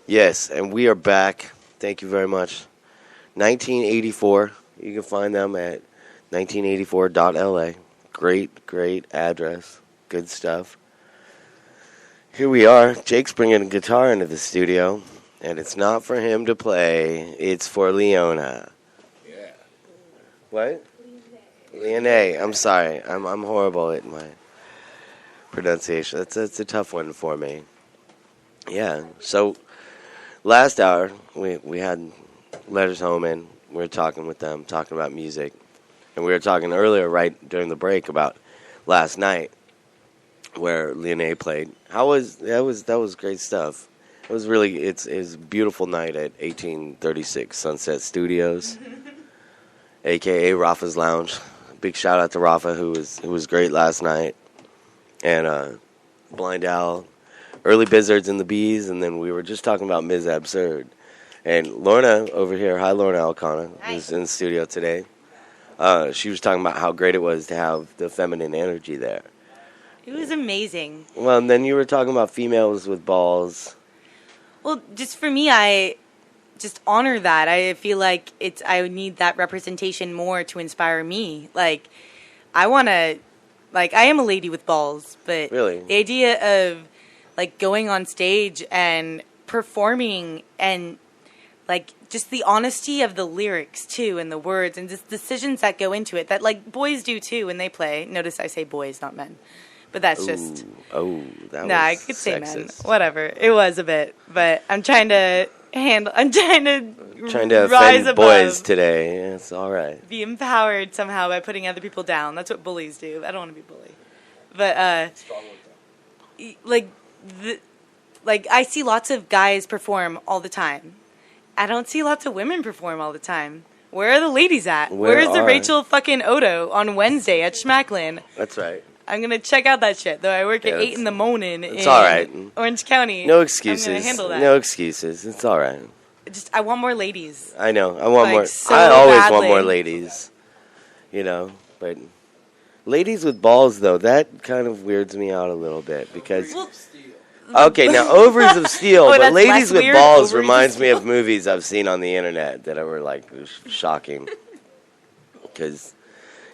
[SPEAKER 1] Yes, and we are back. Thank you very much. 1984. You can find them at 1984.la. Great address. Good stuff. Here we are. Jake's bringing a guitar into the studio, and it's not for him to play. It's for Leoné.
[SPEAKER 4] Yeah.
[SPEAKER 1] What? Leoné. I'm sorry. I'm horrible at my pronunciation. That's a tough one for me. Yeah. So last hour we had letters home in. We were talking with them, talking about music, and we were talking earlier, right during the break, about last night where Leoné played. That was great stuff. It was really it's a beautiful night at 1836 Sunset Studios, aka Rafa's Lounge. Big shout out to Rafa who was great last night, and Blind Al, Early Bizards and the Bees, and then we were just talking about Ms. Absurd. And Lorna over here, hi Lorna Alcana, who's in the studio today. She was talking about how great it was to have the feminine energy there.
[SPEAKER 5] It was amazing.
[SPEAKER 1] Well, and then you were talking about females with balls.
[SPEAKER 5] Well, just for me, I just honor that. I feel like I need that representation more to inspire me. Like, I want to, like, I am a lady with balls, but
[SPEAKER 1] really?
[SPEAKER 5] The idea of, like, going on stage and performing and, like, just the honesty of the lyrics, too, and the words, and just decisions that go into it that, like, boys do, too, when they play. Notice I say boys, not men. But that's just...
[SPEAKER 1] Oh, that
[SPEAKER 5] nah, I could say men. Whatever. It was a bit. But I'm trying to rise
[SPEAKER 1] offend
[SPEAKER 5] above,
[SPEAKER 1] boys today. It's all right.
[SPEAKER 5] be empowered somehow by putting other people down. That's what bullies do. I don't want to be a bully. But, like, I see lots of guys perform all the time. I don't see lots of women perform all the time. Where are the ladies at?
[SPEAKER 1] Where
[SPEAKER 5] Where's the
[SPEAKER 1] are-
[SPEAKER 5] Rachel fucking Odo on Wednesday at Schmacklin?
[SPEAKER 1] That's right.
[SPEAKER 5] I'm gonna check out that shit. Though I work
[SPEAKER 1] Yeah,
[SPEAKER 5] at 8 in the morning in
[SPEAKER 1] all right.
[SPEAKER 5] Orange County.
[SPEAKER 1] No
[SPEAKER 5] I'm
[SPEAKER 1] excuses.
[SPEAKER 5] gonna handle that.
[SPEAKER 1] No excuses. It's all right.
[SPEAKER 5] I want more ladies.
[SPEAKER 1] I know. I want
[SPEAKER 5] Like,
[SPEAKER 1] more.
[SPEAKER 5] so
[SPEAKER 1] I always want
[SPEAKER 5] badly.
[SPEAKER 1] more ladies. But ladies with balls, though, that kind of weirds me out a little bit because. Okay, now ovaries of steel,
[SPEAKER 5] Oh,
[SPEAKER 1] but
[SPEAKER 5] that's
[SPEAKER 1] ladies
[SPEAKER 5] less
[SPEAKER 1] with
[SPEAKER 5] weird?
[SPEAKER 1] balls
[SPEAKER 5] Ovaries of
[SPEAKER 1] reminds me
[SPEAKER 5] steel?
[SPEAKER 1] of movies I've seen on the internet that were like shocking. Because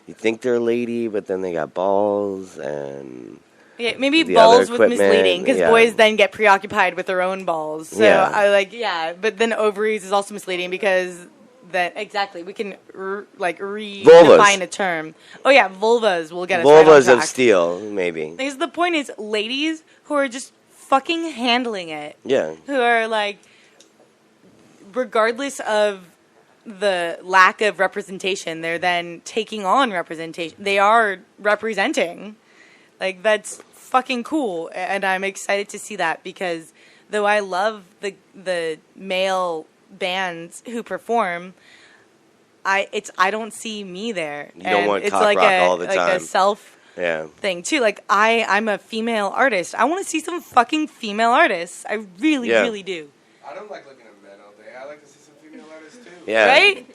[SPEAKER 1] you think they're a lady, but then they got balls and.
[SPEAKER 5] Yeah, maybe
[SPEAKER 1] The
[SPEAKER 5] balls
[SPEAKER 1] other
[SPEAKER 5] was
[SPEAKER 1] equipment,
[SPEAKER 5] misleading because
[SPEAKER 1] yeah.
[SPEAKER 5] boys then get preoccupied with their own balls. So
[SPEAKER 1] Yeah.
[SPEAKER 5] but then ovaries is also misleading because then exactly we can redefine
[SPEAKER 1] Vulvas.
[SPEAKER 5] a term. Oh yeah, vulvas will get us right on
[SPEAKER 1] Vulvas of
[SPEAKER 5] track.
[SPEAKER 1] steel, maybe.
[SPEAKER 5] Because the point is, ladies who are just fucking handling it,
[SPEAKER 1] Yeah.
[SPEAKER 5] who are like, regardless of the lack of representation, they're then taking on representation. They are representing. Like, that's fucking cool, and I'm excited to see that because though I love the male bands who perform, I don't see me there.
[SPEAKER 1] You don't want
[SPEAKER 5] it's
[SPEAKER 1] cock
[SPEAKER 5] like
[SPEAKER 1] rock
[SPEAKER 5] a
[SPEAKER 1] all the
[SPEAKER 5] like
[SPEAKER 1] time.
[SPEAKER 5] a self
[SPEAKER 1] Yeah.
[SPEAKER 5] thing too. Like I'm a female artist. I want to see some fucking female artists. I really,
[SPEAKER 1] Yeah.
[SPEAKER 5] really do.
[SPEAKER 3] I don't like looking at men all day. I like to see some female artists too.
[SPEAKER 1] Yeah.
[SPEAKER 5] Right?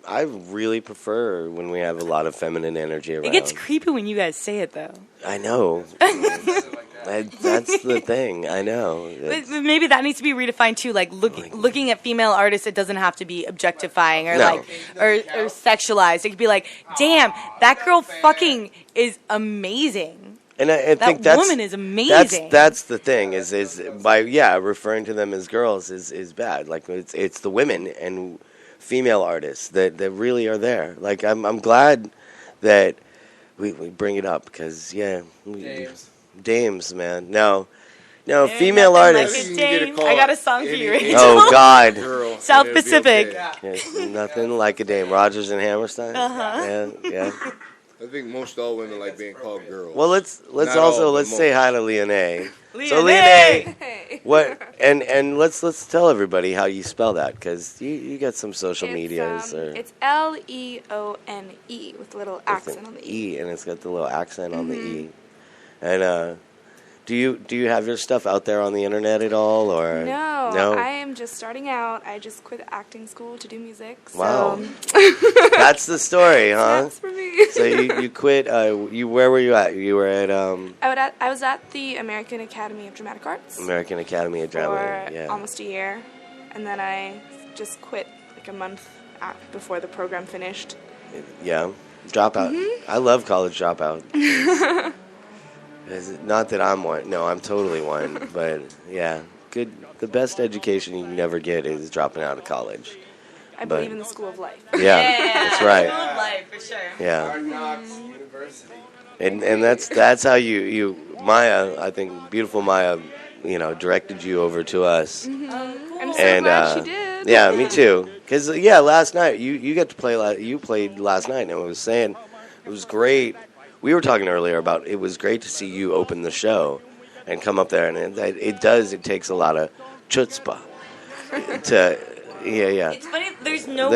[SPEAKER 1] I really prefer when we have a lot of feminine energy around.
[SPEAKER 5] It gets creepy when you guys say it though.
[SPEAKER 1] I know. That's the thing. I know.
[SPEAKER 5] But maybe that needs to be redefined too. Like looking at female artists, it doesn't have to be objectifying or
[SPEAKER 1] No.
[SPEAKER 5] or sexualized. It could be like, damn, that girl fucking is amazing.
[SPEAKER 1] And I
[SPEAKER 5] That
[SPEAKER 1] think that's
[SPEAKER 5] woman is amazing.
[SPEAKER 1] That's the thing is by referring to them as girls is bad. Like it's the women and female artists that really are there. Like I'm glad that we bring it up because dames, man. No,
[SPEAKER 5] Ain't
[SPEAKER 1] female
[SPEAKER 5] nothing like
[SPEAKER 1] artists.
[SPEAKER 5] a dame. I got a song for you, Rachel.
[SPEAKER 1] Oh God,
[SPEAKER 4] Girl,
[SPEAKER 5] South
[SPEAKER 4] and it'll be
[SPEAKER 5] Pacific.
[SPEAKER 4] okay.
[SPEAKER 1] Yeah, nothing like a dame. Rogers and Hammerstein. Yeah.
[SPEAKER 4] I think most all women like being called girls.
[SPEAKER 1] Well, let's
[SPEAKER 4] Not
[SPEAKER 1] also
[SPEAKER 4] all, but
[SPEAKER 1] let's say
[SPEAKER 4] most.
[SPEAKER 1] hi to Leoné. So
[SPEAKER 5] Leoné!
[SPEAKER 1] Leoné, what and let's tell everybody how you spell that because you got some social medias or
[SPEAKER 9] It's Leone with a little accent on the E.
[SPEAKER 1] and it's got the little accent on the E. And do you have your stuff out there on the internet at all or
[SPEAKER 9] No, I am just starting out. I just quit acting school to do music. So
[SPEAKER 1] Wow. That's the story, huh?
[SPEAKER 9] That's for me.
[SPEAKER 1] So you quit. Where were you at? You were at
[SPEAKER 9] I was at the American Academy of Dramatic Arts
[SPEAKER 1] American Academy of
[SPEAKER 9] for
[SPEAKER 1] Drama. Yeah.
[SPEAKER 9] almost a year, and then I just quit like a month before the program finished.
[SPEAKER 1] Yeah. Dropout.
[SPEAKER 9] Mm-hmm.
[SPEAKER 1] I love college dropout. Not that I'm one. No, I'm totally one. But yeah, good. The best education you can never get is dropping out of college.
[SPEAKER 9] I believe in the school of life.
[SPEAKER 1] Yeah, that's right.
[SPEAKER 5] School of life, for sure.
[SPEAKER 1] Yeah,
[SPEAKER 3] Hard Knocks University.
[SPEAKER 1] and that's how you Maya. I think beautiful Maya, directed you over to us.
[SPEAKER 9] I'm so
[SPEAKER 1] And
[SPEAKER 9] glad she did.
[SPEAKER 1] yeah, me too. Because last night you got to play. You played last night, and I was saying it was great. We were talking earlier about it was great to see you open the show and come up there, and it takes a lot of chutzpah to
[SPEAKER 5] It's funny. There's no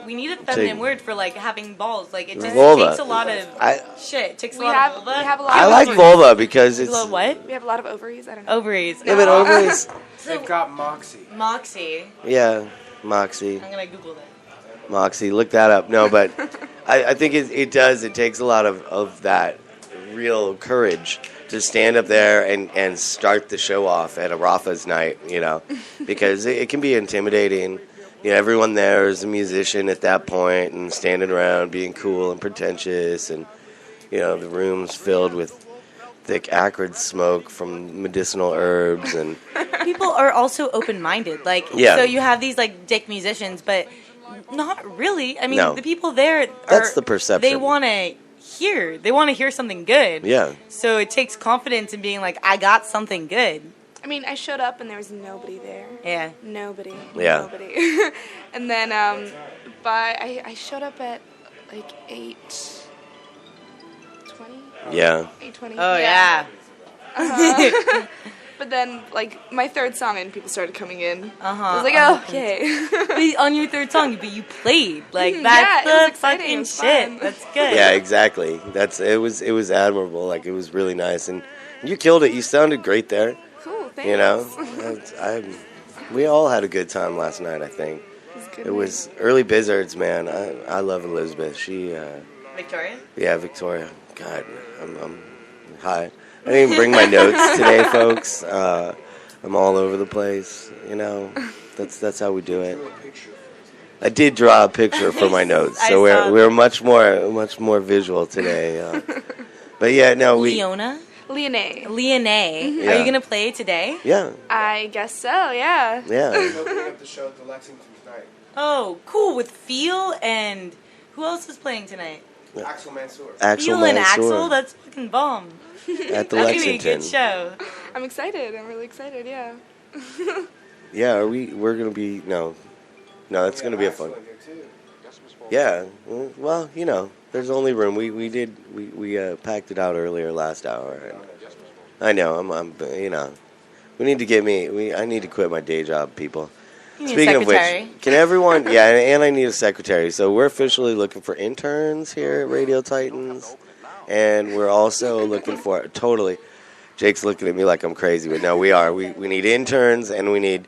[SPEAKER 5] we need a feminine word for having balls. Like it just
[SPEAKER 1] Vulva.
[SPEAKER 5] takes a lot of shit. It takes a
[SPEAKER 9] We
[SPEAKER 5] lot
[SPEAKER 9] have
[SPEAKER 5] of
[SPEAKER 9] we
[SPEAKER 5] vulva.
[SPEAKER 9] have a lot.
[SPEAKER 1] I
[SPEAKER 9] of
[SPEAKER 1] like
[SPEAKER 9] ovaries.
[SPEAKER 1] vulva because it's
[SPEAKER 5] What?
[SPEAKER 9] We have a lot of ovaries. I don't know.
[SPEAKER 5] Ovaries.
[SPEAKER 1] yeah, but ovaries.
[SPEAKER 3] They've got Moxie.
[SPEAKER 5] Moxie.
[SPEAKER 1] Yeah, Moxie.
[SPEAKER 5] I'm gonna Google that.
[SPEAKER 1] Moxie, look that up. No, but I think it does. It takes a lot of that real courage to stand up there and start the show off at a Rafa's night, because it can be intimidating. Everyone there is a musician at that point and standing around being cool and pretentious, and the room's filled with thick acrid smoke from medicinal herbs and
[SPEAKER 5] People are also open-minded.
[SPEAKER 1] Yeah.
[SPEAKER 5] So you have these dick musicians, but not really. I mean,
[SPEAKER 1] No.
[SPEAKER 5] the people there
[SPEAKER 1] That's the perception.
[SPEAKER 5] They want to hear something good.
[SPEAKER 1] yeah.
[SPEAKER 5] So it takes confidence in being like, I got something good.
[SPEAKER 9] I mean, I showed up and there was nobody there.
[SPEAKER 5] Yeah.
[SPEAKER 9] Nobody.
[SPEAKER 1] Yeah.
[SPEAKER 9] Nobody. And then I showed up at 8:20.
[SPEAKER 1] Yeah.
[SPEAKER 9] 8:20.
[SPEAKER 5] Oh yeah.
[SPEAKER 9] But but then, like, my third song and people started coming in. I was like,
[SPEAKER 5] uh-huh.
[SPEAKER 9] okay.
[SPEAKER 5] But on your third song, but you played. Like,
[SPEAKER 9] Yeah,
[SPEAKER 5] that's
[SPEAKER 9] it was
[SPEAKER 5] the
[SPEAKER 9] exciting. It
[SPEAKER 5] fucking
[SPEAKER 9] was
[SPEAKER 5] shit.
[SPEAKER 9] fun.
[SPEAKER 5] That's good.
[SPEAKER 1] Yeah, exactly. It was admirable. Like, it was really nice, and you killed it. You sounded great there.
[SPEAKER 9] Cool, thanks.
[SPEAKER 1] You know, we all had a good time last night. I think
[SPEAKER 9] good
[SPEAKER 1] it was early Blizzards, man. I love Elizabeth. She,
[SPEAKER 5] Victoria?
[SPEAKER 1] yeah, Victoria. God, I'm high. I didn't even bring my notes today, folks. I'm all over the place. You know, that's how we do it. I did draw a picture for my notes, so we're much more visual today. But yeah, no,
[SPEAKER 5] Leoné?
[SPEAKER 9] Leoné.
[SPEAKER 5] Leoné.
[SPEAKER 1] Yeah.
[SPEAKER 5] Are you going to play today?
[SPEAKER 1] Yeah.
[SPEAKER 9] I guess so, yeah.
[SPEAKER 1] Yeah.
[SPEAKER 3] Opening up the show at the Lexington tonight.
[SPEAKER 5] Oh, cool. With Feel and who else is playing tonight?
[SPEAKER 3] Axel Mansour.
[SPEAKER 1] Axel
[SPEAKER 5] Feel and
[SPEAKER 1] Mansour
[SPEAKER 5] Axel? That's fucking bomb.
[SPEAKER 1] at the
[SPEAKER 5] That's going to be a
[SPEAKER 1] Lexington.
[SPEAKER 5] good show.
[SPEAKER 9] I'm excited. I'm really excited, yeah.
[SPEAKER 1] Yeah, we're gonna be no, it's gonna be a fun. Yeah, well, you know, there's only room. We packed it out earlier last hour. And I know I'm you know, we need to get me. I need to quit my day job, people.
[SPEAKER 5] You need a
[SPEAKER 1] Speaking of
[SPEAKER 5] secretary.
[SPEAKER 1] which, can everyone? Yeah, and I need a secretary. So we're officially looking for interns here at Radio Titans, and we're also looking for totally. Jake's looking at me like I'm crazy, but no, we are. We need interns and we need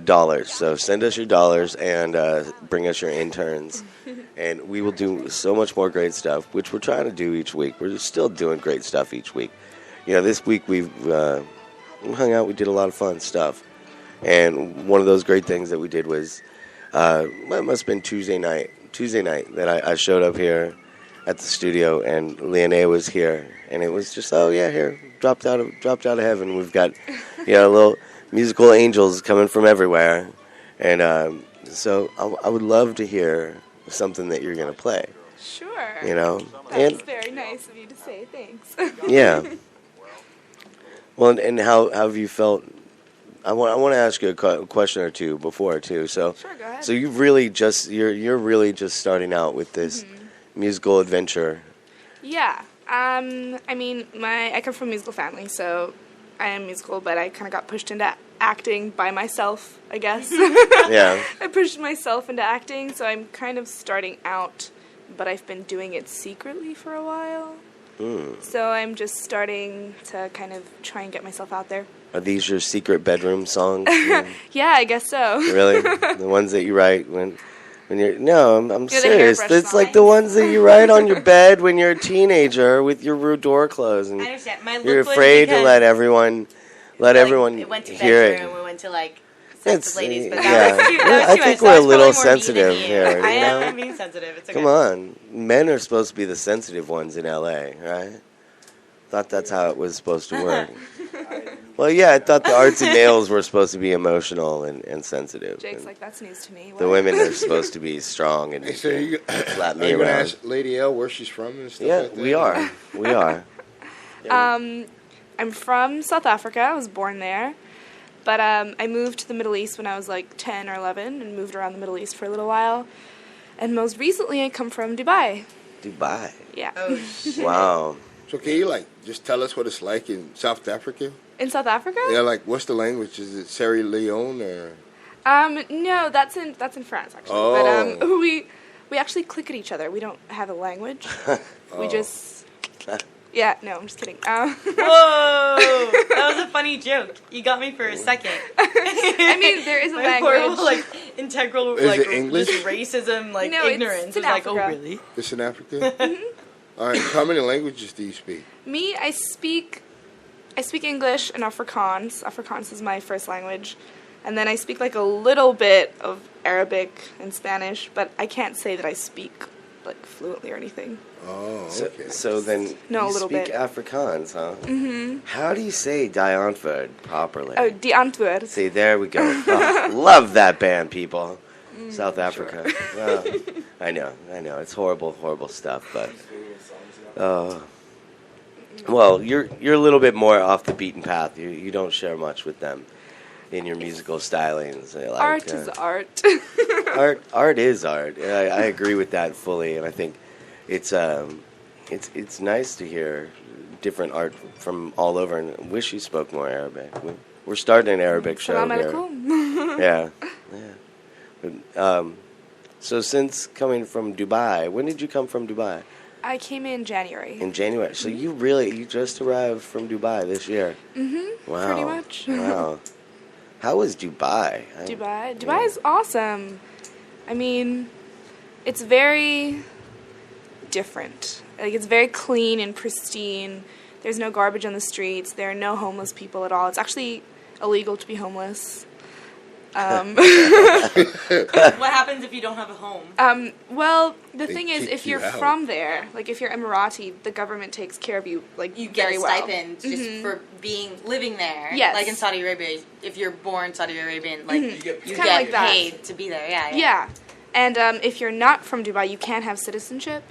[SPEAKER 1] dollars. So send us your dollars and bring us your interns, and we will do so much more great stuff, which we're trying to do each week. We're still doing great stuff each week. You know, this week we've hung out. We did a lot of fun stuff. And one of those great things that we did was, it must have been Tuesday night that I showed up here at the studio, and Leoné was here, and it was just, oh yeah, here, dropped out of heaven. We've got, you know, little musical angels coming from everywhere, and so I would love to hear something that you're gonna play.
[SPEAKER 9] Sure.
[SPEAKER 1] You know,
[SPEAKER 9] That's very nice of you to say. Thanks.
[SPEAKER 1] Yeah. Well, and how have you felt? I want to ask you a question or two before too. So,
[SPEAKER 9] Sure, go ahead.
[SPEAKER 1] So you've really you're really just starting out with this musical adventure.
[SPEAKER 9] Yeah. I mean, I come from a musical family, so I am musical, but I kind of got pushed into acting by myself, I guess.
[SPEAKER 1] Yeah.
[SPEAKER 9] I pushed myself into acting, so I'm kind of starting out, but I've been doing it secretly for a while. So I'm just starting to kind of try and get myself out there.
[SPEAKER 1] Are these your secret bedroom songs?
[SPEAKER 9] Yeah, I guess so.
[SPEAKER 1] Really? The ones that you write when you're... No, I'm
[SPEAKER 9] the
[SPEAKER 1] serious.
[SPEAKER 9] hairbrush
[SPEAKER 1] It's like the ones that you write on your bed when you're a teenager with your door closed. And
[SPEAKER 5] I understand. My look
[SPEAKER 1] you're
[SPEAKER 5] was
[SPEAKER 1] afraid to
[SPEAKER 5] because,
[SPEAKER 1] let everyone
[SPEAKER 5] it went to
[SPEAKER 1] hear
[SPEAKER 5] bedroom,
[SPEAKER 1] it.
[SPEAKER 5] we went to like sex
[SPEAKER 1] It's,
[SPEAKER 5] with ladies, but
[SPEAKER 1] yeah.
[SPEAKER 5] that was too, that was
[SPEAKER 1] I
[SPEAKER 5] too
[SPEAKER 1] think
[SPEAKER 5] much.
[SPEAKER 1] we're a
[SPEAKER 5] That was
[SPEAKER 1] little
[SPEAKER 5] probably more me
[SPEAKER 1] sensitive
[SPEAKER 5] than you.
[SPEAKER 1] here,
[SPEAKER 5] I
[SPEAKER 1] you know?
[SPEAKER 5] am being sensitive. It's okay.
[SPEAKER 1] Come on. Men are supposed to be the sensitive ones in L.A., right? Thought that's how it was supposed to work. Well, yeah, I thought the artsy males were supposed to be emotional and sensitive.
[SPEAKER 9] Jake's
[SPEAKER 1] and
[SPEAKER 9] like, that's news to me.
[SPEAKER 1] the
[SPEAKER 9] What?
[SPEAKER 1] women are supposed to be strong and
[SPEAKER 4] Hey, so you
[SPEAKER 1] slap
[SPEAKER 4] are
[SPEAKER 1] me
[SPEAKER 4] you gonna
[SPEAKER 1] around.
[SPEAKER 4] ask Lady L where she's from and stuff
[SPEAKER 1] Yeah,
[SPEAKER 4] like that?
[SPEAKER 1] we are. We are.
[SPEAKER 9] I'm from South Africa. I was born there. But I moved to the Middle East when I was like 10 or 11 and moved around the Middle East for a little while. And most recently, I come from Dubai.
[SPEAKER 1] Dubai.
[SPEAKER 9] Yeah.
[SPEAKER 5] Oh, shit.
[SPEAKER 1] Wow.
[SPEAKER 4] So can you just tell us what it's like in South Africa?
[SPEAKER 9] In South Africa?
[SPEAKER 4] Yeah, what's the language? Is it Sierra Leone or?
[SPEAKER 9] No, that's in France actually.
[SPEAKER 4] Oh.
[SPEAKER 9] But we actually click at each other. We don't have a language. We just. Yeah, no, I'm just kidding.
[SPEAKER 5] Whoa! That was a funny joke. You got me for a second.
[SPEAKER 9] I mean, there is a
[SPEAKER 5] My
[SPEAKER 9] language.
[SPEAKER 5] horrible,
[SPEAKER 4] Is
[SPEAKER 5] integral,
[SPEAKER 4] it English?
[SPEAKER 5] just racism,
[SPEAKER 9] No, it's
[SPEAKER 5] ignorance.
[SPEAKER 9] in
[SPEAKER 5] It's like, oh,
[SPEAKER 9] Africa.
[SPEAKER 5] really?
[SPEAKER 4] It's in Africa. All right. How many languages do you speak?
[SPEAKER 9] Me, I speak English and Afrikaans. Afrikaans is my first language. And then I speak a little bit of Arabic and Spanish, but I can't say that I speak fluently or anything.
[SPEAKER 4] Oh,
[SPEAKER 1] So,
[SPEAKER 4] okay.
[SPEAKER 1] so then
[SPEAKER 9] No, a
[SPEAKER 1] you
[SPEAKER 9] little
[SPEAKER 1] speak
[SPEAKER 9] bit.
[SPEAKER 1] Afrikaans, huh? Mm-hmm. How do you say Die Antwoord properly?
[SPEAKER 9] Oh, die Antwoord.
[SPEAKER 1] See, there we go. Oh, love that band, people. South Africa. Well, I know. It's horrible, horrible stuff, but... well, you're a little bit more off the beaten path. You don't share much with them in your musical stylings.
[SPEAKER 9] Art is art.
[SPEAKER 1] Art is art. I agree with that fully, and I think it's nice to hear different art from all over, and I wish you spoke more Arabic. We're starting an Arabic show
[SPEAKER 9] Salam
[SPEAKER 1] here.
[SPEAKER 9] alaikum.
[SPEAKER 1] Yeah. But, so since coming from Dubai, when did you come from Dubai?
[SPEAKER 9] I came in January.
[SPEAKER 1] In January. So you just arrived from Dubai this year. Wow.
[SPEAKER 9] Pretty much.
[SPEAKER 1] Wow. How was Dubai?
[SPEAKER 9] Dubai is awesome. I mean, it's very different. Like, it's very clean and pristine. There's no garbage on the streets. There are no homeless people at all. It's actually illegal to be homeless.
[SPEAKER 5] What happens if you don't have a home?
[SPEAKER 9] Well, the
[SPEAKER 4] They
[SPEAKER 9] thing is,
[SPEAKER 4] kick
[SPEAKER 9] if
[SPEAKER 4] you
[SPEAKER 9] you're
[SPEAKER 4] out.
[SPEAKER 9] from there, like if you're Emirati, the government takes care of you, like,
[SPEAKER 5] You get
[SPEAKER 9] very
[SPEAKER 5] a
[SPEAKER 9] well.
[SPEAKER 5] stipend just for living there.
[SPEAKER 9] Yes.
[SPEAKER 5] Like in Saudi Arabia, if you're born Saudi Arabian, like you
[SPEAKER 9] It's
[SPEAKER 5] get
[SPEAKER 9] kinda like that.
[SPEAKER 5] paid to be there. Yeah.
[SPEAKER 9] Yeah. And if you're not from Dubai, you can't have citizenship.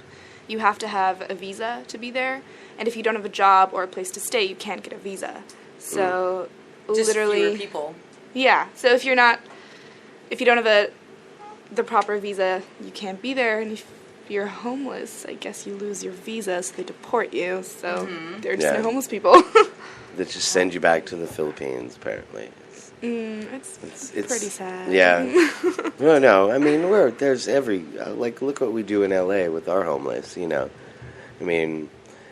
[SPEAKER 9] You have to have a visa to be there. And if you don't have a job or a place to stay, you can't get a visa. So
[SPEAKER 5] Just
[SPEAKER 9] literally,
[SPEAKER 5] fewer people.
[SPEAKER 9] yeah. So if you don't have the proper visa, you can't be there. And if you're homeless, I guess you lose your visa, so they deport you. So there are just
[SPEAKER 1] Yeah.
[SPEAKER 9] no homeless people.
[SPEAKER 1] That just send you back to the Philippines, apparently.
[SPEAKER 9] It's pretty sad.
[SPEAKER 1] Yeah. No. I mean, there's look what we do in LA with our homeless. You know, I mean,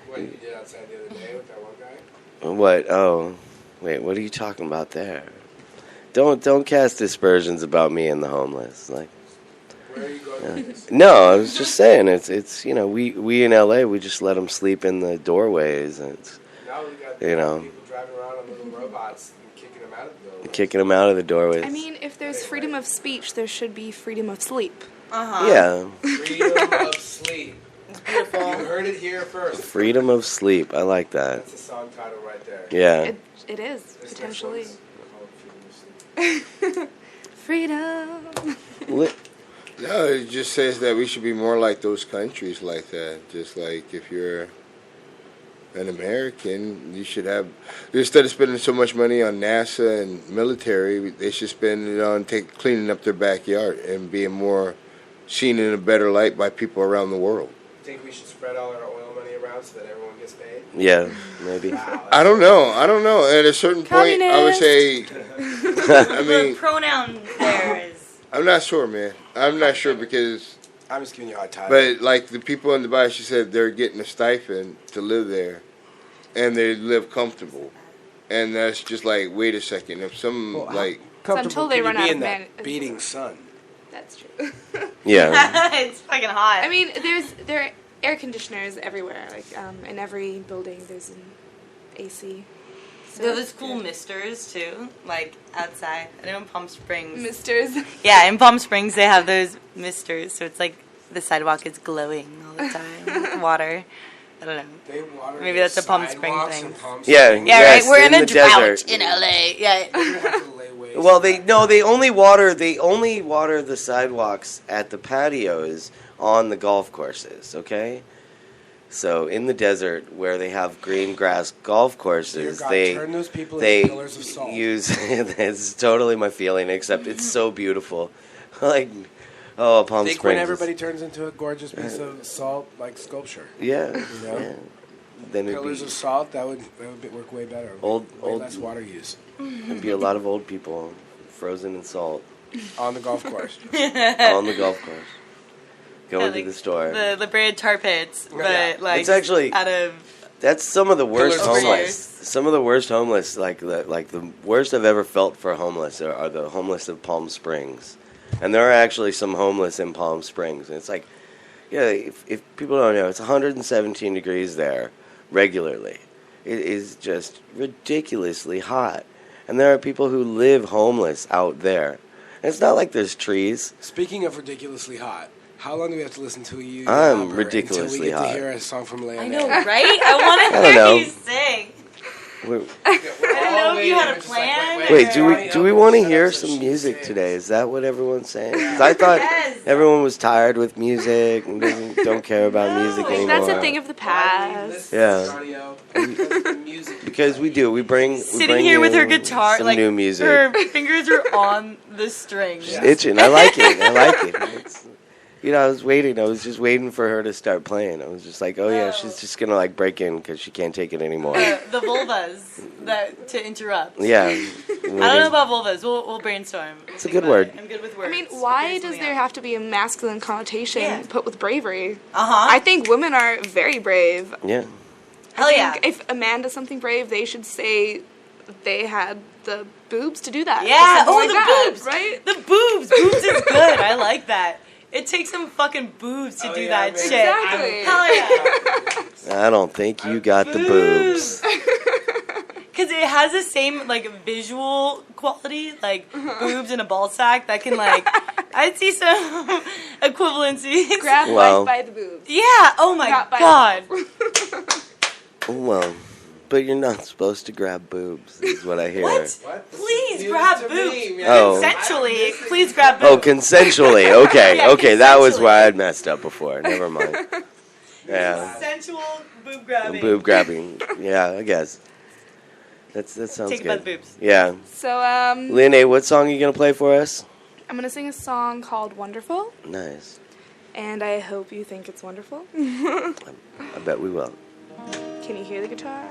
[SPEAKER 3] What you did outside the other day with that one guy?
[SPEAKER 1] what? Oh, wait. What are you talking about there? Don't cast aspersions about me and the homeless. Like,
[SPEAKER 3] Where are you going with this?
[SPEAKER 1] no, I was just saying it's we in LA we just let them sleep in the doorways and it's,
[SPEAKER 3] Now we got
[SPEAKER 1] You know.
[SPEAKER 3] people driving around on little robots and kicking them out of the building.
[SPEAKER 1] kicking them out of the doorways.
[SPEAKER 9] I mean, if there's freedom of speech, there should be freedom of sleep.
[SPEAKER 1] Yeah,
[SPEAKER 3] Freedom of sleep.
[SPEAKER 5] It's beautiful.
[SPEAKER 3] You heard it here first.
[SPEAKER 1] freedom of sleep. I like that.
[SPEAKER 3] That's the song title right there.
[SPEAKER 1] Yeah.
[SPEAKER 9] It is,
[SPEAKER 3] This
[SPEAKER 9] potentially.
[SPEAKER 3] next one's called Freedom of Sleep.
[SPEAKER 9] Freedom.
[SPEAKER 1] Li-
[SPEAKER 4] No, it just says that we should be more like those countries like that. Just like if you're an American, you should have. Instead of spending so much money on NASA and military, they should spend it on cleaning up their backyard and being more seen in a better light by people around the world.
[SPEAKER 3] Think we should spread all our oil money around so that everyone gets paid?
[SPEAKER 1] Yeah, maybe.
[SPEAKER 3] Wow,
[SPEAKER 4] I don't know. At a certain point, I would say. I
[SPEAKER 5] The
[SPEAKER 4] mean,
[SPEAKER 5] pronoun there is.
[SPEAKER 4] I'm not sure, man. I'm not sure because.
[SPEAKER 3] I'm just giving you a hard time.
[SPEAKER 4] But like the people in Dubai, she said they're getting a stipend to live there, and they live comfortable, and that's just like, wait a second, if some
[SPEAKER 3] Well, how
[SPEAKER 4] like
[SPEAKER 9] until they
[SPEAKER 3] can you
[SPEAKER 9] run
[SPEAKER 3] be
[SPEAKER 9] out
[SPEAKER 3] in
[SPEAKER 9] of
[SPEAKER 3] that
[SPEAKER 9] man-
[SPEAKER 3] beating sun.
[SPEAKER 9] That's true.
[SPEAKER 1] Yeah.
[SPEAKER 5] It's fucking hot.
[SPEAKER 9] I mean, there are air conditioners everywhere. Like in every building, there's an AC. So
[SPEAKER 5] Those cool misters too, like outside. I know in Palm Springs.
[SPEAKER 9] misters.
[SPEAKER 5] Yeah, in Palm Springs they have those misters, so it's like the sidewalk is glowing all the time with water. I don't know.
[SPEAKER 3] They water
[SPEAKER 5] Maybe
[SPEAKER 3] their
[SPEAKER 5] that's a Palm Springs
[SPEAKER 3] sidewalks
[SPEAKER 5] thing.
[SPEAKER 3] in Palm
[SPEAKER 1] Yeah.
[SPEAKER 3] Springs.
[SPEAKER 5] Yeah,
[SPEAKER 1] Yes,
[SPEAKER 5] right. We're in a
[SPEAKER 1] the
[SPEAKER 5] drought
[SPEAKER 1] desert.
[SPEAKER 5] in LA. Yeah.
[SPEAKER 3] You have to lay waste.
[SPEAKER 1] Well, they only water the sidewalks at the patios on the golf courses. Okay. So in the desert where they have green grass golf
[SPEAKER 3] Dear
[SPEAKER 1] courses,
[SPEAKER 3] God,
[SPEAKER 1] they
[SPEAKER 3] turn those people
[SPEAKER 1] they
[SPEAKER 3] into pillars of salt.
[SPEAKER 1] use it's totally my feeling, except it's so beautiful. Like, oh, Palm
[SPEAKER 3] Think
[SPEAKER 1] Springs.
[SPEAKER 3] when
[SPEAKER 1] is-
[SPEAKER 3] everybody turns into a gorgeous piece of salt, like sculpture.
[SPEAKER 1] Yeah.
[SPEAKER 3] You know?
[SPEAKER 1] Yeah. Then it'd
[SPEAKER 3] Pillars
[SPEAKER 1] be
[SPEAKER 3] of salt, that would work way better.
[SPEAKER 1] Old-
[SPEAKER 3] way
[SPEAKER 1] old-
[SPEAKER 3] less water use
[SPEAKER 1] it'd be a lot of old people frozen in salt
[SPEAKER 3] on the golf course.
[SPEAKER 1] on the golf course. Going
[SPEAKER 5] Yeah,
[SPEAKER 1] to
[SPEAKER 5] like
[SPEAKER 1] the store.
[SPEAKER 5] The La Brea tar pits, but
[SPEAKER 3] Yeah.
[SPEAKER 5] like
[SPEAKER 1] It's actually-
[SPEAKER 5] out of
[SPEAKER 1] That's some of the worst
[SPEAKER 3] Pillars of
[SPEAKER 1] homeless.
[SPEAKER 5] salt.
[SPEAKER 1] Some of the worst homeless, like the worst I've ever felt for homeless are the homeless of Palm Springs, and there are actually some homeless in Palm Springs. And it's like, yeah, if people don't know, it's 117 degrees there regularly. It is just ridiculously hot, and there are people who live homeless out there. And it's not like there's trees.
[SPEAKER 3] Speaking of ridiculously hot, how long do we have to listen to you?
[SPEAKER 1] I'm
[SPEAKER 3] Until
[SPEAKER 1] ridiculously
[SPEAKER 3] we get
[SPEAKER 1] hot.
[SPEAKER 3] to hear a song from Leoné.
[SPEAKER 5] I know, right? I want
[SPEAKER 1] I
[SPEAKER 5] to
[SPEAKER 1] don't
[SPEAKER 5] hear
[SPEAKER 1] know.
[SPEAKER 5] you sing.
[SPEAKER 1] We're-
[SPEAKER 5] I don't know if you had a plan.
[SPEAKER 1] Wait, do we want to
[SPEAKER 3] Shut
[SPEAKER 1] hear
[SPEAKER 3] up so
[SPEAKER 1] some
[SPEAKER 3] she
[SPEAKER 1] music
[SPEAKER 3] sings.
[SPEAKER 1] today? Is that what everyone's saying? 'Cause I thought
[SPEAKER 5] Yes.
[SPEAKER 1] everyone was tired with music and don't care about music
[SPEAKER 5] No.
[SPEAKER 1] anymore.
[SPEAKER 9] That's a thing of the past.
[SPEAKER 1] Yeah. Because we do. We bring
[SPEAKER 5] Sitting here with her guitar,
[SPEAKER 1] some
[SPEAKER 5] like
[SPEAKER 1] new music.
[SPEAKER 5] her fingers are on the strings.
[SPEAKER 1] Just itching. I like it. I like it. I was waiting. I was just waiting for her to start playing. I was just like, oh yeah, she's just gonna like break in because she can't take it anymore.
[SPEAKER 5] The vulvas to interrupt.
[SPEAKER 1] Yeah.
[SPEAKER 5] I don't know about vulvas. We'll brainstorm.
[SPEAKER 1] It's a good word.
[SPEAKER 5] I'm good with words.
[SPEAKER 9] I mean, why does there have to be a masculine connotation put with bravery?
[SPEAKER 5] Uh-huh.
[SPEAKER 9] I think women are very brave.
[SPEAKER 1] Yeah.
[SPEAKER 5] Hell yeah.
[SPEAKER 9] If a man does something brave, they should say they had the boobs to do that.
[SPEAKER 5] Yeah.
[SPEAKER 9] Or
[SPEAKER 5] Oh,
[SPEAKER 9] something
[SPEAKER 5] the
[SPEAKER 9] like that,
[SPEAKER 5] boobs.
[SPEAKER 9] right?
[SPEAKER 5] The boobs. Boobs is good. I like that. It takes some fucking boobs to do that
[SPEAKER 9] man.
[SPEAKER 5] shit.
[SPEAKER 9] Exactly.
[SPEAKER 5] Hell yeah.
[SPEAKER 1] I don't think you got the boobs.
[SPEAKER 5] Because it has the same, like, visual quality, like, boobs and a ball sack that can, like, I'd see some equivalencies.
[SPEAKER 9] Grab
[SPEAKER 1] Well.
[SPEAKER 9] by the boobs.
[SPEAKER 5] Yeah, oh my
[SPEAKER 9] Not by
[SPEAKER 5] god.
[SPEAKER 1] Well, but you're not supposed to grab boobs, is what I hear.
[SPEAKER 5] What? Please grab boobs.
[SPEAKER 1] Oh.
[SPEAKER 5] Consensually, please grab boobs.
[SPEAKER 1] Oh, consensually. Okay,
[SPEAKER 5] Yeah,
[SPEAKER 1] okay, that was
[SPEAKER 5] consensually.
[SPEAKER 1] where I'd messed up before. Never mind. Yeah,
[SPEAKER 5] Consensual boob grabbing.
[SPEAKER 1] boob grabbing. Yeah, I guess. That sounds
[SPEAKER 5] Take it by
[SPEAKER 1] good.
[SPEAKER 5] the boobs.
[SPEAKER 1] Yeah.
[SPEAKER 9] So,
[SPEAKER 1] Leoné, what song are you gonna play for us?
[SPEAKER 9] I'm going to sing a song called Wonderful,
[SPEAKER 1] Nice.
[SPEAKER 9] and I hope you think it's wonderful.
[SPEAKER 1] I bet we will.
[SPEAKER 9] Can you hear the guitar?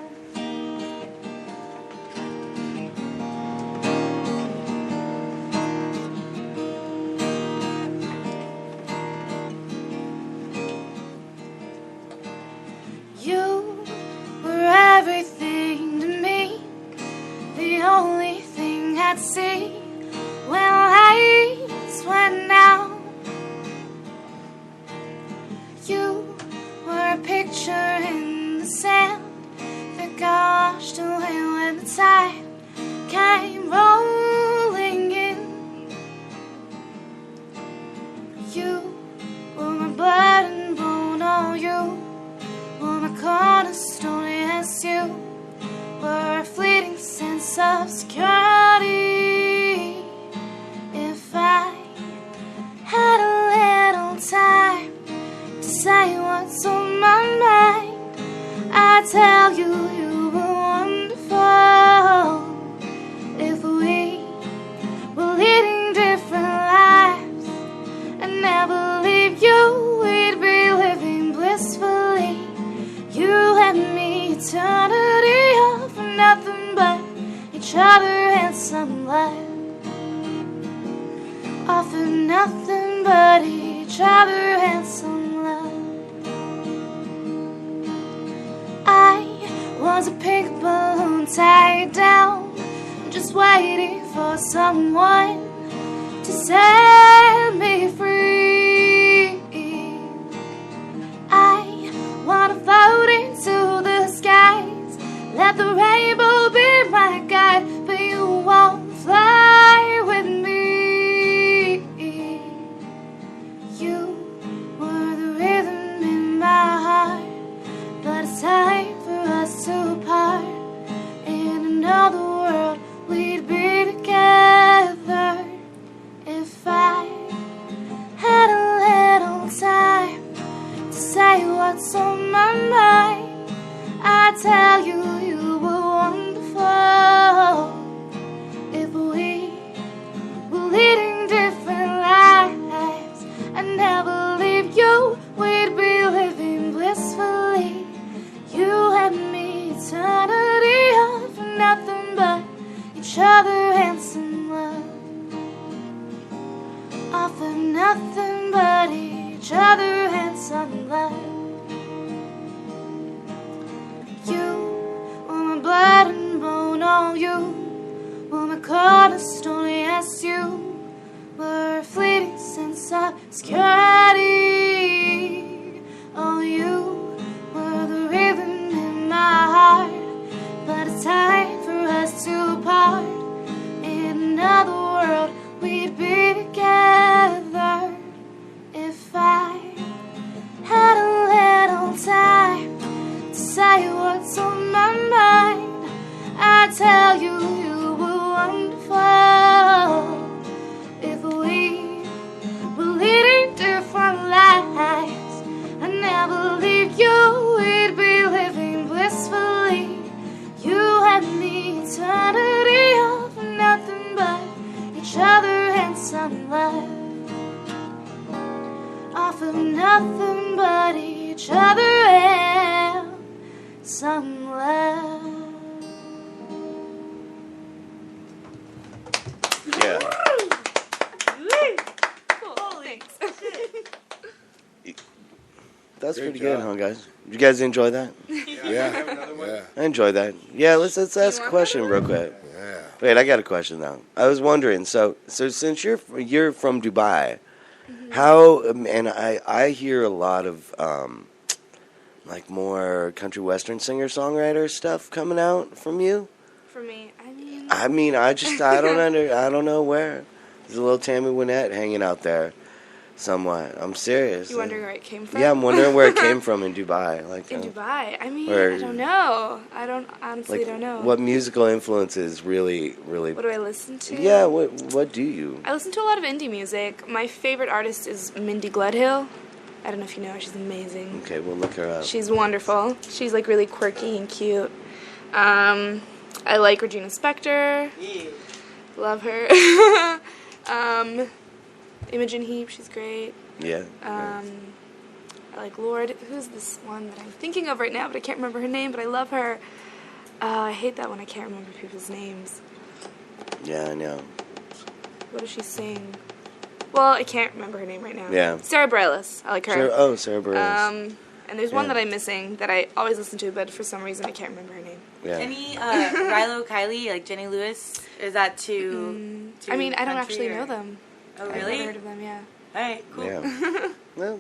[SPEAKER 10] You were everything to me, the only thing I'd see when lights went out. You were a picture in the sand that washed away when the tide came rolling in. You were my blood and bone, oh you were my cornerstone, yes you were a fleeting sense of security. If I had a little time to say what's on my mind, I'd tell you you were wonderful. If we were leading different lives and never leave you, we'd be living blissfully. You and me, eternity, all for nothing but each other and some love. All for nothing but each other and some love. I was a pink balloon tied down, just waiting for someone to set me free. I wanna float into the skies, let the rainbow be my guide, but you won't fly with me. You were the rhythm in my heart, but it's time for us to part. In another world, we'd be together. If I had a little time to say what's on my mind, I'd tell you you were wonderful. If we were leading different lives and never leave you, we'd be living blissfully. You and me, eternity, all for nothing but each other and some love. All for nothing but each other and some love. You were my blood and bone, oh you were my cornerstone, yes you were a fleeting sense of security. Oh, you were the rhythm in my heart, but it's time for us to part. In another world, we'd be together. If I had a little time to say what's on my mind, I'd tell you you were wonderful. If we were leading different lives and never leave you, we'd be living blissfully. You and me, eternity, all for nothing but each other and some love. love.
[SPEAKER 1] Yeah.
[SPEAKER 9] Cool. Thanks.
[SPEAKER 1] That's
[SPEAKER 4] Great
[SPEAKER 1] pretty good,
[SPEAKER 4] job.
[SPEAKER 1] huh, guys? Did you guys enjoy that?
[SPEAKER 4] Yeah.
[SPEAKER 1] I enjoyed that. Yeah, let's ask a question real quick.
[SPEAKER 4] Yeah.
[SPEAKER 1] Wait, I got a question now. I was wondering. So since you're from Dubai, how and I hear a lot of like more country western singer songwriter stuff coming out from you.
[SPEAKER 9] For me,
[SPEAKER 1] I don't know where. There's a little Tammy Wynette hanging out there somewhat. I'm serious.
[SPEAKER 9] you wondering where it came from?
[SPEAKER 1] Yeah, I'm wondering where it came from in Dubai. Like
[SPEAKER 9] In Dubai,
[SPEAKER 1] Where-
[SPEAKER 9] I don't know. I honestly don't know.
[SPEAKER 1] What musical influences really
[SPEAKER 9] What do I listen to?
[SPEAKER 1] Yeah, what do you?
[SPEAKER 9] I listen to a lot of indie music. My favorite artist is Mindy Gledhill. I don't know if you know her. She's amazing.
[SPEAKER 1] Okay, we'll look her up.
[SPEAKER 9] She's wonderful. She's like really quirky and cute. I like Regina Spektor. Love her. Imogen Heap, she's great.
[SPEAKER 1] Yeah.
[SPEAKER 9] I like Lord. Who's this one that I'm thinking of right now, but I can't remember her name, but I love her. I hate that when I can't remember people's names.
[SPEAKER 1] Yeah, I know.
[SPEAKER 9] What does she sing? Well, I can't remember her name right now.
[SPEAKER 1] Yeah.
[SPEAKER 9] Sarah Bareilles. I like her.
[SPEAKER 1] Sarah Bareilles.
[SPEAKER 9] And there's one
[SPEAKER 1] Yeah.
[SPEAKER 9] that I'm missing that I always listen to, but for some reason I can't remember her name.
[SPEAKER 1] Yeah.
[SPEAKER 5] Any Rilo Kiley, like Jenny Lewis? Is that too?
[SPEAKER 9] I mean, I don't
[SPEAKER 5] country,
[SPEAKER 9] actually
[SPEAKER 5] or-
[SPEAKER 9] know them.
[SPEAKER 5] Oh,
[SPEAKER 9] I've
[SPEAKER 5] really?
[SPEAKER 9] never heard of them, yeah.
[SPEAKER 5] All right, cool.
[SPEAKER 1] Yeah. Well,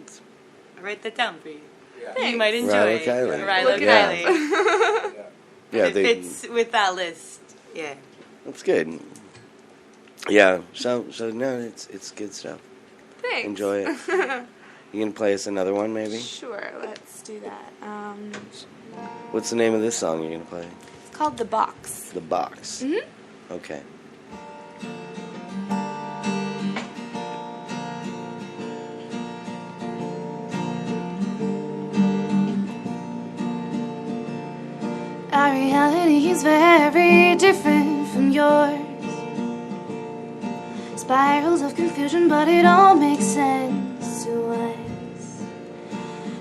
[SPEAKER 5] I'll write that down for you.
[SPEAKER 9] Thanks.
[SPEAKER 5] You might enjoy
[SPEAKER 1] Rilo Kiley.
[SPEAKER 5] Rilo
[SPEAKER 9] Look it
[SPEAKER 5] Kiley.
[SPEAKER 1] yeah,
[SPEAKER 5] It fits with that list. Yeah.
[SPEAKER 1] that's good. Yeah. So no, it's good stuff.
[SPEAKER 9] Thanks.
[SPEAKER 1] Enjoy it. You can play us another one, maybe.
[SPEAKER 9] Sure, let's do that.
[SPEAKER 1] What's the name of this song you're gonna play?
[SPEAKER 9] It's called The Box.
[SPEAKER 1] The Box.
[SPEAKER 9] Mm-hmm.
[SPEAKER 1] Okay.
[SPEAKER 10] Our reality is very different from yours. Spirals of confusion, but it all makes sense to us.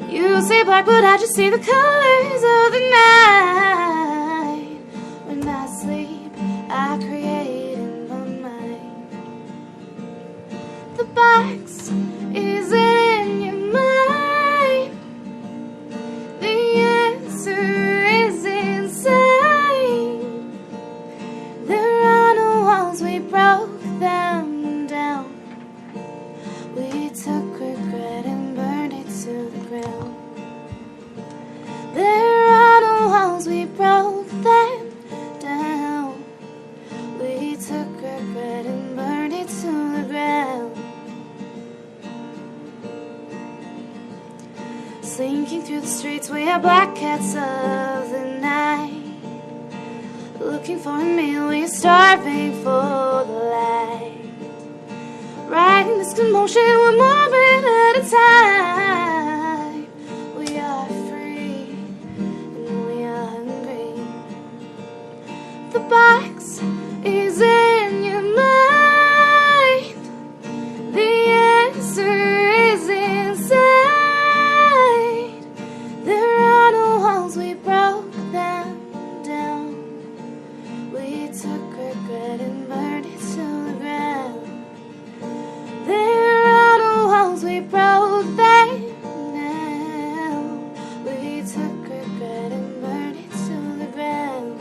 [SPEAKER 10] You say black, but I just see the colors of the night. When I sleep, I create in my mind. The box is in your mind. The answer is inside. There are no walls, we broke them down. We took regret and burned it to the ground. There are no walls, we broke them down. We took regret and burned it to the ground. Slinking through the streets, we are black cats of the night. Looking for a meal, we are starving for the light. Riding this commotion, one moment at a time. We are free and we are hungry. The box is in your mind. The answer is inside. There are no walls, we broke them down. We took regret and burned it to the ground. There are no walls, we broke them down. We took regret and burned it to the ground.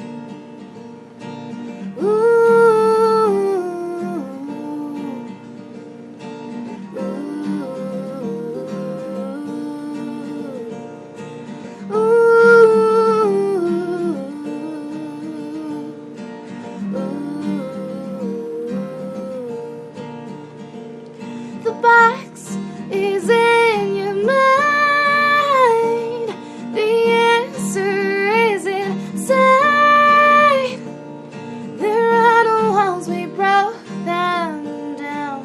[SPEAKER 10] The box is in your mind. The answer is inside. There are no walls, we broke them down.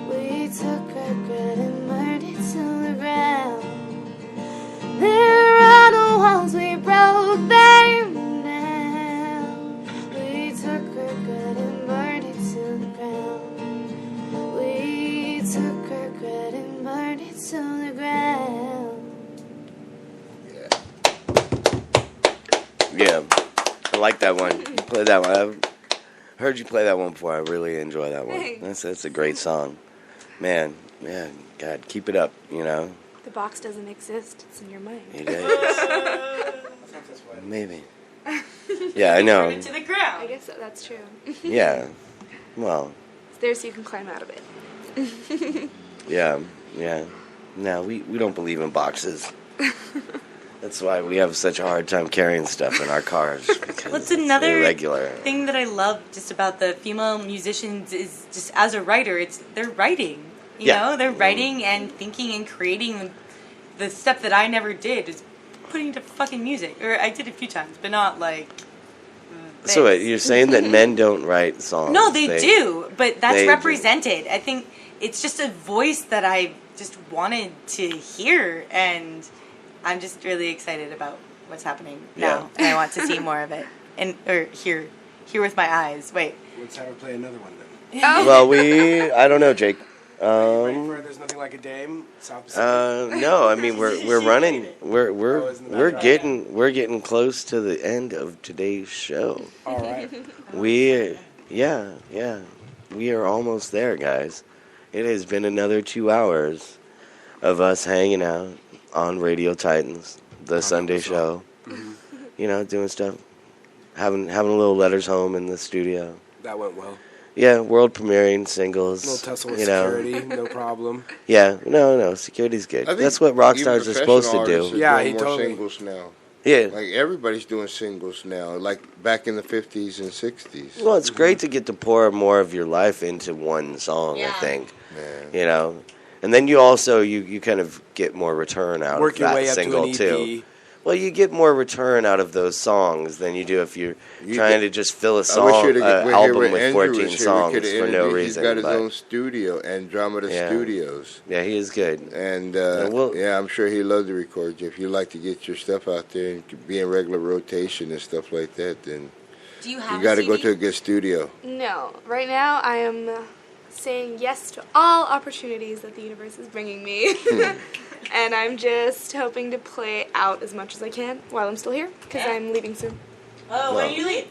[SPEAKER 10] We took regret and burned it to the ground. There are no walls, we broke them down. We took regret and burned it to the ground. We took regret and burned it to the ground.
[SPEAKER 1] Yeah, I like that one. You played that one. I've heard you play that one before. I really enjoy that one.
[SPEAKER 9] Thanks.
[SPEAKER 1] That's a great song. Man, God, keep it up, you know.
[SPEAKER 9] The box doesn't exist. It's in your mind.
[SPEAKER 1] It is. Maybe. Yeah, I know.
[SPEAKER 5] To the ground.
[SPEAKER 9] I guess that's true.
[SPEAKER 1] Yeah. Well,
[SPEAKER 9] It's there so you can climb out of it.
[SPEAKER 1] yeah. No, we don't believe in boxes. That's why we have such a hard time carrying stuff in our cars. Because
[SPEAKER 5] What's another
[SPEAKER 1] irregular
[SPEAKER 5] thing that I love just about the female musicians is just as a writer, they're writing. You know, they're writing and thinking and creating the stuff that I never did is putting to fucking music. Or I did a few times, but not like.
[SPEAKER 1] So wait, you're saying that men don't write songs?
[SPEAKER 5] No, they do, but that's
[SPEAKER 1] they
[SPEAKER 5] represented. I think it's just a voice that I just wanted to hear, and I'm just really excited about what's happening now, and I want to see more of it or hear with my eyes. Wait,
[SPEAKER 3] Let's have her play another one then.
[SPEAKER 1] Well, I don't know, Jake.
[SPEAKER 3] Ready for There's Nothing Like a Dame? South Pacific?
[SPEAKER 1] No, I mean we're running.
[SPEAKER 3] isn't that
[SPEAKER 1] We're
[SPEAKER 3] right?
[SPEAKER 1] we're getting close to the end of today's show.
[SPEAKER 3] All right.
[SPEAKER 1] We are almost there, guys. It has been another 2 hours of us hanging out on Radio Titans, the Sunday show. You know, doing stuff, having a little letters home in the studio.
[SPEAKER 3] That went well.
[SPEAKER 1] Yeah, world premiering singles.
[SPEAKER 3] No tussle with
[SPEAKER 1] you know.
[SPEAKER 3] security, no problem.
[SPEAKER 1] Yeah, no, security's good.
[SPEAKER 4] I think
[SPEAKER 1] That's what rock
[SPEAKER 4] even
[SPEAKER 1] stars are supposed to
[SPEAKER 4] professional artists
[SPEAKER 1] do.
[SPEAKER 4] are
[SPEAKER 3] Yeah,
[SPEAKER 4] doing
[SPEAKER 3] he
[SPEAKER 4] more
[SPEAKER 3] totally-
[SPEAKER 4] singles now.
[SPEAKER 1] Yeah.
[SPEAKER 4] Like everybody's doing singles now, like back in the 50s and 60s.
[SPEAKER 1] Well, it's great to get to pour more of your life into one song, I think.
[SPEAKER 4] Man.
[SPEAKER 1] You know? And then you also, you kind of get more return out
[SPEAKER 3] Work
[SPEAKER 1] of
[SPEAKER 3] your
[SPEAKER 1] that
[SPEAKER 3] way up
[SPEAKER 1] single,
[SPEAKER 3] to an EP.
[SPEAKER 1] too. Well, you get more return out of those songs than you do if you're trying to just fill a song, album with 14 songs for no reason.
[SPEAKER 4] He's got his
[SPEAKER 1] but-
[SPEAKER 4] own studio, Andromeda Studios.
[SPEAKER 1] Yeah, he is good.
[SPEAKER 4] And,
[SPEAKER 1] we'll-
[SPEAKER 4] I'm sure he'd love to record you. If you like to get your stuff out there and be in regular rotation and stuff like that, then
[SPEAKER 5] do you have
[SPEAKER 4] you got to
[SPEAKER 5] a
[SPEAKER 4] go
[SPEAKER 5] CD?
[SPEAKER 4] to a good studio.
[SPEAKER 9] No, right now I am saying yes to all opportunities that the universe is bringing me. And I'm just hoping to play out as much as I can while I'm still here, because I'm leaving soon.
[SPEAKER 5] Oh, when do you leave?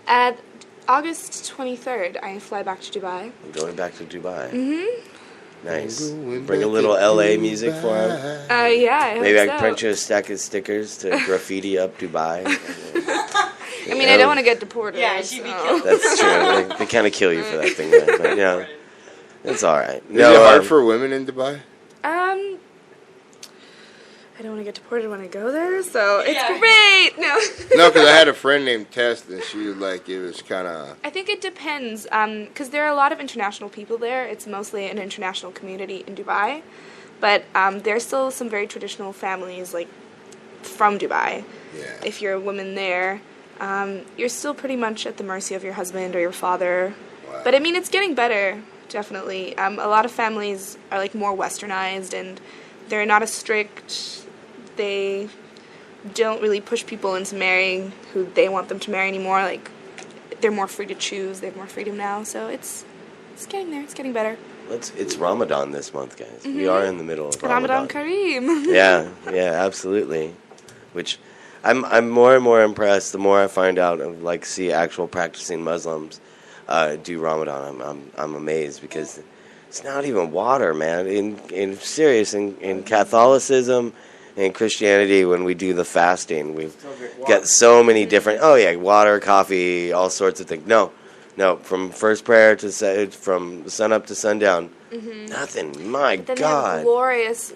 [SPEAKER 9] At August 23rd, I fly back to Dubai.
[SPEAKER 1] I'm going back to Dubai.
[SPEAKER 9] Mm-hmm.
[SPEAKER 1] Nice.
[SPEAKER 4] Going
[SPEAKER 1] Bring a
[SPEAKER 4] back
[SPEAKER 1] little
[SPEAKER 4] to
[SPEAKER 1] LA music for him.
[SPEAKER 9] Yeah, I hope
[SPEAKER 1] Maybe I
[SPEAKER 9] so.
[SPEAKER 1] can print you a stack of stickers to graffiti up Dubai.
[SPEAKER 9] I mean, I don't want to get deported.
[SPEAKER 5] Yeah, she'd be
[SPEAKER 9] so.
[SPEAKER 5] killed.
[SPEAKER 1] That's true. They kind of kill you for that thing, man. But, you know, it's all right.
[SPEAKER 4] Is it hard for women in Dubai?
[SPEAKER 9] I don't want to get deported when I go there, so it's
[SPEAKER 5] Yeah.
[SPEAKER 9] great. No.
[SPEAKER 4] No, because I had a friend named Tess, and she was like, it was kind of...
[SPEAKER 9] I think it depends, because there are a lot of international people there. It's mostly an international community in Dubai, but there's still some very traditional families, like, from Dubai.
[SPEAKER 4] Yeah.
[SPEAKER 9] If you're a woman there, you're still pretty much at the mercy of your husband or your father.
[SPEAKER 4] Wow.
[SPEAKER 9] But, I mean, it's getting better, definitely. A lot of families are, like, more westernized, and they're not as strict. They don't really push people into marrying who they want them to marry anymore. Like, they're more free to choose. They have more freedom now. So it's getting there. It's getting better.
[SPEAKER 1] It's Ramadan this month, guys. We are in the middle of
[SPEAKER 9] Ramadan Kareem.
[SPEAKER 1] Yeah, absolutely. Which I'm more and more impressed the more I find out of see actual practicing Muslims do Ramadan. I'm amazed because it's not even water, man. In Catholicism and Christianity, when we do the fasting, we've got so many different. Oh yeah, water, coffee, all sorts of things. No, from first prayer to from sun up to sundown, nothing. My
[SPEAKER 9] Then they
[SPEAKER 1] God.
[SPEAKER 9] have glorious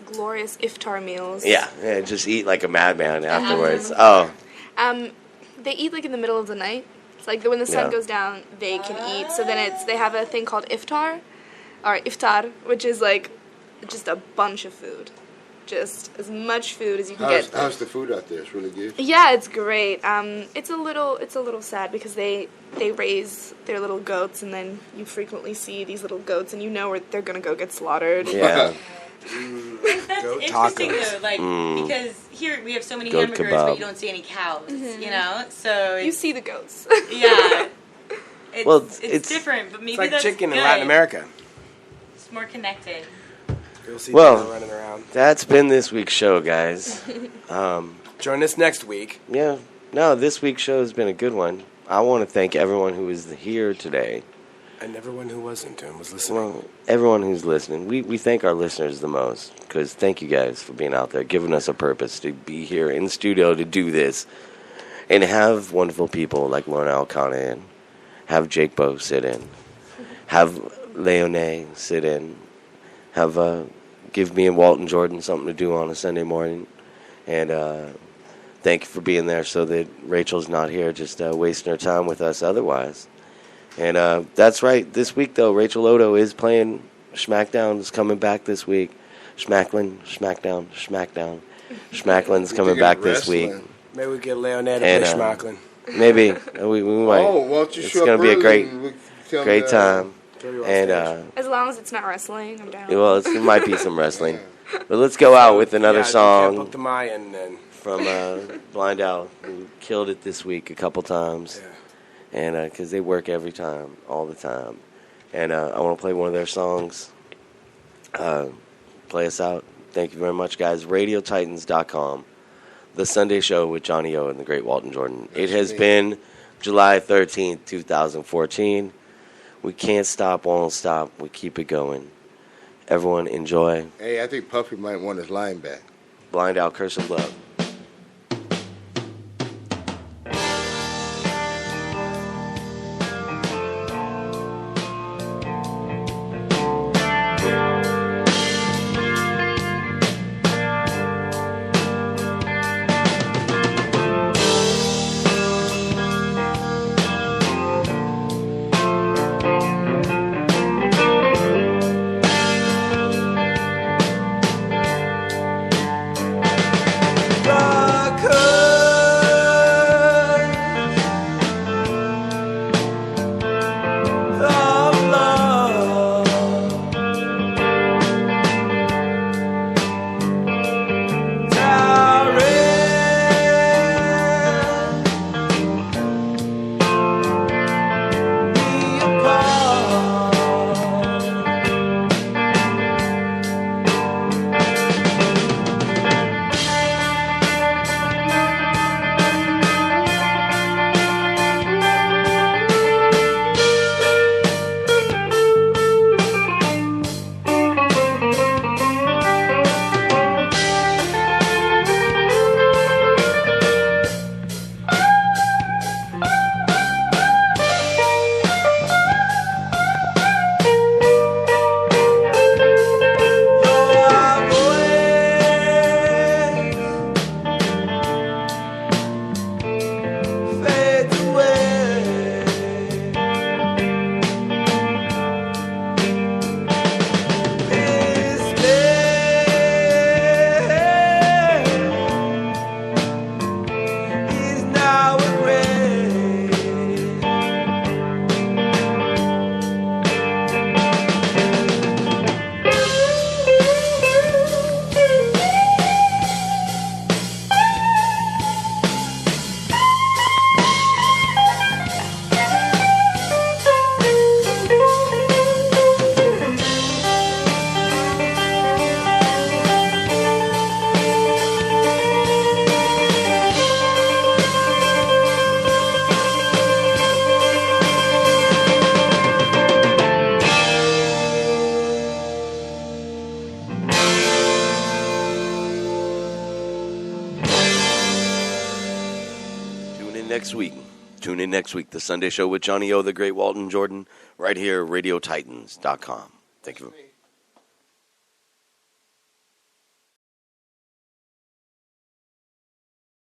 [SPEAKER 9] iftar meals.
[SPEAKER 1] Yeah, just eat like a madman afterwards. Oh,
[SPEAKER 9] They eat like in the middle of the night. It's like when the sun
[SPEAKER 1] Yeah.
[SPEAKER 9] goes down, they can eat. So then they have a thing called iftar, which is like just a bunch of food. Just as much food as you can get.
[SPEAKER 4] How's the food out there? It's really good.
[SPEAKER 9] Yeah, it's great. It's a little sad because they raise their little goats, and then you frequently see these little goats, and you know where they're gonna go get slaughtered.
[SPEAKER 1] yeah.
[SPEAKER 5] That's
[SPEAKER 3] Goat
[SPEAKER 5] interesting
[SPEAKER 3] tacos.
[SPEAKER 5] though, because here we have so many
[SPEAKER 1] Goat
[SPEAKER 5] hamburgers,
[SPEAKER 1] kebab.
[SPEAKER 5] but you don't see any cows. You know, so
[SPEAKER 9] You
[SPEAKER 5] it's,
[SPEAKER 9] see the goats.
[SPEAKER 5] yeah. It's,
[SPEAKER 1] Well,
[SPEAKER 5] it's
[SPEAKER 1] it's-
[SPEAKER 5] different, but maybe
[SPEAKER 3] It's like
[SPEAKER 5] that's
[SPEAKER 3] chicken
[SPEAKER 5] good.
[SPEAKER 3] in Latin America.
[SPEAKER 5] It's more connected.
[SPEAKER 3] You'll see
[SPEAKER 1] Well-
[SPEAKER 3] people running around.
[SPEAKER 1] That's been this week's show, guys.
[SPEAKER 3] Join us next week.
[SPEAKER 1] Yeah, No, this week's show has been a good one. I want to thank everyone who is here today.
[SPEAKER 3] And everyone who wasn't and was listening.
[SPEAKER 1] Well, everyone who's listening. We thank our listeners the most, because thank you guys for being out there, giving us a purpose to be here in the studio to do this, and have wonderful people like Leoné come in, have Jake Bo sit in, have Leoné sit in, have give me and Walton Jordan something to do on a Sunday morning, and thank you for being there so that Rachel's not here just wasting her time with us otherwise. And that's right. This week, though, Rachel Odo is playing SmackDown. Is coming back this week. SmackDown. Schmacklin's coming back this week.
[SPEAKER 3] Maybe we get Leoné to play Schmacklin.
[SPEAKER 1] Maybe we might.
[SPEAKER 4] Oh, why don't you
[SPEAKER 1] it's
[SPEAKER 4] show
[SPEAKER 1] going
[SPEAKER 4] up
[SPEAKER 1] to be a
[SPEAKER 4] early
[SPEAKER 1] great time. And
[SPEAKER 9] As long as it's not wrestling, I'm down.
[SPEAKER 1] well, it might be some wrestling. But let's go out with another
[SPEAKER 3] You can't
[SPEAKER 1] song
[SPEAKER 3] book the Mayan then.
[SPEAKER 1] from Blind Owl, who killed it this week a couple times.
[SPEAKER 3] Yeah.
[SPEAKER 1] And because they work every time, all the time. And I want to play one of their songs. Play us out. Thank you very much, guys. RadioTitans.com. The Sunday Show with Johnny O and the great Walton Jordan. It has been July 13th, 2014. We can't stop, won't stop. We keep it going. Everyone enjoy.
[SPEAKER 4] Hey, I think Puffy might want his line back.
[SPEAKER 1] Blind Owl, Curse of Love. Tune in next week. The Sunday Show with Johnny O, the great Walton Jordan, right here, RadioTitans.com. Thank you.